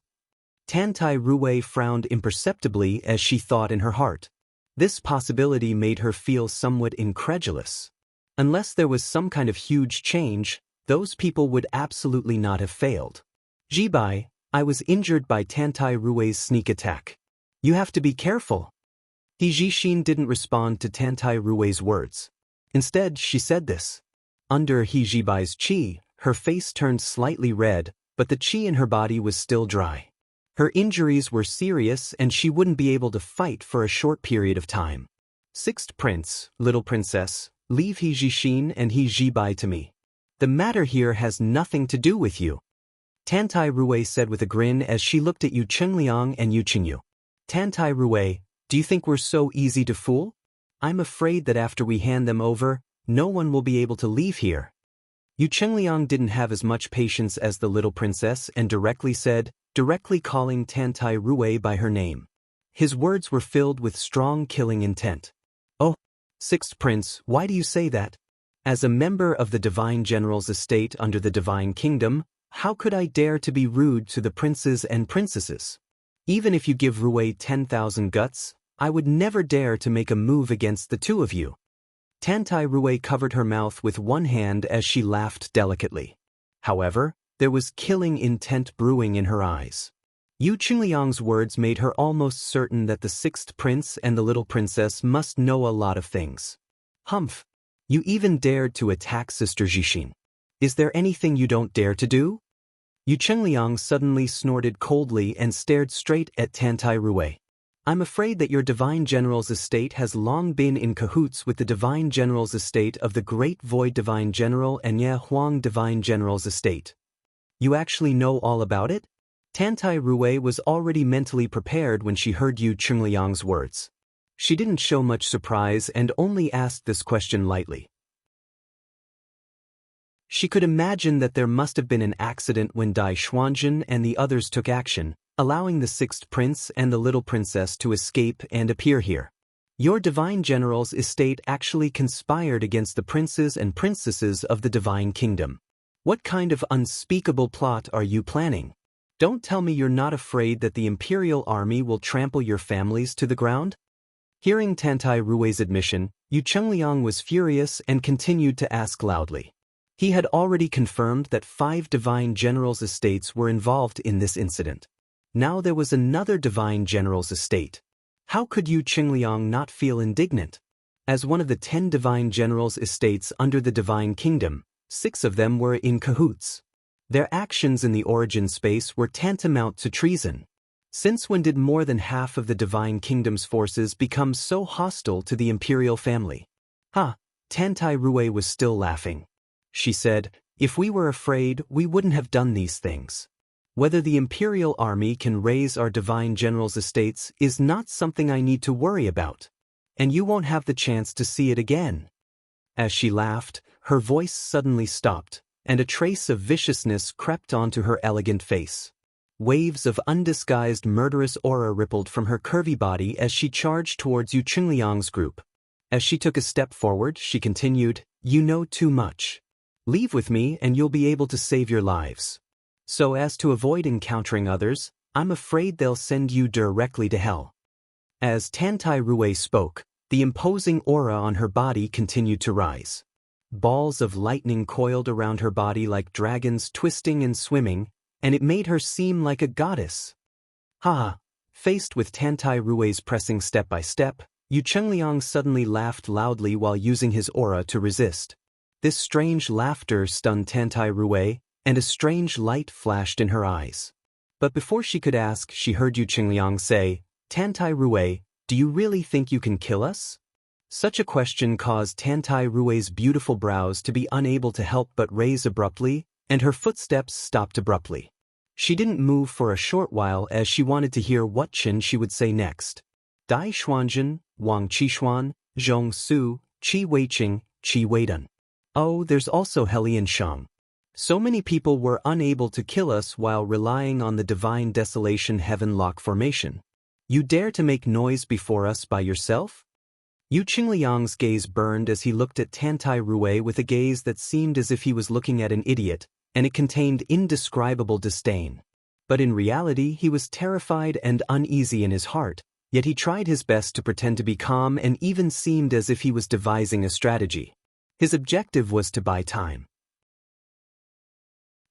Speaker 1: Tantai Ruwei frowned imperceptibly as she thought in her heart. This possibility made her feel somewhat incredulous. Unless there was some kind of huge change, those people would absolutely not have failed. "Jibai, I was injured by Tantai Ruwei's sneak attack. You have to be careful." Hijishin didn't respond to Tantai Ruwei's words. Instead, she said this. Under Hijibai's chi, her face turned slightly red, but the chi in her body was still dry. Her injuries were serious and she wouldn't be able to fight for a short period of time. "Sixth prince, little princess, leave Hijishin and Hijibai to me. The matter here has nothing to do with you," Tantai Ruwei said with a grin as she looked at Yu Chengliang and Yu Qingyu. "Tantai Ruwei, do you think we're so easy to fool? I'm afraid that after we hand them over, no one will be able to leave here." Yu Chengliang didn't have as much patience as the little princess and directly calling Tantai Ruwei by her name. His words were filled with strong killing intent. "Oh, Sixth Prince, why do you say that? As a member of the Divine General's estate under the Divine Kingdom, how could I dare to be rude to the princes and princesses? Even if you give Rue 10,000 guts, I would never dare to make a move against the two of you. Tantai Rue covered her mouth with one hand as she laughed delicately. However, there was killing intent brewing in her eyes. Yu Qingliang's words made her almost certain that the sixth prince and the little princess must know a lot of things. Humph! You even dared to attack Sister Jixin. Is there anything you don't dare to do? Yu Qingliang suddenly snorted coldly and stared straight at Tantai Rue. I'm afraid that your Divine General's estate has long been in cahoots with the Divine General's estate of the Great Void Divine General and Ye Huang Divine General's estate. You actually know all about it? Tantai Rue was already mentally prepared when she heard Yu Qingliang's words. She didn't show much surprise and only asked this question lightly. She could imagine that there must have been an accident when Dai Xuanjun and the others took action, allowing the sixth prince and the little princess to escape and appear here. Your Divine General's estate actually conspired against the princes and princesses of the Divine Kingdom. What kind of unspeakable plot are you planning? Don't tell me you're not afraid that the Imperial Army will trample your families to the ground? Hearing Tantai Rue's admission, Yu Qingliang was furious and continued to ask loudly. He had already confirmed that 5 Divine Generals' estates were involved in this incident. Now there was another Divine General's estate. How could Yu Qingliang not feel indignant? As one of the 10 Divine Generals' estates under the Divine Kingdom, 6 of them were in cahoots. Their actions in the origin space were tantamount to treason. Since when did more than half of the Divine Kingdom's forces become so hostile to the Imperial family? Tantai Rue was still laughing. She said, if we were afraid, we wouldn't have done these things. Whether the Imperial Army can raise our Divine General's estates is not something I need to worry about. And you won't have the chance to see it again. As she laughed, her voice suddenly stopped, and a trace of viciousness crept onto her elegant face. Waves of undisguised murderous aura rippled from her curvy body as she charged towards Yu Qingliang's group. As she took a step forward, she continued, you know too much. Leave with me and you'll be able to save your lives. So as to avoid encountering others, I'm afraid they'll send you directly to hell. As Tantai Rue spoke, the imposing aura on her body continued to rise. Balls of lightning coiled around her body like dragons twisting and swimming, and it made her seem like a goddess. Faced with Tantai Rue's pressing step by step, Yu Qingliang suddenly laughed loudly while using his aura to resist. This strange laughter stunned Tantai Rue, and a strange light flashed in her eyes. But before she could ask, she heard Yu Qingliang say, Tantai Rue, do you really think you can kill us? Such a question caused Tantai Rue's beautiful brows to be unable to help but raise abruptly, and her footsteps stopped abruptly. She didn't move for a short while as she wanted to hear what Qin she would say next. Dai Xuanjun, Wang Qixuan, Zhong Su, Qi Weiqing, Qi Weidun. Oh, there's also Helian Shang. So many people were unable to kill us while relying on the divine desolation heaven-lock formation. You dare to make noise before us by yourself? Yu Qingliang's gaze burned as he looked at Tantai Rue with a gaze that seemed as if he was looking at an idiot, and it contained indescribable disdain. But in reality he was terrified and uneasy in his heart, yet he tried his best to pretend to be calm and even seemed as if he was devising a strategy. His objective was to buy time.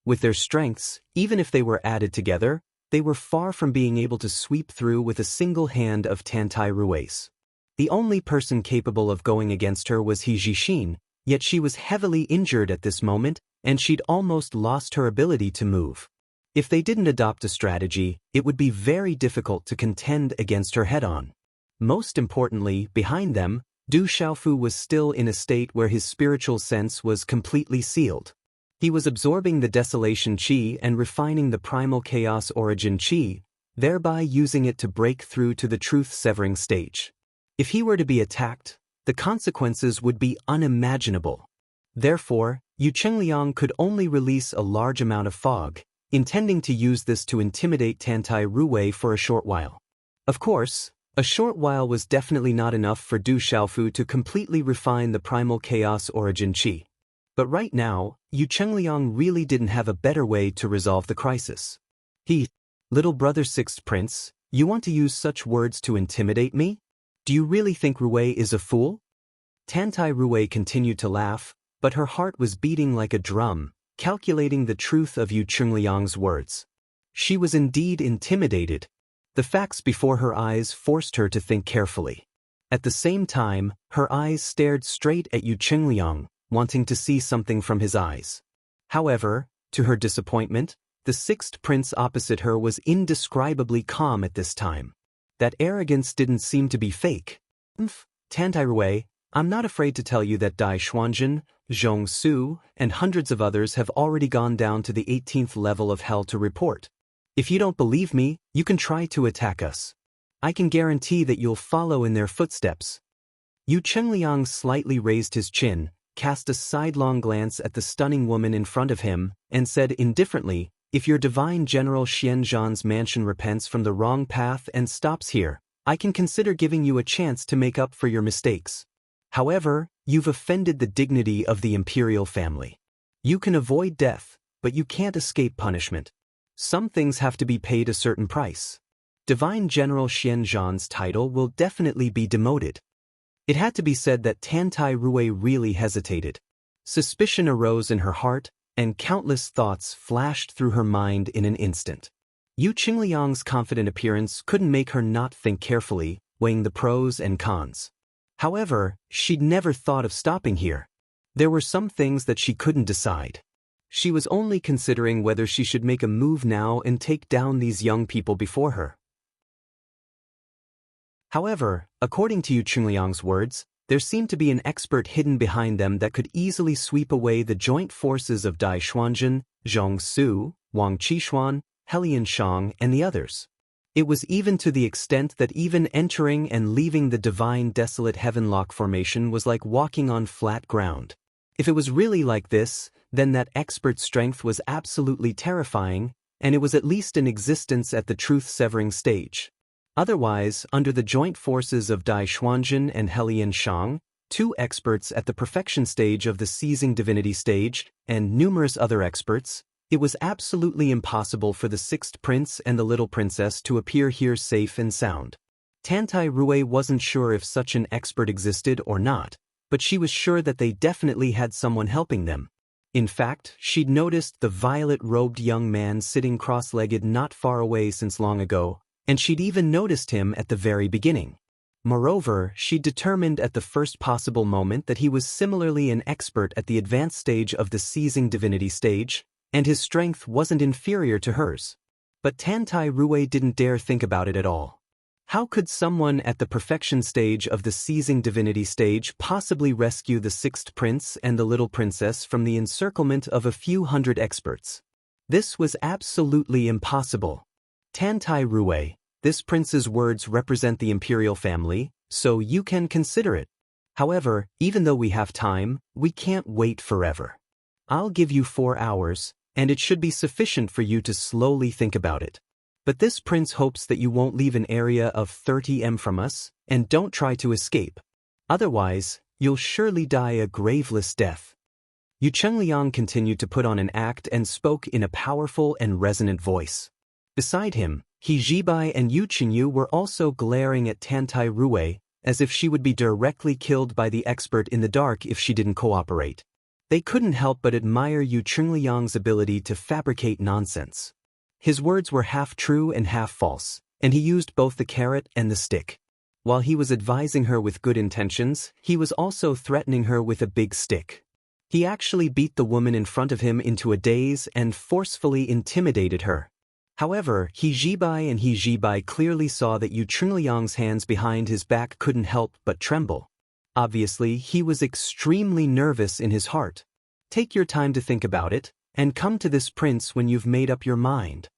Speaker 1: With their strengths, even if they were added together, they were far from being able to sweep through with a single hand of Tantai Rue's. The only person capable of going against her was He Jixin, yet she was heavily injured at this moment, and she'd almost lost her ability to move. If they didn't adopt a strategy, it would be very difficult to contend against her head-on. Most importantly, behind them, Du Xiaofu was still in a state where his spiritual sense was completely sealed. He was absorbing the desolation qi and refining the primal chaos origin qi, thereby using it to break through to the truth-severing stage. If he were to be attacked, the consequences would be unimaginable. Therefore, Yu Qingliang could only release a large amount of fog, intending to use this to intimidate Tantai Rue for a short while. Of course, A short while was definitely not enough for Du Xiaofu to completely refine the primal chaos origin qi. But right now, Yu Chengliang really didn't have a better way to resolve the crisis. Little brother sixth prince, you want to use such words to intimidate me? Do you really think Ruwei is a fool? Tantai Ruwei continued to laugh, but her heart was beating like a drum, calculating the truth of Yu Chengliang's words. She was indeed intimidated. The facts before her eyes forced her to think carefully. At the same time, her eyes stared straight at Yu Chengliang, wanting to see something from his eyes. However, to her disappointment, the sixth prince opposite her was indescribably calm at this time. That arrogance didn't seem to be fake. Tantai Ruwei, I'm not afraid to tell you that Dai Xuanjun, Zhong Su, and hundreds of others have already gone down to the 18th level of hell to report. If you don't believe me, you can try to attack us. I can guarantee that you'll follow in their footsteps. Yu Chengliang slightly raised his chin, cast a sidelong glance at the stunning woman in front of him, and said indifferently, if your divine General Xian Zhan's mansion repents from the wrong path and stops here, I can consider giving you a chance to make up for your mistakes. However, you've offended the dignity of the imperial family. You can avoid death, but you can't escape punishment. Some things have to be paid a certain price. Divine General Xian Zhan's title will definitely be demoted. It had to be said that Tantai Ruwei really hesitated. Suspicion arose in her heart, and countless thoughts flashed through her mind in an instant. Yu Chengliang's confident appearance couldn't make her not think carefully, weighing the pros and cons. However, she'd never thought of stopping here. There were some things that she couldn't decide. She was only considering whether she should make a move now and take down these young people before her. However, according to Yu Chengliang's words, there seemed to be an expert hidden behind them that could easily sweep away the joint forces of Dai Xuanjun, Zhong Su, Wang Qishuan, Helian Shang, and the others. It was even to the extent that even entering and leaving the divine desolate heavenlock formation was like walking on flat ground. If it was really like this, then that expert strength was absolutely terrifying, and it was at least in existence at the truth-severing stage. Otherwise, under the joint forces of Dai Xuanjun and Helian Shang, two experts at the perfection stage of the seizing divinity stage, and numerous other experts, it was absolutely impossible for the sixth prince and the little princess to appear here safe and sound. Tantai Ruwei wasn't sure if such an expert existed or not, but she was sure that they definitely had someone helping them. In fact, she'd noticed the violet-robed young man sitting cross-legged not far away since long ago, and she'd even noticed him at the very beginning. Moreover, she'd determined at the first possible moment that he was similarly an expert at the advanced stage of the seizing divinity stage, and his strength wasn't inferior to hers. But Tantai Ruwei didn't dare think about it at all. How could someone at the perfection stage of the seizing divinity stage possibly rescue the sixth prince and the little princess from the encirclement of a few hundred experts? This was absolutely impossible. Tantai Ruwei, this prince's words represent the imperial family, so you can consider it. However, even though we have time, we can't wait forever. I'll give you 4 hours, and it should be sufficient for you to slowly think about it. But this prince hopes that you won't leave an area of 30 m from us, and don't try to escape. Otherwise, you'll surely die a graveless death. Yu Chengliang continued to put on an act and spoke in a powerful and resonant voice. Beside him, He Zhibai and Yu Qingyu were also glaring at Tantai Ruwei, as if she would be directly killed by the expert in the dark if she didn't cooperate. They couldn't help but admire Yu Chengliang's ability to fabricate nonsense. His words were half true and half false, and he used both the carrot and the stick. While he was advising her with good intentions, he was also threatening her with a big stick. He actually beat the woman in front of him into a daze and forcefully intimidated her. However, He Zhibai and He Zhibai clearly saw that Yu Chengliang's hands behind his back couldn't help but tremble. Obviously, he was extremely nervous in his heart. Take your time to think about it, and come to this prince when you've made up your mind.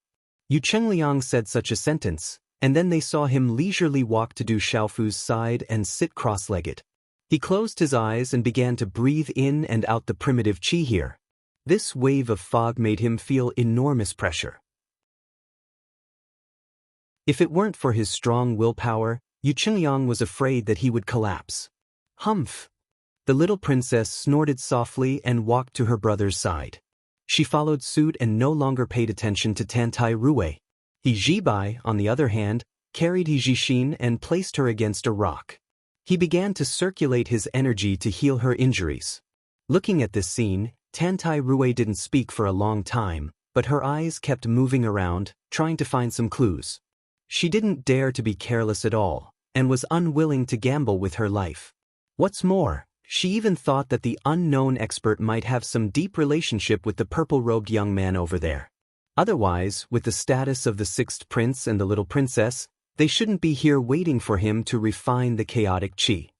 Speaker 1: Yu Chengliang said such a sentence, and then they saw him leisurely walk to Du Xiaofu's side and sit cross-legged. He closed his eyes and began to breathe in and out the primitive qi here. This wave of fog made him feel enormous pressure. If it weren't for his strong willpower, Yu Qingliang was afraid that he would collapse. Humph! The little princess snorted softly and walked to her brother's side. She followed suit and no longer paid attention to Tantai Ruwei. He Jibai, on the other hand, carried He Jixin and placed her against a rock. He began to circulate his energy to heal her injuries. Looking at this scene, Tantai Ruwei didn't speak for a long time, but her eyes kept moving around, trying to find some clues. She didn't dare to be careless at all, and was unwilling to gamble with her life. What's more, she even thought that the unknown expert might have some deep relationship with the purple-robed young man over there. Otherwise, with the status of the sixth prince and the little princess, they shouldn't be here waiting for him to refine the chaotic qi.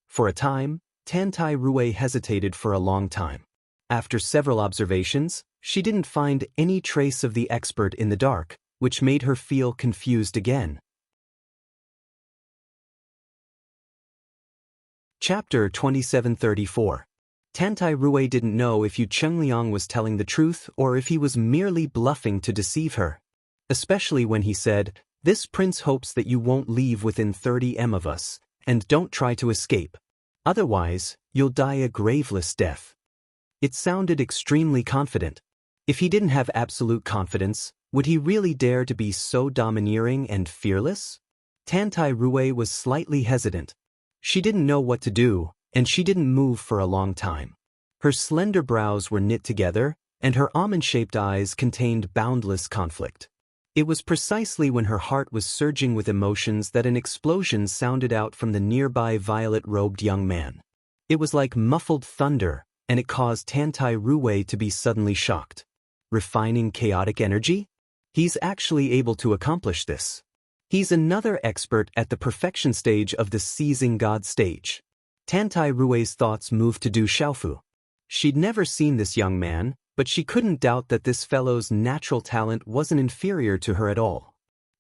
Speaker 1: For a time, Tantai Ruwei hesitated for a long time. After several observations, she didn't find any trace of the expert in the dark, which made her feel confused again. Chapter 2734. Tantai Ruwei didn't know if Yu Qingliang was telling the truth or if he was merely bluffing to deceive her. Especially when he said, "This prince hopes that you won't leave within 30 m of us, and don't try to escape. Otherwise, you'll die a graveless death." It sounded extremely confident. If he didn't have absolute confidence, would he really dare to be so domineering and fearless? Tantai Ruwei was slightly hesitant. She didn't know what to do, and she didn't move for a long time. Her slender brows were knit together, and her almond-shaped eyes contained boundless conflict. It was precisely when her heart was surging with emotions that an explosion sounded out from the nearby violet-robed young man. It was like muffled thunder, and it caused Tantai Ruwei to be suddenly shocked. Refining chaotic energy? He's actually able to accomplish this. He's another expert at the perfection stage of the seizing God stage. Tantai Ruwei's thoughts moved to Du Xiaofu. She'd never seen this young man, but she couldn't doubt that this fellow's natural talent wasn't inferior to her at all.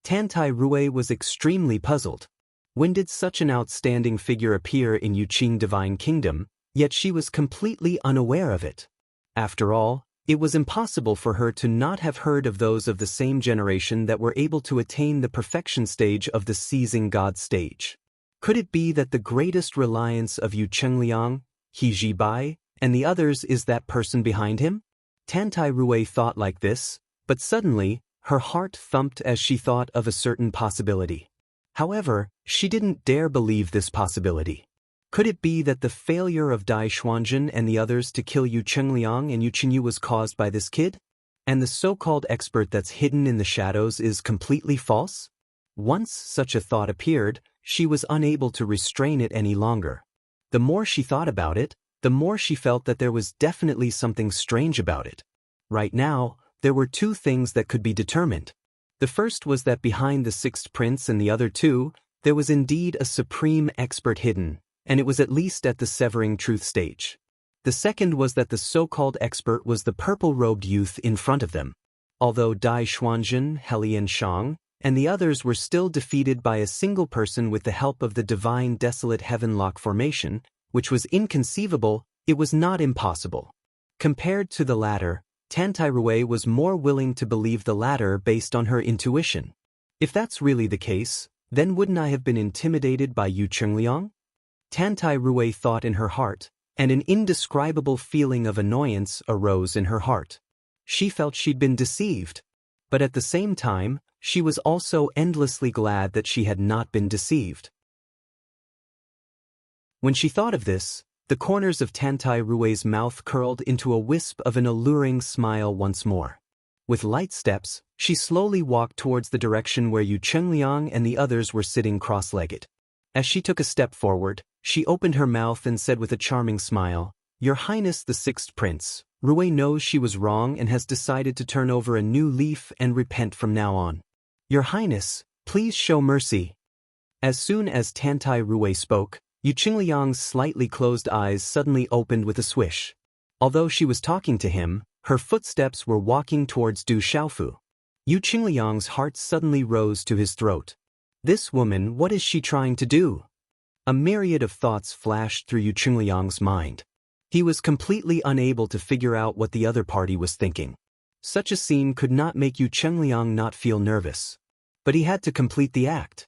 Speaker 1: Tantai Ruwei was extremely puzzled. When did such an outstanding figure appear in Yuqing Divine Kingdom, yet she was completely unaware of it? After all, it was impossible for her to not have heard of those of the same generation that were able to attain the perfection stage of the seizing God stage. Could it be that the greatest reliance of Yu Qingliang, He Jibai, and the others is that person behind him? Tantai Ruwei thought like this, but suddenly, her heart thumped as she thought of a certain possibility. However, she didn't dare believe this possibility. Could it be that the failure of Dai Xuanzhen and the others to kill Yu Qingliang and Yu Qinyu was caused by this kid? And the so-called expert that's hidden in the shadows is completely false? Once such a thought appeared, she was unable to restrain it any longer. The more she thought about it, the more she felt that there was definitely something strange about it. Right now, there were two things that could be determined. The first was that behind the sixth prince and the other two, there was indeed a supreme expert hidden, and it was at least at the severing truth stage. The second was that the so-called expert was the purple-robed youth in front of them. Although Dai Xuanzhen, Helian Shang, and the others were still defeated by a single person with the help of the divine desolate heavenlock formation, which was inconceivable, it was not impossible. Compared to the latter, Tantai Ruwei was more willing to believe the latter based on her intuition. If that's really the case, then wouldn't I have been intimidated by Yu Qingliang? Tantai Ruwei thought in her heart, and an indescribable feeling of annoyance arose in her heart. She felt she'd been deceived, but at the same time, she was also endlessly glad that she had not been deceived. When she thought of this, the corners of Tantai Ruwei's mouth curled into a wisp of an alluring smile once more. With light steps, she slowly walked towards the direction where Yu Qingliang and the others were sitting cross-legged. As she took a step forward, she opened her mouth and said with a charming smile, "Your Highness the Sixth Prince, Ruwei knows she was wrong and has decided to turn over a new leaf and repent from now on. Your Highness, please show mercy." As soon as Tantai Ruwei spoke, Yu Qingliang's slightly closed eyes suddenly opened with a swish. Although she was talking to him, her footsteps were walking towards Du Xiaofu. Yu Qingliang's heart suddenly rose to his throat. This woman, what is she trying to do? A myriad of thoughts flashed through Yu Qingliang's mind. He was completely unable to figure out what the other party was thinking. Such a scene could not make Yu Qingliang not feel nervous. But he had to complete the act.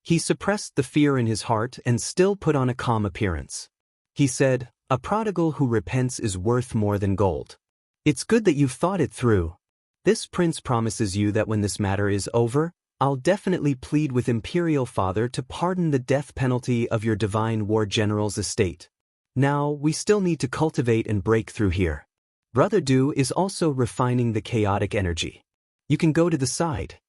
Speaker 1: He suppressed the fear in his heart and still put on a calm appearance. He said, "A prodigal who repents is worth more than gold. It's good that you've thought it through. This prince promises you that when this matter is over, I'll definitely plead with Imperial Father to pardon the death penalty of your divine war general's estate. Now, we still need to cultivate and break through here. Brother Du is also refining the chaotic energy. You can go to the side.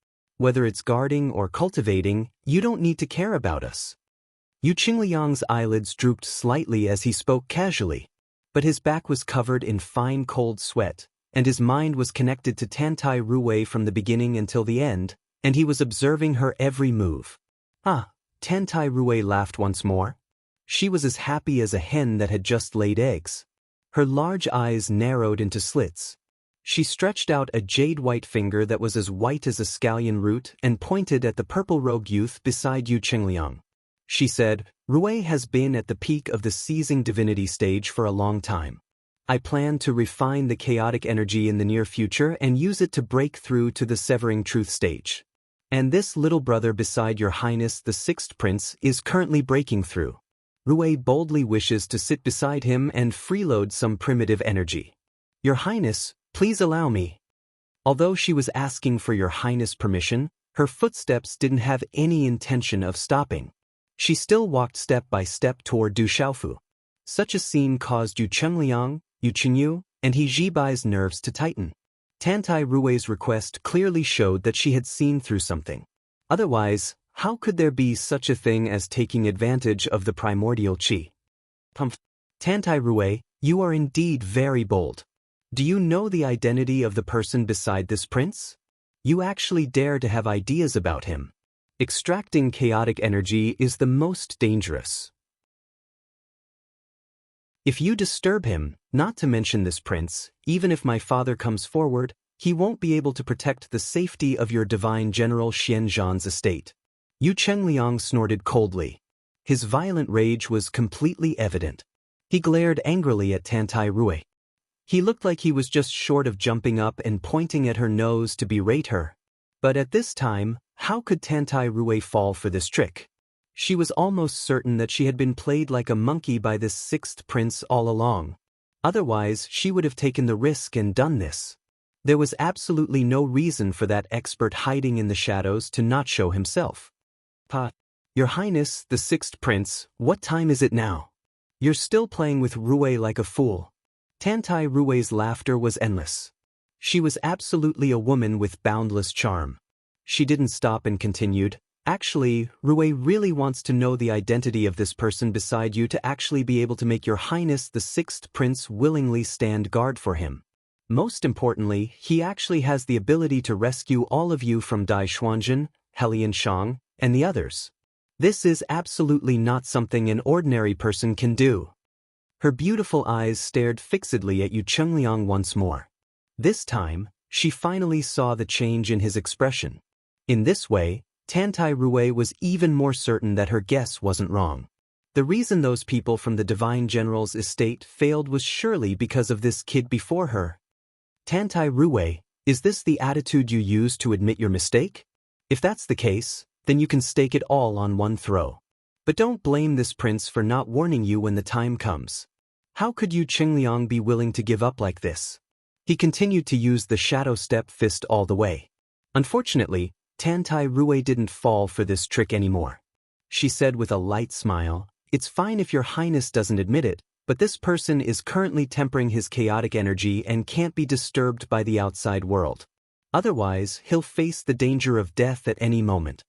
Speaker 1: Whether it's guarding or cultivating, you don't need to care about us." Yu Qingliang's eyelids drooped slightly as he spoke casually, but his back was covered in fine cold sweat, and his mind was connected to Tantai Ruwei from the beginning until the end, and he was observing her every move. Ah, Tantai Ruwei laughed once more. She was as happy as a hen that had just laid eggs. Her large eyes narrowed into slits. She stretched out a jade-white finger that was as white as a scallion root and pointed at the purple-robed youth beside Yu Qingliang. She said, "Ruwei has been at the peak of the seizing divinity stage for a long time. I plan to refine the chaotic energy in the near future and use it to break through to the severing truth stage. And this little brother beside your highness the sixth prince is currently breaking through. Ruwei boldly wishes to sit beside him and freeload some primitive energy. Your highness, please allow me." Although she was asking for your highness' permission, her footsteps didn't have any intention of stopping. She still walked step by step toward Du Xiaofu. Such a scene caused Yu Chengliang, Yu Qinyu, and He Zhibai's nerves to tighten. Tantai Ruwei's request clearly showed that she had seen through something. Otherwise, how could there be such a thing as taking advantage of the primordial qi? Tantai Ruwei, you are indeed very bold. Do you know the identity of the person beside this prince? You actually dare to have ideas about him. Extracting chaotic energy is the most dangerous. If you disturb him, not to mention this prince, even if my father comes forward, he won't be able to protect the safety of your divine general Xian Zhan's estate." Yu Chengliang snorted coldly. His violent rage was completely evident. He glared angrily at Tantai Ruwei. He looked like he was just short of jumping up and pointing at her nose to berate her. But at this time, how could Tantai Ruwei fall for this trick? She was almost certain that she had been played like a monkey by this sixth prince all along. Otherwise, she would have taken the risk and done this. There was absolutely no reason for that expert hiding in the shadows to not show himself. Your Highness, the sixth prince, what time is it now? You're still playing with Ruwei like a fool. Tantai Ruwei's laughter was endless. She was absolutely a woman with boundless charm. She didn't stop and continued, "Actually, Ruwei really wants to know the identity of this person beside you to actually be able to make your Highness the sixth prince willingly stand guard for him. Most importantly, he actually has the ability to rescue all of you from Dai Xuanzhen, Helian Shang, and the others. This is absolutely not something an ordinary person can do." Her beautiful eyes stared fixedly at Yu Chengliang once more. This time, she finally saw the change in his expression. In this way, Tantai Ruwei was even more certain that her guess wasn't wrong. The reason those people from the Divine General's estate failed was surely because of this kid before her. Tantai Ruwei, is this the attitude you use to admit your mistake? If that's the case, then you can stake it all on one throw. But don't blame this prince for not warning you when the time comes. How could Yu Qingliang be willing to give up like this? He continued to use the shadow step fist all the way. Unfortunately, Tantai Ruwei didn't fall for this trick anymore. She said with a light smile, "It's fine if your highness doesn't admit it, but this person is currently tempering his chaotic energy and can't be disturbed by the outside world. Otherwise, he'll face the danger of death at any moment."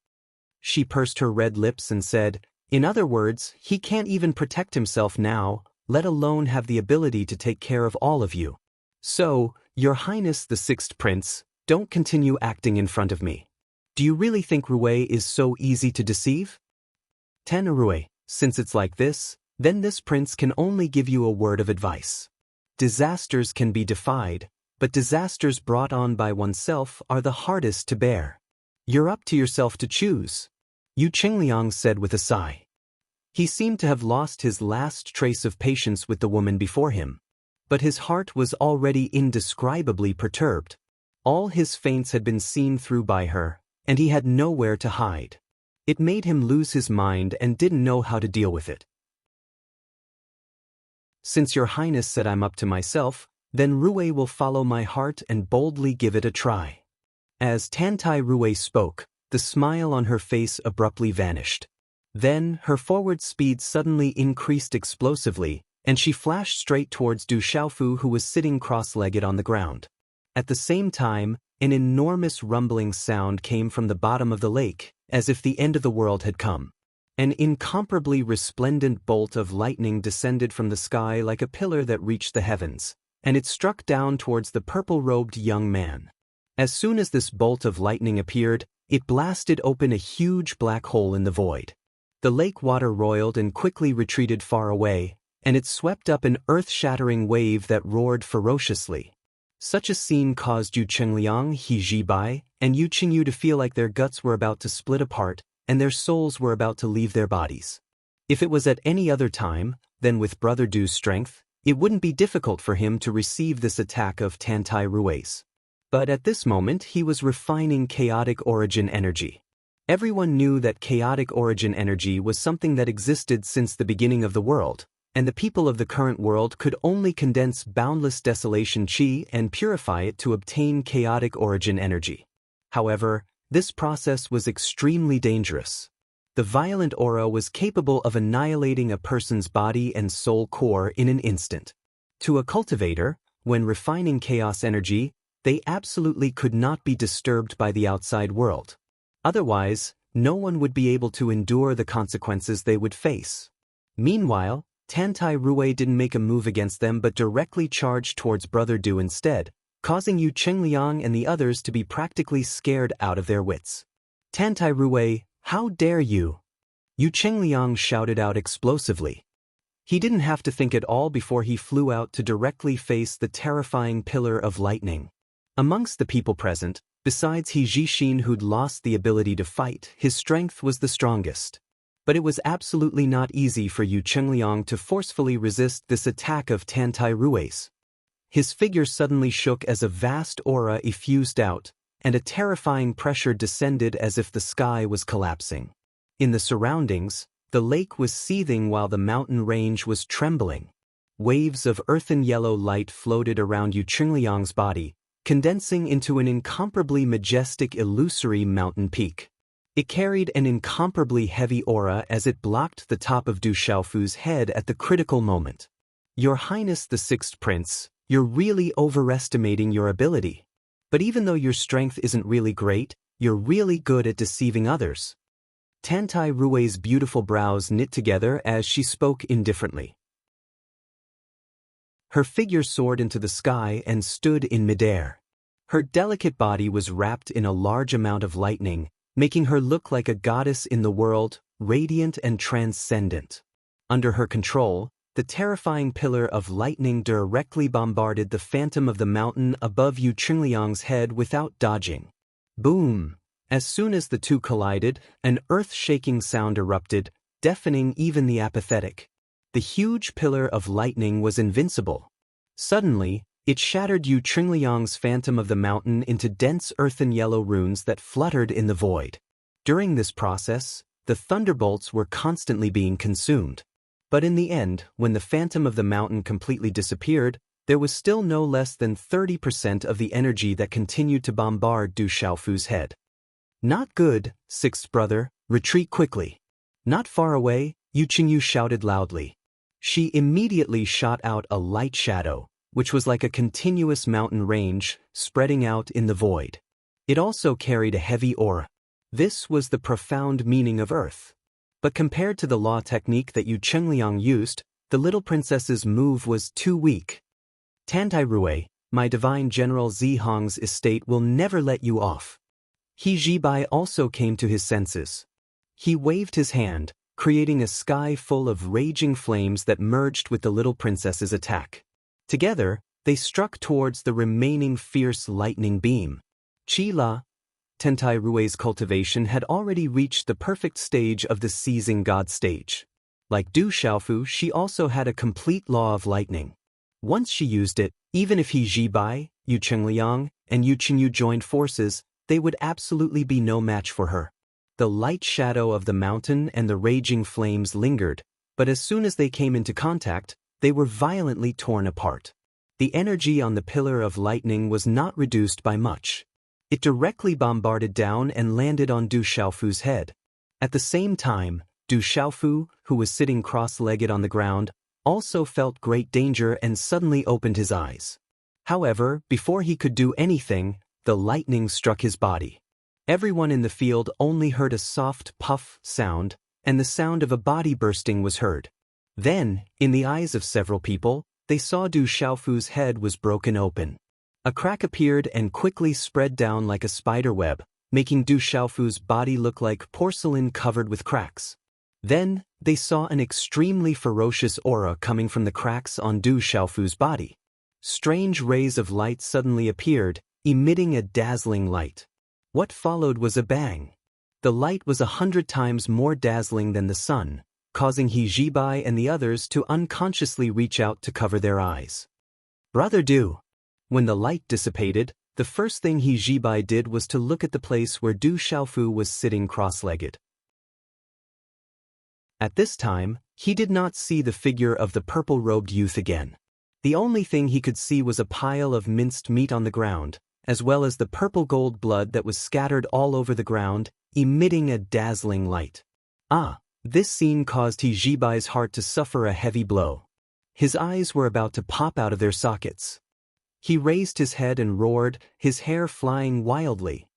Speaker 1: She pursed her red lips and said, "In other words, he can't even protect himself now, let alone have the ability to take care of all of you. So, your highness the sixth prince, don't continue acting in front of me. Do you really think Ruwei is so easy to deceive? Tana Ruwei, since it's like this, then this prince can only give you a word of advice. Disasters can be defied, but disasters brought on by oneself are the hardest to bear. You're up to yourself to choose," Yu Qingliang said with a sigh. He seemed to have lost his last trace of patience with the woman before him. But his heart was already indescribably perturbed. All his feints had been seen through by her, and he had nowhere to hide. It made him lose his mind and didn't know how to deal with it. Since your highness said I'm up to myself, then Rue will follow my heart and boldly give it a try. As Tantai Rue spoke, the smile on her face abruptly vanished. Then, her forward speed suddenly increased explosively, and she flashed straight towards Du Xiaofu, who was sitting cross-legged on the ground. At the same time, an enormous rumbling sound came from the bottom of the lake, as if the end of the world had come. An incomparably resplendent bolt of lightning descended from the sky like a pillar that reached the heavens, and it struck down towards the purple-robed young man. As soon as this bolt of lightning appeared, it blasted open a huge black hole in the void. The lake water roiled and quickly retreated far away, and it swept up an earth-shattering wave that roared ferociously. Such a scene caused Yu Chengliang, He Jibai, and Yu Qingyu to feel like their guts were about to split apart, and their souls were about to leave their bodies. If it was at any other time, then with Brother Du's strength, it wouldn't be difficult for him to receive this attack of Tantai Rue's. But at this moment he was refining chaotic origin energy. Everyone knew that chaotic origin energy was something that existed since the beginning of the world, and the people of the current world could only condense boundless desolation chi and purify it to obtain chaotic origin energy. However, this process was extremely dangerous. The violent aura was capable of annihilating a person's body and soul core in an instant. To a cultivator, when refining chaos energy, they absolutely could not be disturbed by the outside world. Otherwise, no one would be able to endure the consequences they would face. Meanwhile, Tantai Rue didn't make a move against them but directly charged towards Brother Du instead, causing Yu Chengliang and the others to be practically scared out of their wits. Tantai Rue, how dare you? Yu Chengliang shouted out explosively. He didn't have to think at all before he flew out to directly face the terrifying pillar of lightning. Amongst the people present, besides He Jixin, who'd lost the ability to fight, his strength was the strongest. But it was absolutely not easy for Yu Chengliang to forcefully resist this attack of Tantai Rue's. His figure suddenly shook as a vast aura effused out, and a terrifying pressure descended as if the sky was collapsing. In the surroundings, the lake was seething while the mountain range was trembling. Waves of earthen yellow light floated around Yu Chengliang's body, condensing into an incomparably majestic illusory mountain peak. It carried an incomparably heavy aura as it blocked the top of Du Xiaofu's head at the critical moment. Your Highness the Sixth Prince, you're really overestimating your ability. But even though your strength isn't really great, you're really good at deceiving others. Tantai Rue's beautiful brows knit together as she spoke indifferently. Her figure soared into the sky and stood in midair. Her delicate body was wrapped in a large amount of lightning, making her look like a goddess in the world, radiant and transcendent. Under her control, the terrifying pillar of lightning directly bombarded the phantom of the mountain above Yu Chengliang's head without dodging. Boom! As soon as the two collided, an earth-shaking sound erupted, deafening even the apathetic. The huge pillar of lightning was invincible. Suddenly, it shattered Yu Chengliang's phantom of the mountain into dense earthen yellow runes that fluttered in the void. During this process, the thunderbolts were constantly being consumed. But in the end, when the phantom of the mountain completely disappeared, there was still no less than 30% of the energy that continued to bombard Du Xiaofu's head. Not good, Sixth Brother, retreat quickly. Not far away, Yu Qingyu shouted loudly. She immediately shot out a light shadow, which was like a continuous mountain range, spreading out in the void. It also carried a heavy aura. This was the profound meaning of Earth. But compared to the law technique that Yu Chengliang used, the little princess's move was too weak. Tantai Rue, my divine general Zihong's estate will never let you off. He Jibai also came to his senses. He waved his hand, creating a sky full of raging flames that merged with the little princess's attack. Together, they struck towards the remaining fierce lightning beam. Chi-La, Tantai Rue's cultivation had already reached the perfect stage of the seizing god stage. Like Du Xiaofu, she also had a complete law of lightning. Once she used it, even if He Jibai, Yu Chengliang, and Yu Qingyu joined forces, they would absolutely be no match for her. The light shadow of the mountain and the raging flames lingered, but as soon as they came into contact, they were violently torn apart. The energy on the pillar of lightning was not reduced by much. It directly bombarded down and landed on Du Xiaofu's head. At the same time, Du Xiaofu, who was sitting cross-legged on the ground, also felt great danger and suddenly opened his eyes. However, before he could do anything, the lightning struck his body. Everyone in the field only heard a soft puff sound, and the sound of a body bursting was heard. Then, in the eyes of several people, they saw Du Xiaofu's head was broken open. A crack appeared and quickly spread down like a spider web, making Du Xiaofu's body look like porcelain covered with cracks. Then, they saw an extremely ferocious aura coming from the cracks on Du Xiaofu's body. Strange rays of light suddenly appeared, emitting a dazzling light. What followed was a bang. The light was 100 times more dazzling than the sun, causing He Jibai and the others to unconsciously reach out to cover their eyes. Brother Du. When the light dissipated, the first thing He Jibai did was to look at the place where Du Xiaofu was sitting cross-legged. At this time, he did not see the figure of the purple-robed youth again. The only thing he could see was a pile of minced meat on the ground, as well as the purple-gold blood that was scattered all over the ground, emitting a dazzling light. This scene caused He Jibai's heart to suffer a heavy blow. His eyes were about to pop out of their sockets. He raised his head and roared, his hair flying wildly.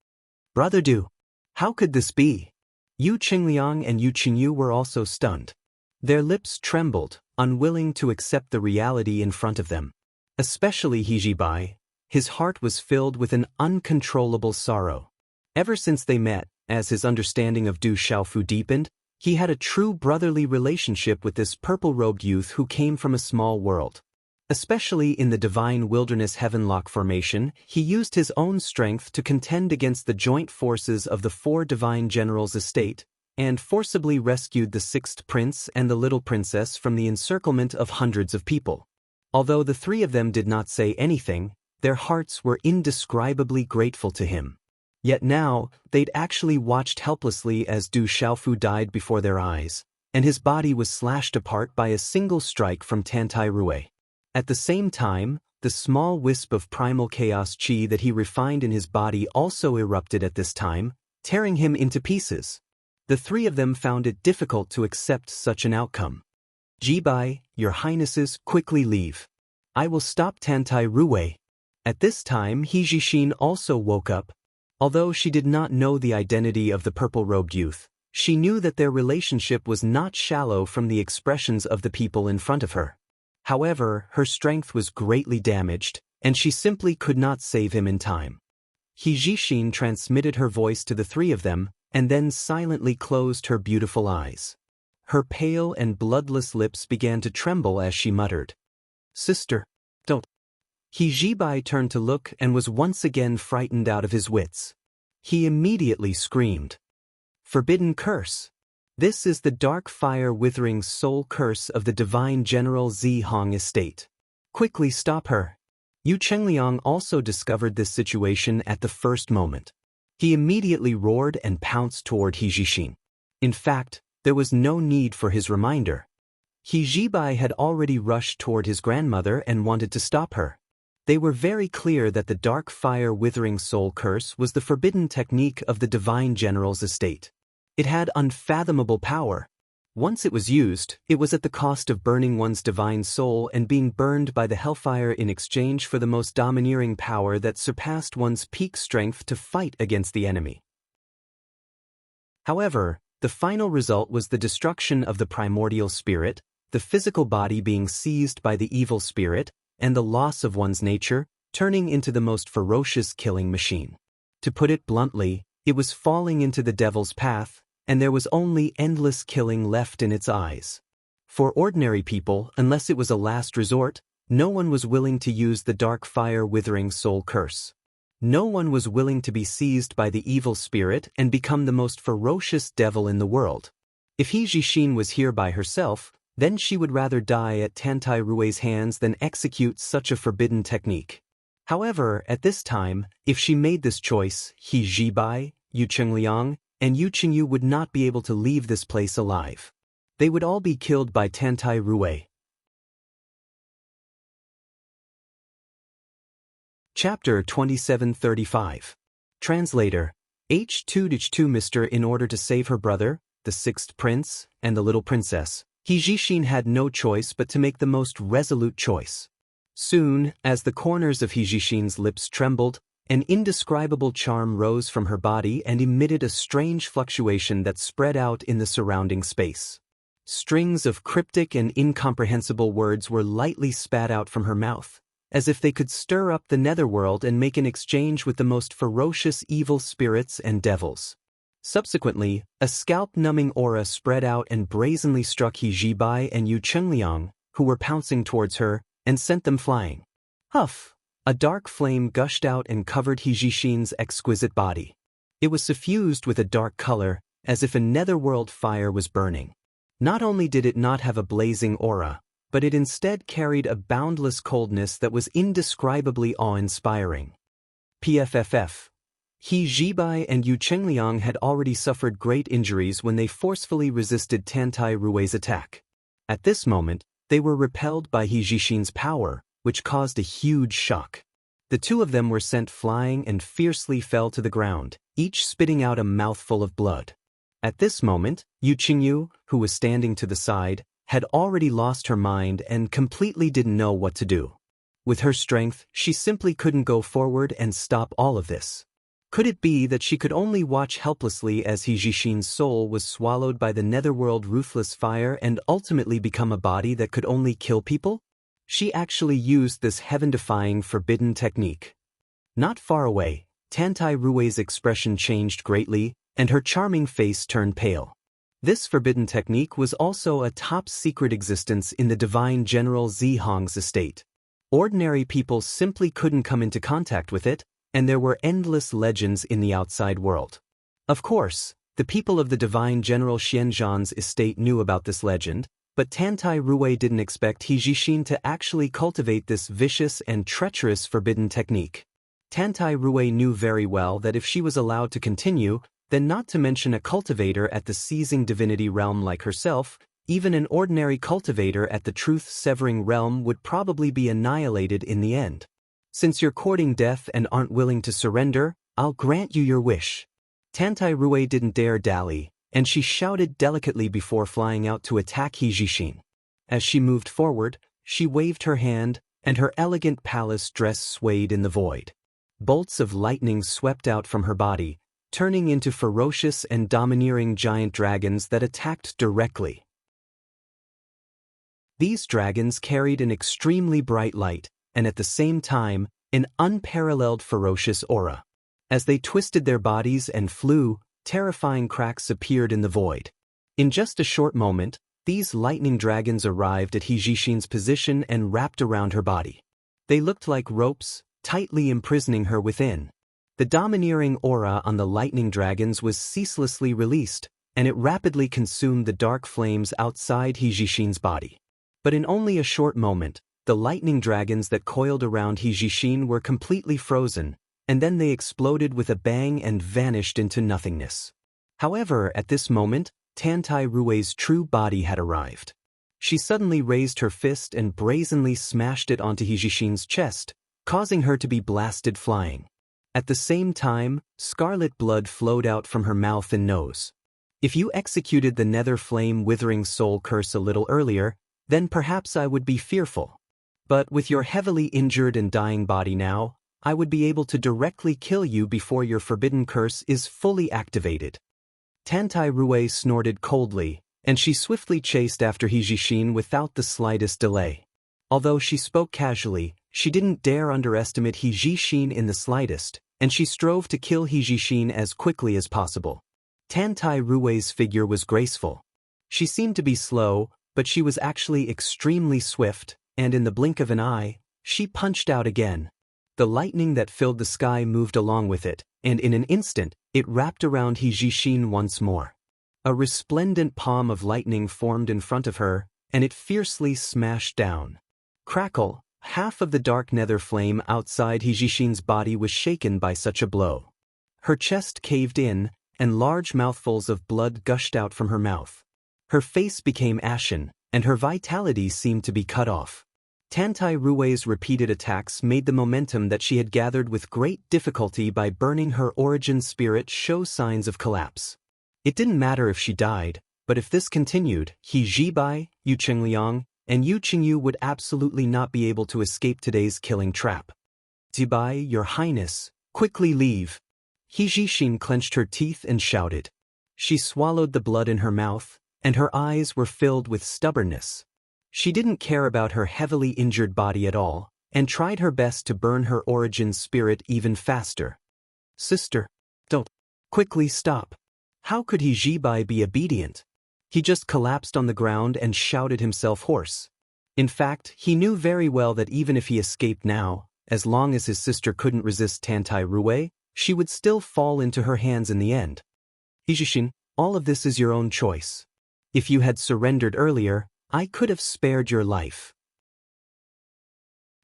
Speaker 1: Brother Du, how could this be? Yu Qingliang and Yu Qinyu were also stunned. Their lips trembled, unwilling to accept the reality in front of them. Especially He Jibai. His heart was filled with an uncontrollable sorrow. Ever since they met, as his understanding of Du Xiaofu deepened, he had a true brotherly relationship with this purple-robed youth who came from a small world. Especially in the divine wilderness Heavenlock formation, he used his own strength to contend against the joint forces of the 4 divine generals' estate, and forcibly rescued the 6th prince and the little princess from the encirclement of hundreds of people. Although the 3 of them did not say anything, their hearts were indescribably grateful to him. Yet now, they'd actually watched helplessly as Du Xiaofu died before their eyes, and his body was slashed apart by a single strike from Tantai Rui. At the same time, the small wisp of primal chaos chi that he refined in his body also erupted at this time, tearing him into pieces. The 3 of them found it difficult to accept such an outcome. Jibai, your highnesses, quickly leave. I will stop Tantai Rui. At this time He Jixin also woke up. Although she did not know the identity of the purple-robed youth, she knew that their relationship was not shallow from the expressions of the people in front of her. However, her strength was greatly damaged, and she simply could not save him in time. He Jixin transmitted her voice to the 3 of them, and then silently closed her beautiful eyes. Her pale and bloodless lips began to tremble as she muttered, Sister, don't. He Jibai turned to look and was once again frightened out of his wits. He immediately screamed, Forbidden curse! This is the dark fire withering soul curse of the divine general Zi Hong estate. Quickly stop her. Yu Chengliang also discovered this situation at the first moment. He immediately roared and pounced toward He Jixin. In fact, there was no need for his reminder. He Jibai had already rushed toward his grandmother and wanted to stop her. They were very clear that the dark fire withering soul curse was the forbidden technique of the divine general's estate. It had unfathomable power. Once it was used, it was at the cost of burning one's divine soul and being burned by the hellfire in exchange for the most domineering power that surpassed one's peak strength to fight against the enemy. However, the final result was the destruction of the primordial spirit, the physical body being seized by the evil spirit, and the loss of one's nature, turning into the most ferocious killing machine. To put it bluntly, it was falling into the devil's path, and there was only endless killing left in its eyes. For ordinary people, unless it was a last resort, no one was willing to use the dark fire withering soul curse. No one was willing to be seized by the evil spirit and become the most ferocious devil in the world. If He Jixin was here by herself, then she would rather die at Tantai Rui's hands than execute such a forbidden technique. However, at this time, if she made this choice, He Jibai, Yu Chengliang, and Yu Qingyu would not be able to leave this place alive. They would all be killed by Tantai Ruwei. Chapter 2735. Translator. H2H2 Mr. In order to save her brother, the sixth prince, and the little princess, He Jixin had no choice but to make the most resolute choice. Soon, as the corners of He Jixin's lips trembled, an indescribable charm rose from her body and emitted a strange fluctuation that spread out in the surrounding space. Strings of cryptic and incomprehensible words were lightly spat out from her mouth, as if they could stir up the netherworld and make an exchange with the most ferocious evil spirits and devils. Subsequently, a scalp-numbing aura spread out and brazenly struck He Jibai and Yu Chengliang, who were pouncing towards her, and sent them flying. Huff! A dark flame gushed out and covered He Jixin's exquisite body. It was suffused with a dark color, as if a netherworld fire was burning. Not only did it not have a blazing aura, but it instead carried a boundless coldness that was indescribably awe-inspiring. PFFF. He Jibai and Yu Chengliang had already suffered great injuries when they forcefully resisted Tantai Ruwei's attack. At this moment, they were repelled by He Jixin's power, which caused a huge shock. The two of them were sent flying and fiercely fell to the ground, each spitting out a mouthful of blood. At this moment, Yu Qingyu, who was standing to the side, had already lost her mind and completely didn't know what to do. With her strength, she simply couldn't go forward and stop all of this. Could it be that she could only watch helplessly as He Jixin's soul was swallowed by the netherworld ruthless fire and ultimately become a body that could only kill people? She actually used this heaven-defying forbidden technique. Not far away, Tantai Ruwei's expression changed greatly, and her charming face turned pale. This forbidden technique was also a top-secret existence in the divine general Zihong's estate. Ordinary people simply couldn't come into contact with it, and there were endless legends in the outside world. Of course, the people of the divine general Xianzhan's estate knew about this legend, but Tantai Ruwei didn't expect He Jixin to actually cultivate this vicious and treacherous forbidden technique. Tantai Ruwei knew very well that if she was allowed to continue, then not to mention a cultivator at the seizing divinity realm like herself, even an ordinary cultivator at the truth-severing realm would probably be annihilated in the end. Since you're courting death and aren't willing to surrender, I'll grant you your wish. Tantai Ruwei didn't dare dally, and she shouted delicately before flying out to attack He Jixin. As she moved forward, she waved her hand, and her elegant palace dress swayed in the void. Bolts of lightning swept out from her body, turning into ferocious and domineering giant dragons that attacked directly. These dragons carried an extremely bright light, and at the same time, an unparalleled ferocious aura. As they twisted their bodies and flew, terrifying cracks appeared in the void. In just a short moment, these lightning dragons arrived at He Jixin's position and wrapped around her body. They looked like ropes, tightly imprisoning her within. The domineering aura on the lightning dragons was ceaselessly released, and it rapidly consumed the dark flames outside He Jixin's body. But in only a short moment, the lightning dragons that coiled around He Jixin were completely frozen, and then they exploded with a bang and vanished into nothingness. However, at this moment, Tantai Ruwei's true body had arrived. She suddenly raised her fist and brazenly smashed it onto He Jixin's chest, causing her to be blasted flying. At the same time, scarlet blood flowed out from her mouth and nose. If you executed the nether flame withering soul curse a little earlier, then perhaps I would be fearful. But with your heavily injured and dying body now, I would be able to directly kill you before your forbidden curse is fully activated. Tantai Ruwei snorted coldly, and she swiftly chased after He Jixin without the slightest delay. Although she spoke casually, she didn't dare underestimate He Jixin in the slightest, and she strove to kill He Jixin as quickly as possible. Tantai Ruwei's figure was graceful. She seemed to be slow, but she was actually extremely swift, and in the blink of an eye, she punched out again. The lightning that filled the sky moved along with it, and in an instant, it wrapped around He Jixin once more. A resplendent palm of lightning formed in front of her, and it fiercely smashed down. Crackle! Half of the dark nether flame outside He Jixin's body was shaken by such a blow. Her chest caved in, and large mouthfuls of blood gushed out from her mouth. Her face became ashen, and her vitality seemed to be cut off. Tantai Rui's repeated attacks made the momentum that she had gathered with great difficulty by burning her origin spirit show signs of collapse. It didn't matter if she died, but if this continued, He Zibai, Yu Qingliang, and Yu Qingyu would absolutely not be able to escape today's killing trap. Zibai, Your Highness, quickly leave. He Zixin clenched her teeth and shouted. She swallowed the blood in her mouth, and her eyes were filled with stubbornness. She didn't care about her heavily injured body at all, and tried her best to burn her origin spirit even faster. Sister, don't. Quickly stop. How could He Zibai be obedient? He just collapsed on the ground and shouted himself hoarse. In fact, he knew very well that even if he escaped now, as long as his sister couldn't resist Tantai Rui, she would still fall into her hands in the end. Hijishin, all of this is your own choice. If you had surrendered earlier, I could have spared your life.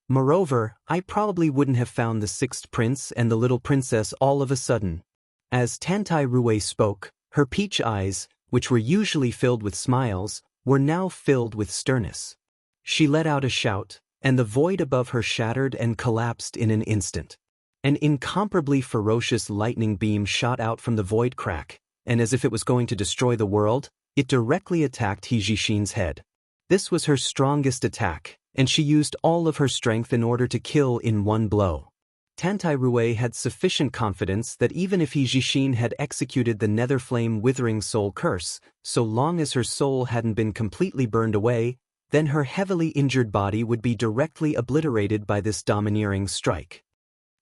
Speaker 1: Moreover, I probably wouldn't have found the sixth prince and the little princess all of a sudden. As Tantai Rui spoke, her peach eyes, which were usually filled with smiles, were now filled with sternness. She let out a shout, and the void above her shattered and collapsed in an instant. An incomparably ferocious lightning beam shot out from the void crack, and as if it was going to destroy the world, it directly attacked He Zixin's head. This was her strongest attack, and she used all of her strength in order to kill in one blow. Tantai Rui had sufficient confidence that even if He Zixin had executed the Netherflame Withering Soul Curse, so long as her soul hadn't been completely burned away, then her heavily injured body would be directly obliterated by this domineering strike.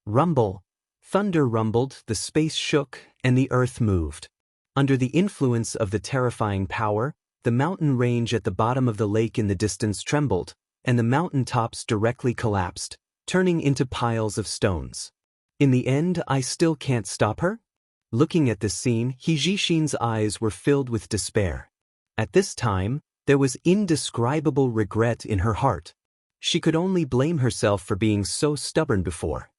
Speaker 1: Rumble. Thunder rumbled, the space shook, and the earth moved. Under the influence of the terrifying power, the mountain range at the bottom of the lake in the distance trembled, and the mountain tops directly collapsed, turning into piles of stones. In the end, I still can't stop her? Looking at this scene, He Zixin's eyes were filled with despair. At this time, there was indescribable regret in her heart. She could only blame herself for being so stubborn before.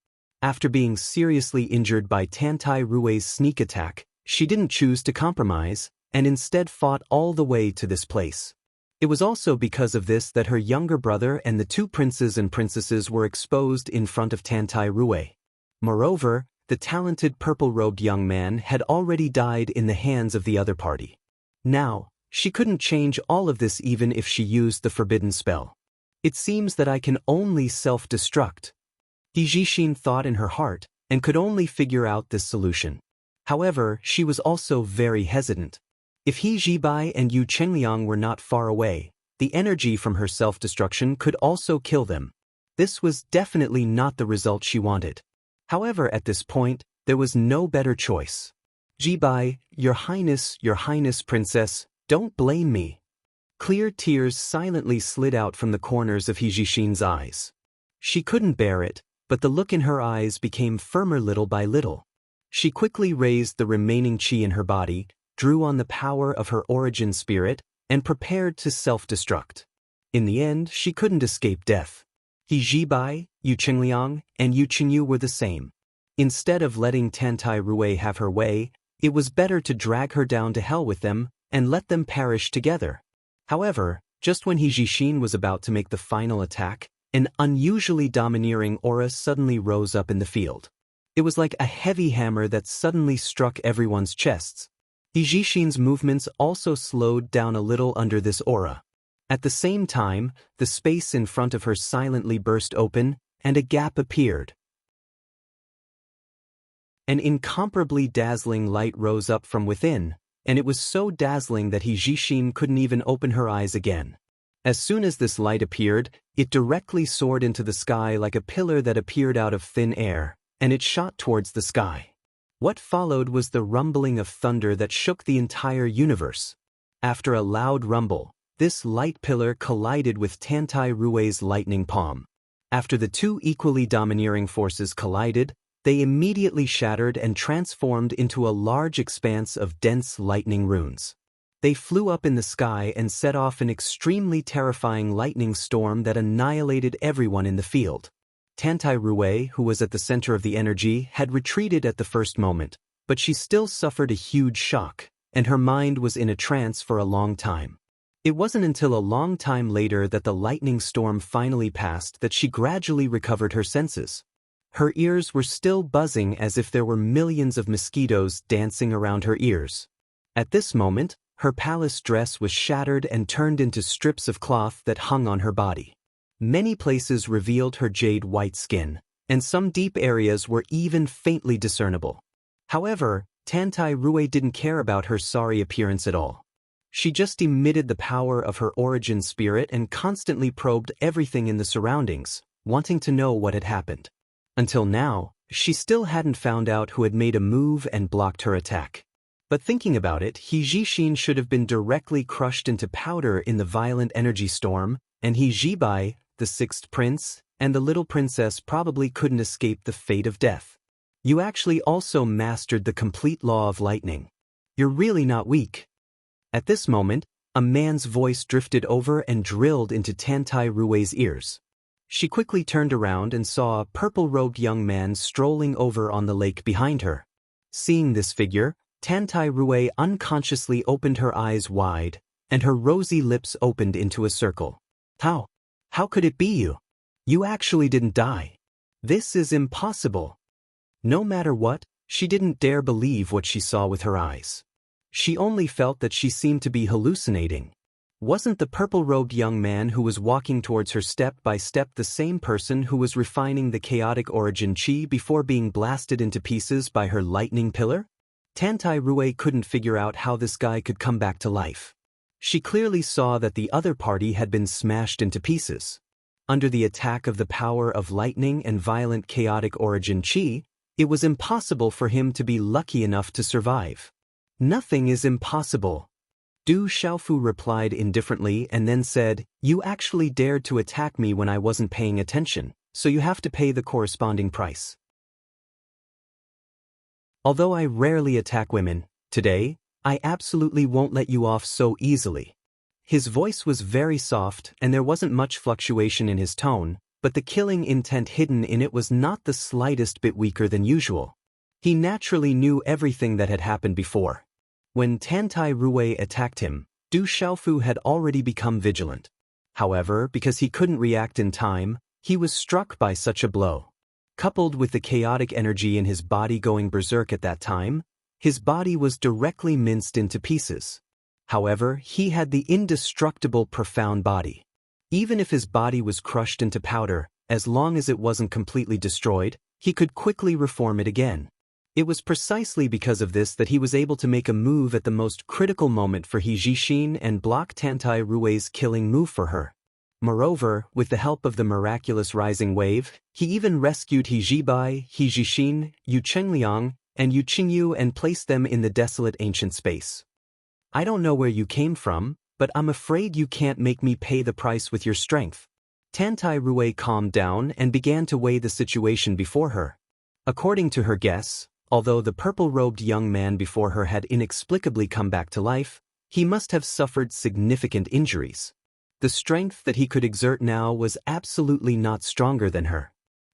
Speaker 1: After being seriously injured by Tantai Rui's sneak attack, she didn't choose to compromise, and instead fought all the way to this place. It was also because of this that her younger brother and the two princes and princesses were exposed in front of Tantai Rui. Moreover, the talented purple-robed young man had already died in the hands of the other party. Now, she couldn't change all of this even if she used the forbidden spell. It seems that I can only self-destruct. He Zixin thought in her heart, and could only figure out this solution. However, she was also very hesitant. If He Zibai and Yu Qingliang were not far away, the energy from her self-destruction could also kill them. This was definitely not the result she wanted. However, at this point, there was no better choice. Zibai, Your Highness, Princess, don't blame me. Clear tears silently slid out from the corners of He Zixin's eyes. She couldn't bear it, but the look in her eyes became firmer little by little. She quickly raised the remaining qi in her body, drew on the power of her origin spirit, and prepared to self-destruct. In the end, she couldn't escape death. He Zibai, Yu Qingliang, and Yu Qingyu were the same. Instead of letting Tantai Rui have her way, it was better to drag her down to hell with them, and let them perish together. However, just when He Zixin was about to make the final attack, an unusually domineering aura suddenly rose up in the field. It was like a heavy hammer that suddenly struck everyone's chests. He Zixin's movements also slowed down a little under this aura. At the same time, the space in front of her silently burst open, and a gap appeared. An incomparably dazzling light rose up from within, and it was so dazzling that He Zixin couldn't even open her eyes again. As soon as this light appeared, it directly soared into the sky like a pillar that appeared out of thin air, and it shot towards the sky. What followed was the rumbling of thunder that shook the entire universe. After a loud rumble, this light pillar collided with Tantai Rui's lightning palm. After the two equally domineering forces collided, they immediately shattered and transformed into a large expanse of dense lightning runes. They flew up in the sky and set off an extremely terrifying lightning storm that annihilated everyone in the field. Tantai Rui, who was at the center of the energy, had retreated at the first moment, but she still suffered a huge shock, and her mind was in a trance for a long time. It wasn't until a long time later that the lightning storm finally passed that she gradually recovered her senses. Her ears were still buzzing as if there were millions of mosquitoes dancing around her ears. At this moment, her palace dress was shattered and turned into strips of cloth that hung on her body. Many places revealed her jade-white skin, and some deep areas were even faintly discernible. However, Tantai Rue didn't care about her sorry appearance at all. She just emitted the power of her origin spirit and constantly probed everything in the surroundings, wanting to know what had happened. Until now, she still hadn't found out who had made a move and blocked her attack. But thinking about it, He Jixin should have been directly crushed into powder in the violent energy storm, and He Jibai, the sixth prince, and the little princess probably couldn't escape the fate of death. You actually also mastered the complete law of lightning. You're really not weak. At this moment, a man's voice drifted over and drilled into Tantai Rue's ears. She quickly turned around and saw a purple-robed young man strolling over on the lake behind her. Seeing this figure, Tantai Rue unconsciously opened her eyes wide, and her rosy lips opened into a circle. How could it be you? You actually didn't die. This is impossible. No matter what, she didn't dare believe what she saw with her eyes. She only felt that she seemed to be hallucinating. Wasn't the purple-robed young man who was walking towards her step by step the same person who was refining the chaotic origin chi before being blasted into pieces by her lightning pillar? Tantai Rue couldn't figure out how this guy could come back to life. She clearly saw that the other party had been smashed into pieces. Under the attack of the power of lightning and violent chaotic origin chi, it was impossible for him to be lucky enough to survive. Nothing is impossible. Du Xiaofu replied indifferently and then said, "You actually dared to attack me when I wasn't paying attention, so you have to pay the corresponding price." Although I rarely attack women, today, I absolutely won't let you off so easily. His voice was very soft and there wasn't much fluctuation in his tone, but the killing intent hidden in it was not the slightest bit weaker than usual. He naturally knew everything that had happened before. When Tantai Rue attacked him, Du Xiaofu had already become vigilant. However, because he couldn't react in time, he was struck by such a blow. Coupled with the chaotic energy in his body going berserk at that time, his body was directly minced into pieces. However, he had the indestructible profound body. Even if his body was crushed into powder, as long as it wasn't completely destroyed, he could quickly reform it again. It was precisely because of this that he was able to make a move at the most critical moment for He Jixin and block Tantai Rue's killing move for her. Moreover, with the help of the miraculous rising wave, he even rescued He Jibai, He Jixin, Yu Chengliang, and Yu Qingyu and placed them in the desolate ancient space. I don't know where you came from, but I'm afraid you can't make me pay the price with your strength. Tantai Rue calmed down and began to weigh the situation before her. According to her guess, although the purple-robed young man before her had inexplicably come back to life, he must have suffered significant injuries. The strength that he could exert now was absolutely not stronger than her.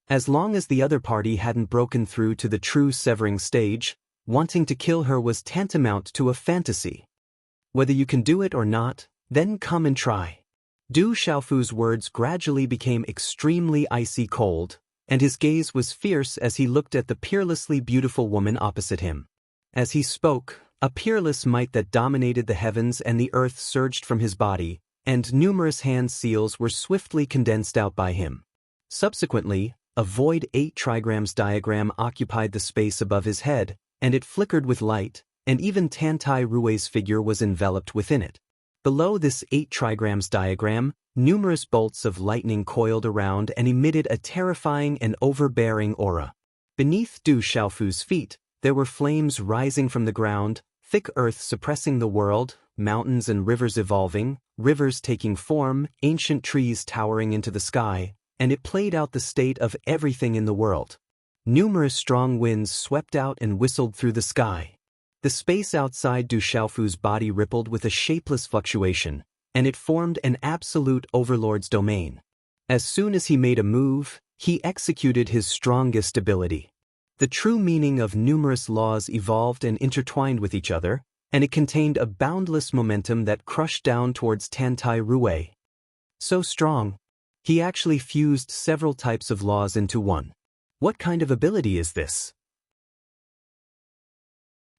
Speaker 1: As long as the other party hadn't broken through to the true severing stage, wanting to kill her was tantamount to a fantasy. Whether you can do it or not, then come and try. Du Xiaofu's words gradually became extremely icy cold, and his gaze was fierce as he looked at the peerlessly beautiful woman opposite him. As he spoke, a peerless might that dominated the heavens and the earth surged from his body, and numerous hand seals were swiftly condensed out by him. Subsequently, a void 8 trigrams diagram occupied the space above his head, and it flickered with light, and even Tantai Rue's figure was enveloped within it. Below this 8 trigrams diagram, numerous bolts of lightning coiled around and emitted a terrifying and overbearing aura. Beneath Du Xiaofu's feet, there were flames rising from the ground, thick earth suppressing the world, mountains and rivers evolving, rivers taking form, ancient trees towering into the sky, and it played out the state of everything in the world. Numerous strong winds swept out and whistled through the sky. The space outside Du Xiaofu's body rippled with a shapeless fluctuation, and it formed an absolute overlord's domain. As soon as he made a move, he executed his strongest ability. The true meaning of numerous laws evolved and intertwined with each other, and it contained a boundless momentum that crushed down towards Tantai Rue. So strong, he actually fused several types of laws into one. What kind of ability is this?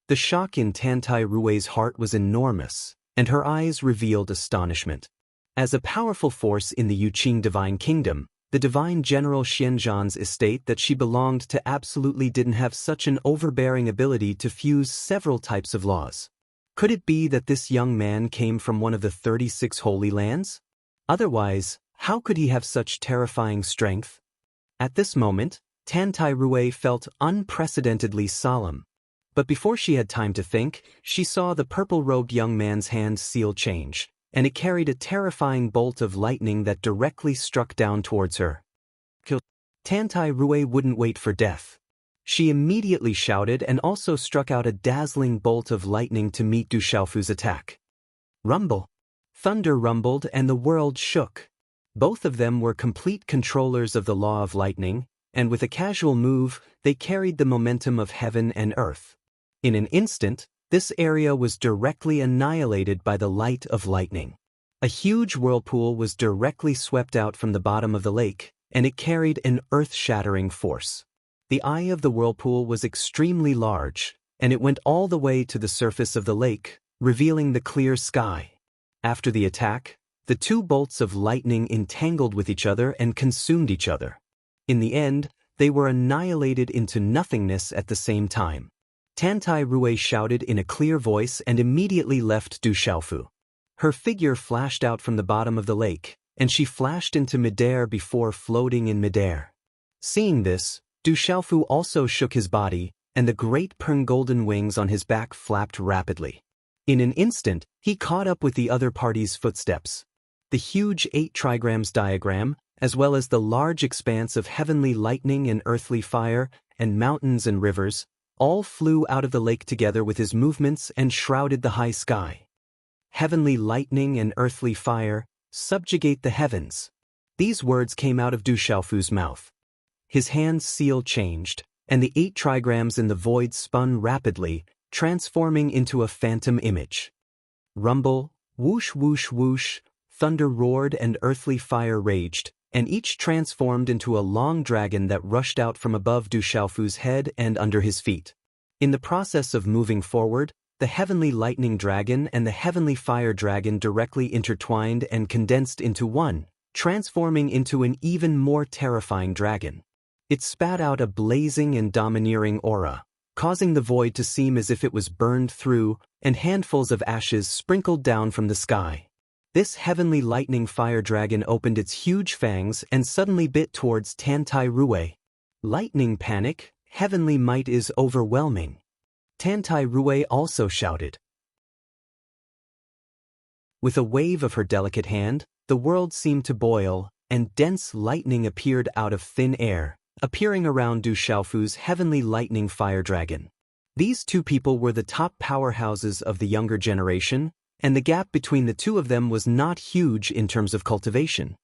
Speaker 1: The shock in Tantai Rue's heart was enormous, and her eyes revealed astonishment. As a powerful force in the Yuqing Divine Kingdom, the Divine General Xianzhan's estate that she belonged to absolutely didn't have such an overbearing ability to fuse several types of laws. Could it be that this young man came from one of the 36 Holy Lands? Otherwise, how could he have such terrifying strength? At this moment, Tantai Rue felt unprecedentedly solemn. But before she had time to think, she saw the purple-robed young man's hand seal change, and it carried a terrifying bolt of lightning that directly struck down towards her. Tantai Rue wouldn't wait for death. She immediately shouted and also struck out a dazzling bolt of lightning to meet Du Xiaofu's attack. Rumble. Thunder rumbled and the world shook. Both of them were complete controllers of the law of lightning, and with a casual move, they carried the momentum of heaven and earth. In an instant, this area was directly annihilated by the light of lightning. A huge whirlpool was directly swept out from the bottom of the lake, and it carried an earth-shattering force. The eye of the whirlpool was extremely large, and it went all the way to the surface of the lake, revealing the clear sky. After the attack, the two bolts of lightning entangled with each other and consumed each other. In the end, they were annihilated into nothingness at the same time. Tantai Rue shouted in a clear voice and immediately left Du Xiaofu. Her figure flashed out from the bottom of the lake, and she flashed into midair before floating in midair. Seeing this, Du Xiaofu also shook his body, and the great golden wings on his back flapped rapidly. In an instant, he caught up with the other party's footsteps. The huge 8 trigrams diagram, as well as the large expanse of heavenly lightning and earthly fire, and mountains and rivers, all flew out of the lake together with his movements and shrouded the high sky. Heavenly lightning and earthly fire, subjugate the heavens. These words came out of Du Xiaofu's mouth. His hand's seal changed, and the 8 trigrams in the void spun rapidly, transforming into a phantom image. Rumble, whoosh whoosh whoosh, thunder roared and earthly fire raged, and each transformed into a long dragon that rushed out from above Du Xiaofu's head and under his feet. In the process of moving forward, the heavenly lightning dragon and the heavenly fire dragon directly intertwined and condensed into one, transforming into an even more terrifying dragon. It spat out a blazing and domineering aura, causing the void to seem as if it was burned through, and handfuls of ashes sprinkled down from the sky. This heavenly lightning fire dragon opened its huge fangs and suddenly bit towards Tantai Rue. Lightning panic, heavenly might is overwhelming. Tantai Rue also shouted. With a wave of her delicate hand, the world seemed to boil, and dense lightning appeared out of thin air, appearing around Du Xiaofu's heavenly lightning fire dragon. These two people were the top powerhouses of the younger generation, and the gap between the two of them was not huge in terms of cultivation.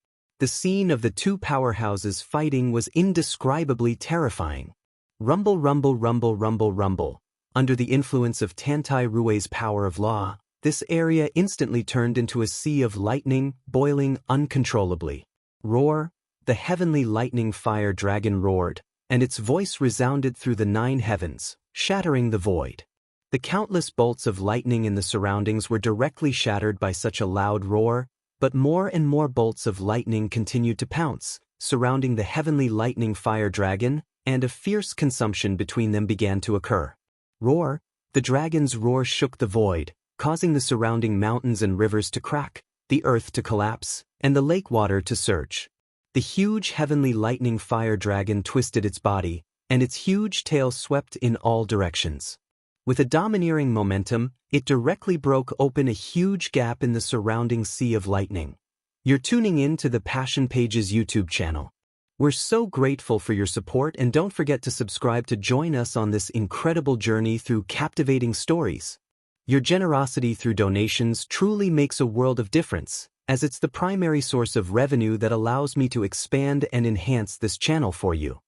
Speaker 1: The scene of the two powerhouses fighting was indescribably terrifying. Rumble, rumble, rumble, rumble, rumble. Under the influence of Tantai Rue's power of law, this area instantly turned into a sea of lightning, boiling uncontrollably. Roar, the heavenly lightning fire dragon roared, and its voice resounded through the 9 heavens, shattering the void. The countless bolts of lightning in the surroundings were directly shattered by such a loud roar, but more and more bolts of lightning continued to pounce, surrounding the heavenly lightning fire dragon, and a fierce consumption between them began to occur. Roar, the dragon's roar shook the void, causing the surrounding mountains and rivers to crack, the earth to collapse, and the lake water to surge. The huge heavenly lightning fire dragon twisted its body, and its huge tail swept in all directions. With a domineering momentum, it directly broke open a huge gap in the surrounding sea of lightning. You're tuning in to the Passion Pages YouTube channel. We're so grateful for your support, and don't forget to subscribe to join us on this incredible journey through captivating stories. Your generosity through donations truly makes a world of difference, as it's the primary source of revenue that allows me to expand and enhance this channel for you.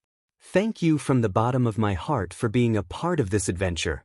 Speaker 1: Thank you from the bottom of my heart for being a part of this adventure.